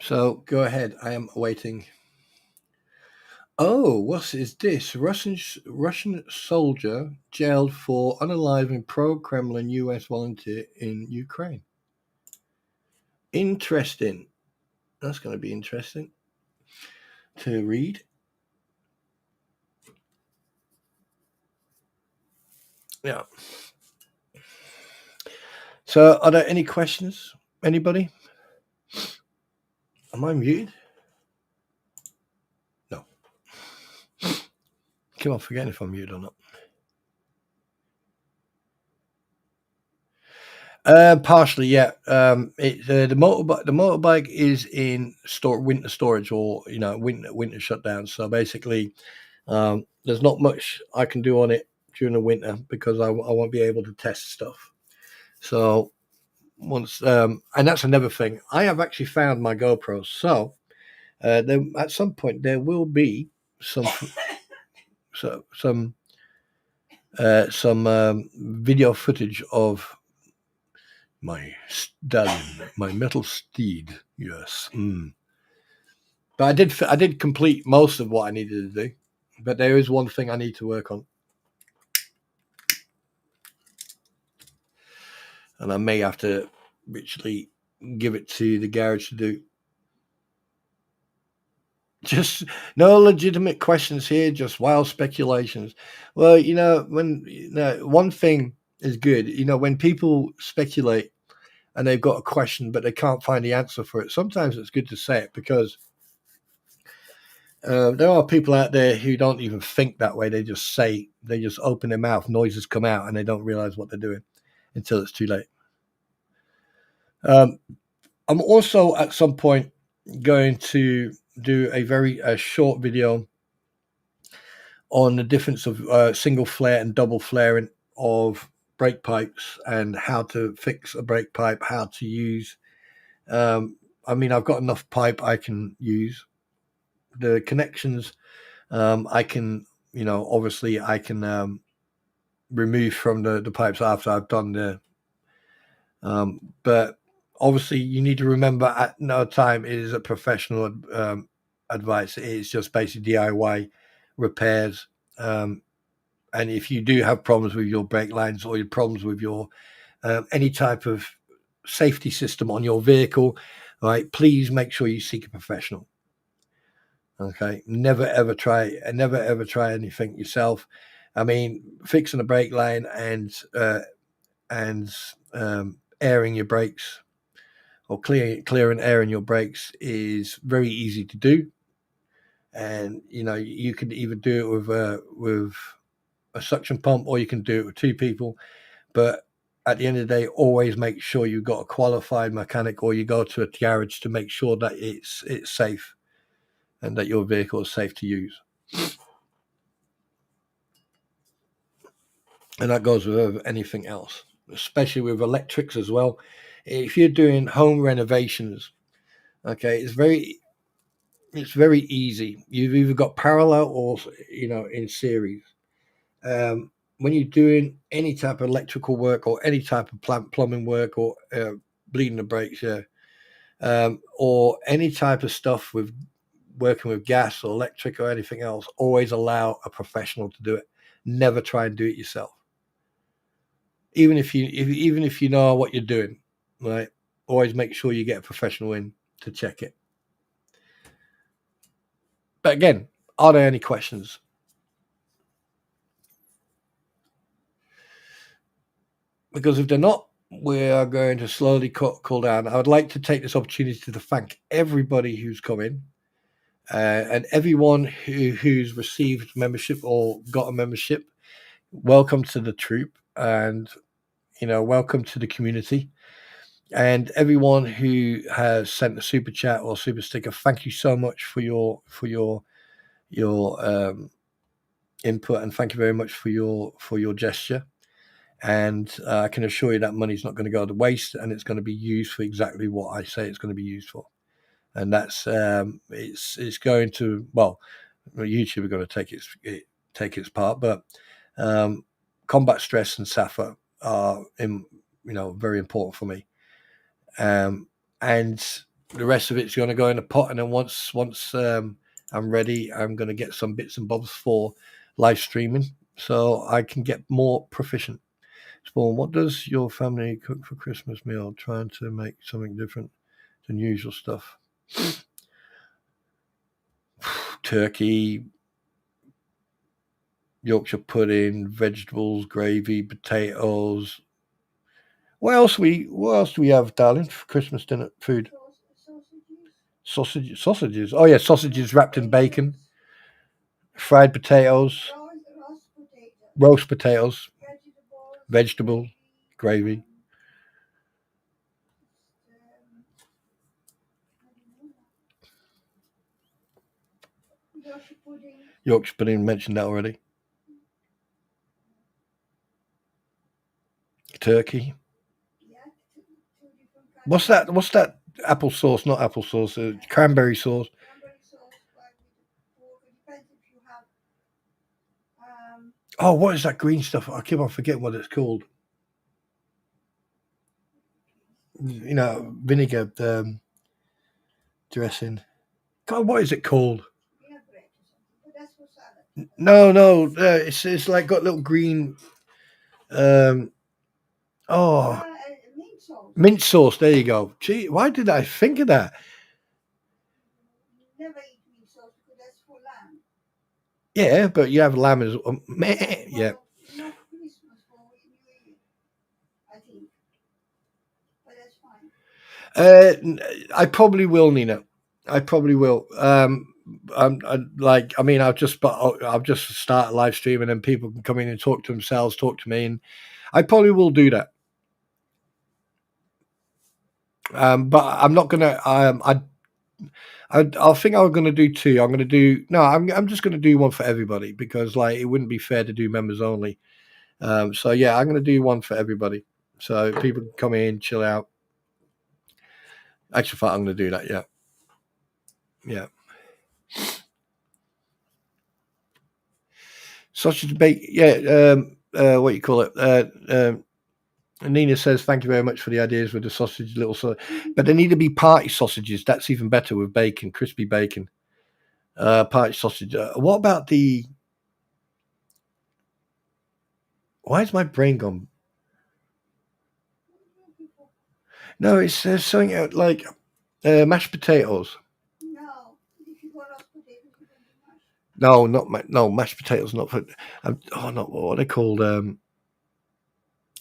B: So go ahead. I am waiting. Oh, what is this? Russian soldier jailed for unaliving pro-Kremlin U.S. volunteer in Ukraine. Interesting. That's going to be interesting to read. Yeah. So, are there any questions? Anybody? Am I muted? No. Keep on forgetting if I'm muted or not. Partially, yeah. The motorbike is in winter storage, or winter shutdown. So basically, there's not much I can do on it during the winter because I won't be able to test stuff. So once, and that's another thing. I have actually found my GoPros. So there, at some point there will be some video footage of my stallion, my metal steed. Yes. But I did complete most of what I needed to do. But there is one thing I need to work on. And I may have to literally give it to the garage to do. Just no legitimate questions here, just wild speculations. Well, one thing is good. When people speculate and they've got a question, but they can't find the answer for it, sometimes it's good to say it because there are people out there who don't even think that way. They just open their mouth, noises come out, and they don't realize what they're doing until it's too late. I'm also at some point going to do a short video on the difference of single flare and double flaring of brake pipes and how to fix a brake pipe, how to use. I've got enough pipe I can use. The connections I can, obviously I can remove from the pipes after I've done the. But obviously you need to remember at no time is a professional advice. It's just basically DIY repairs. And if you do have problems with your brake lines or your problems with your any type of safety system on your vehicle, right, please make sure you seek a professional. Okay, never ever try anything yourself. I mean, fixing a brake line and airing your brakes or clearing air in your brakes is very easy to do, and you can either do it with a suction pump or you can do it with two people. But at the end of the day, always make sure you've got a qualified mechanic or you go to a garage to make sure that it's safe and that your vehicle is safe to use. And that goes with anything else, especially with electrics as well. If you're doing home renovations, okay, it's very easy. You've either got parallel or in series. When you're doing any type of electrical work or any type of plumbing work or bleeding the brakes, or any type of stuff with working with gas or electric or anything else, always allow a professional to do it. Never try and do it yourself. Even if you know what you're doing, right? Always make sure you get a professional in to check it. But again, are there any questions? Because if they're not, we are going to slowly cool down. I would like to take this opportunity to thank everybody who's come in and everyone who's received membership or got a membership. Welcome to the troop, and welcome to the community. And everyone who has sent a super chat or super sticker, thank you so much for your input, and thank you very much for your gesture. And I can assure you that money's not going to go to waste, and it's going to be used for exactly what I say it's going to be used for. And that's it's going to, well, YouTube are going to take its part, but combat stress and SAFA are very important for me. And the rest of it's going to go in a pot, and then once I'm ready, I'm going to get some bits and bobs for live streaming so I can get more proficient. Spawn, what does your family cook for Christmas meal? Trying to make something different than usual stuff. Turkey, Yorkshire pudding, vegetables, gravy, potatoes. What else do we have, darling, for Christmas dinner food? Sausages. Oh yeah, sausages wrapped in bacon, fried potatoes, roast potatoes, vegetable, gravy. Yorkshire pudding, mentioned that already. Turkey. What's that? Apple sauce, not apple sauce. Cranberry sauce. Oh, what is that green stuff? I keep on forgetting what it's called. You know, vinegar dressing. God, what is it called? No, it's like got little green. Mint sauce. There you go. Gee, why did I think of that? Yeah, but you have lamb as well. Yeah. I probably will, Nina. I probably will. I'll just start live stream and then people can come in and talk to themselves, talk to me, and I probably will do that. But I'm not gonna. I think I'm gonna do two. I'm just gonna do one for everybody because like it wouldn't be fair to do members only. So yeah, I'm gonna do one for everybody so people can come in, chill out. Actually, I'm gonna do that. Yeah. Sausage bake. Yeah. What you call it? Nina says, thank you very much for the ideas with the sausage, but they need to be party sausages. That's even better with bacon, crispy bacon. Party sausage. What about the... Why is my brain gone? No, it's something like mashed potatoes. No, mashed potatoes, not for... what are they called?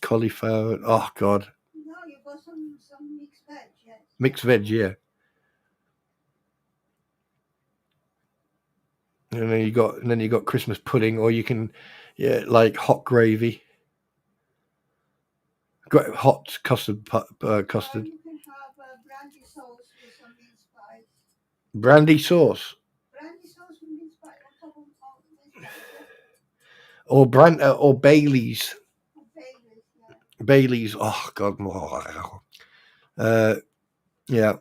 B: Cauliflower. Oh, God. No, you've got some mixed veg, yes. Mixed veg, yeah. And then you got Christmas pudding, or you can, like hot gravy, hot custard. Custard. You can have brandy sauce with some meat spice. Brandy sauce. Brandy sauce with meat spice on top of meat spice. Or Bailey's. Bailey's. Oh God. Yeah.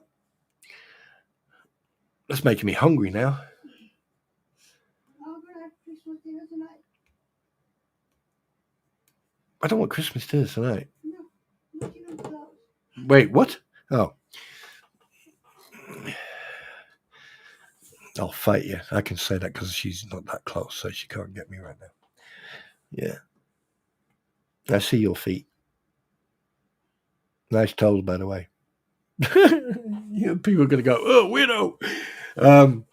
B: That's making me hungry now. I don't want Christmas dinner tonight. No. Wait, what? Oh. I'll fight you. I can say that because she's not that close, so she can't get me right now. Yeah. I see your feet. Nice toes, by the way. People are going to go, oh, weirdo.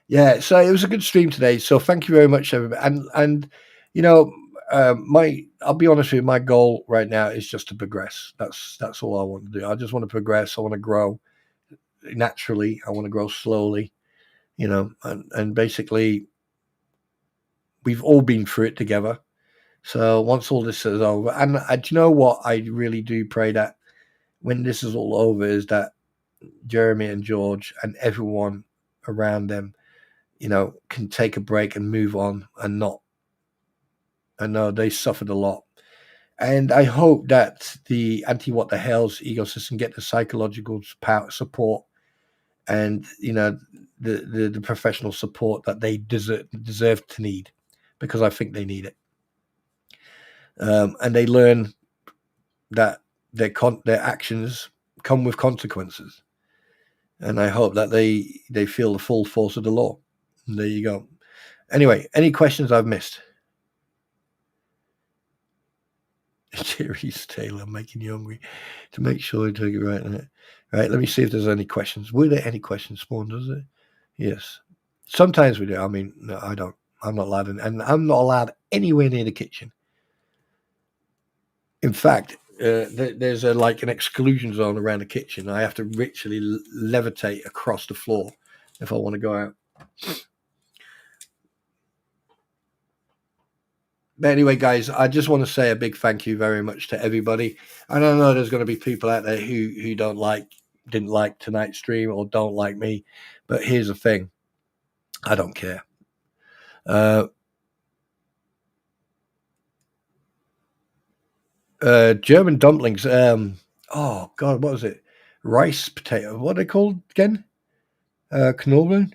B: Yeah, so it was a good stream today. So thank you very much, everybody. And you know, I'll be honest with you, my goal right now is just to progress. That's all I want to do. I just want to progress. I want to grow naturally. I want to grow slowly, you know, and basically we've all been through it together. So once all this is over, and do you know what? I really do pray that when this is all over, is that Jeremy and George and everyone around them, you know, can take a break and move on and not. I know they suffered a lot. And I hope that the anti-what the hell's ecosystem get the psychological support and, you know, the professional support that they deserve to need, because I think they need it. And they learn that their actions come with consequences. And I hope that they feel the full force of the law. And there you go. Anyway, any questions I've missed? Jerry's Taylor making you hungry to make sure you take it right. Right, let me see if there's any questions. Were there any questions, Spawn, does it? Yes. Sometimes we do. I mean, no, I don't. I'm not allowed in, and I'm not allowed anywhere near the kitchen. In fact, there's like an exclusion zone around the kitchen. I have to literally levitate across the floor if I want to go out. But anyway, guys, I just want to say a big thank you very much to everybody. And I know there's going to be people out there who didn't like tonight's stream or don't like me. But here's the thing. I don't care. German dumplings. Oh, God, what was it? Rice potato. What are they called again? Knoblauch.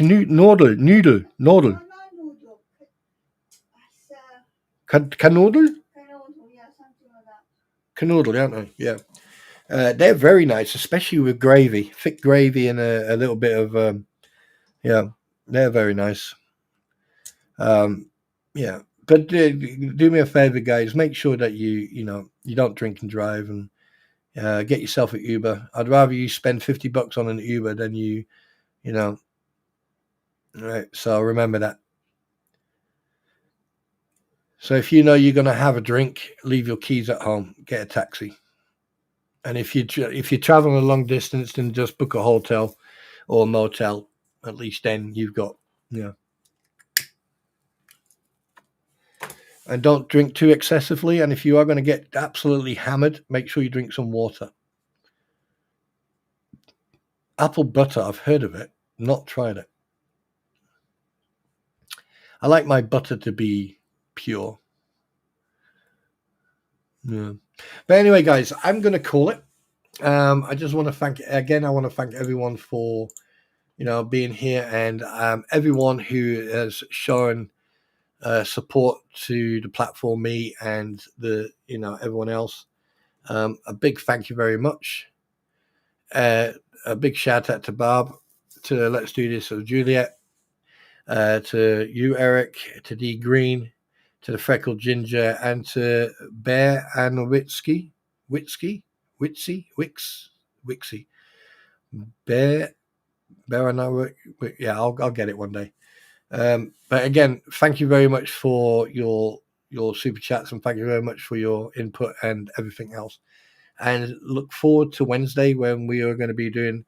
B: Noodle. Canoodle?
D: Yeah, something like that.
B: Canoodle, aren't they? Yeah. They're very nice, especially with gravy, thick gravy and a little bit of, yeah, they're very nice. Yeah, but do me a favor, guys. Make sure that you don't drink and drive, and get yourself an Uber. I'd rather you spend $50 on an Uber than you know. Right. So remember that. So if you know you're going to have a drink, leave your keys at home, get a taxi. And if you're traveling a long distance, then just book a hotel or a motel. At least then you've got, And don't drink too excessively. And if you are going to get absolutely hammered, make sure you drink some water. Apple butter, I've heard of it, not tried it. I like my butter to be pure. Yeah. But anyway, guys, I'm going to call it. I just want to thank everyone for, being here, and everyone who has shown support to the platform, me and everyone else. A big thank you very much. A big shout out to Bob, to Let's Do This with Juliet, to you, Eric, to D Green, to the Freckled Ginger, and to Bear and Witsy. Bear and yeah, I'll get it one day. But again, thank you very much for your super chats, and thank you very much for your input and everything else. And look forward to Wednesday when we are going to be doing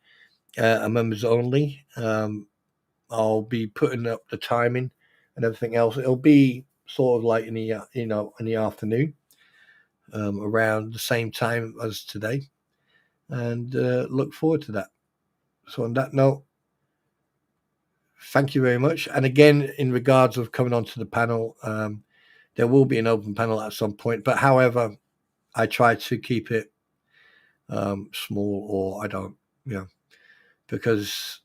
B: a members only. I'll be putting up the timing and everything else. It'll be sort of like in the afternoon, around the same time as today, and look forward to that. So on that note, thank you very much. And again, in regards of coming onto the panel, there will be an open panel at some point. But however, I try to keep it small, or I don't, because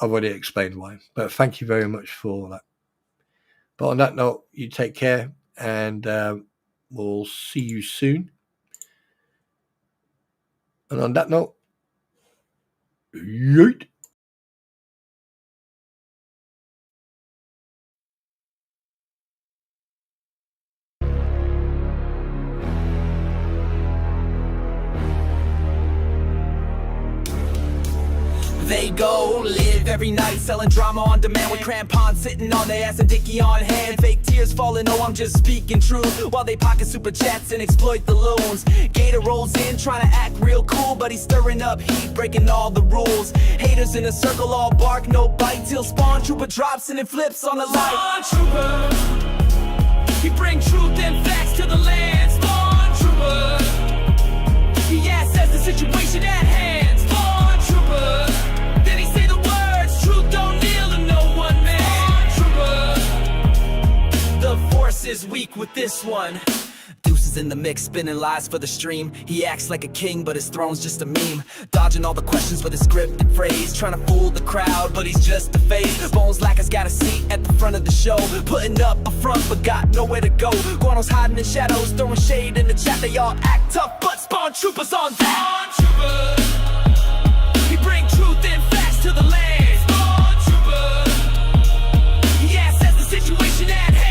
B: I've already explained why. But thank you very much for that. But on that note, you take care, and we'll see you soon. And on that note, yeet.
A: They go live every night selling drama on demand, with crampons sitting on their ass and dicky on hand. Fake tears falling, oh I'm just speaking truth, while they pocket super chats and exploit the loons. Gator rolls in trying to act real cool, but he's stirring up heat, breaking all the rules. Haters in a circle, all bark, no bite, till SpawnTrooper drops and it flips on the light. SpawnTrooper, he bring truth and facts to the land. SpawnTrooper, he assess the situation at hand. SpawnTrooper, is weak with this one. Deuces in the mix, spinning lies for the stream. He acts like a king, but his throne's just a meme. Dodging all the questions with a scripted phrase, trying to fool the crowd, but he's just a face. Bones like has got a seat at the front of the show, putting up a front, but got nowhere to go. Guano's hiding in shadows, throwing shade in the chat. They all act tough, but SpawnTrooper's on that. SpawnTrooper, he bring truth and facts to the land. SpawnTrooper, he assess the situation at hand.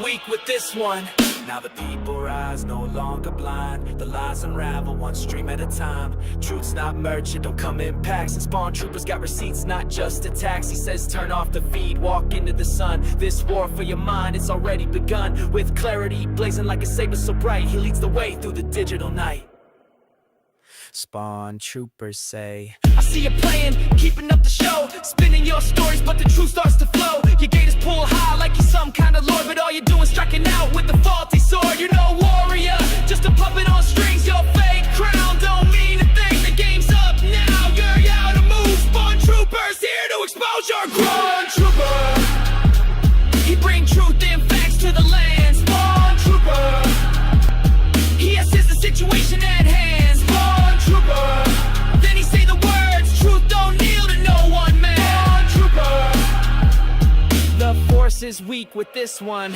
A: Weak with this one. Now the people rise, no longer blind. The lies unravel, one stream at a time. Truth's not merchant, don't come in packs. And SpawnTroopers got receipts, not just attacks. He says turn off the feed, walk into the sun. This war for your mind, it's already begun. With clarity, blazing like a saber so bright. He leads the way through the digital night. SpawnTroopers say, I see you playing, keeping up the show, spinning your stories, but the truth starts to flow. Your gators pull high like you're some kind of lord, but all you're doing striking out with the faulty sword. You're no warrior, just a puppet on strings. Your fake crown don't mean a thing. The game's up now, you're out of move. SpawnTroopers here to expose your grown trooper. He bring truth and facts to the land. SpawnTrooper, he assesses the situation at hand. Then he say the words, truth don't kneel to no one man. SpawnTrooper, the force is weak with this one.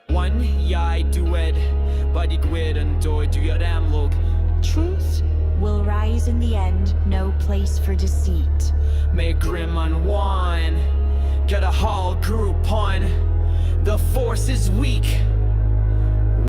A: One yai duet, body gwyd and doi do your amlwg.
E: Truth will rise in the end, no place for deceit.
A: May grim unwind, get a hall group on. The force is weak,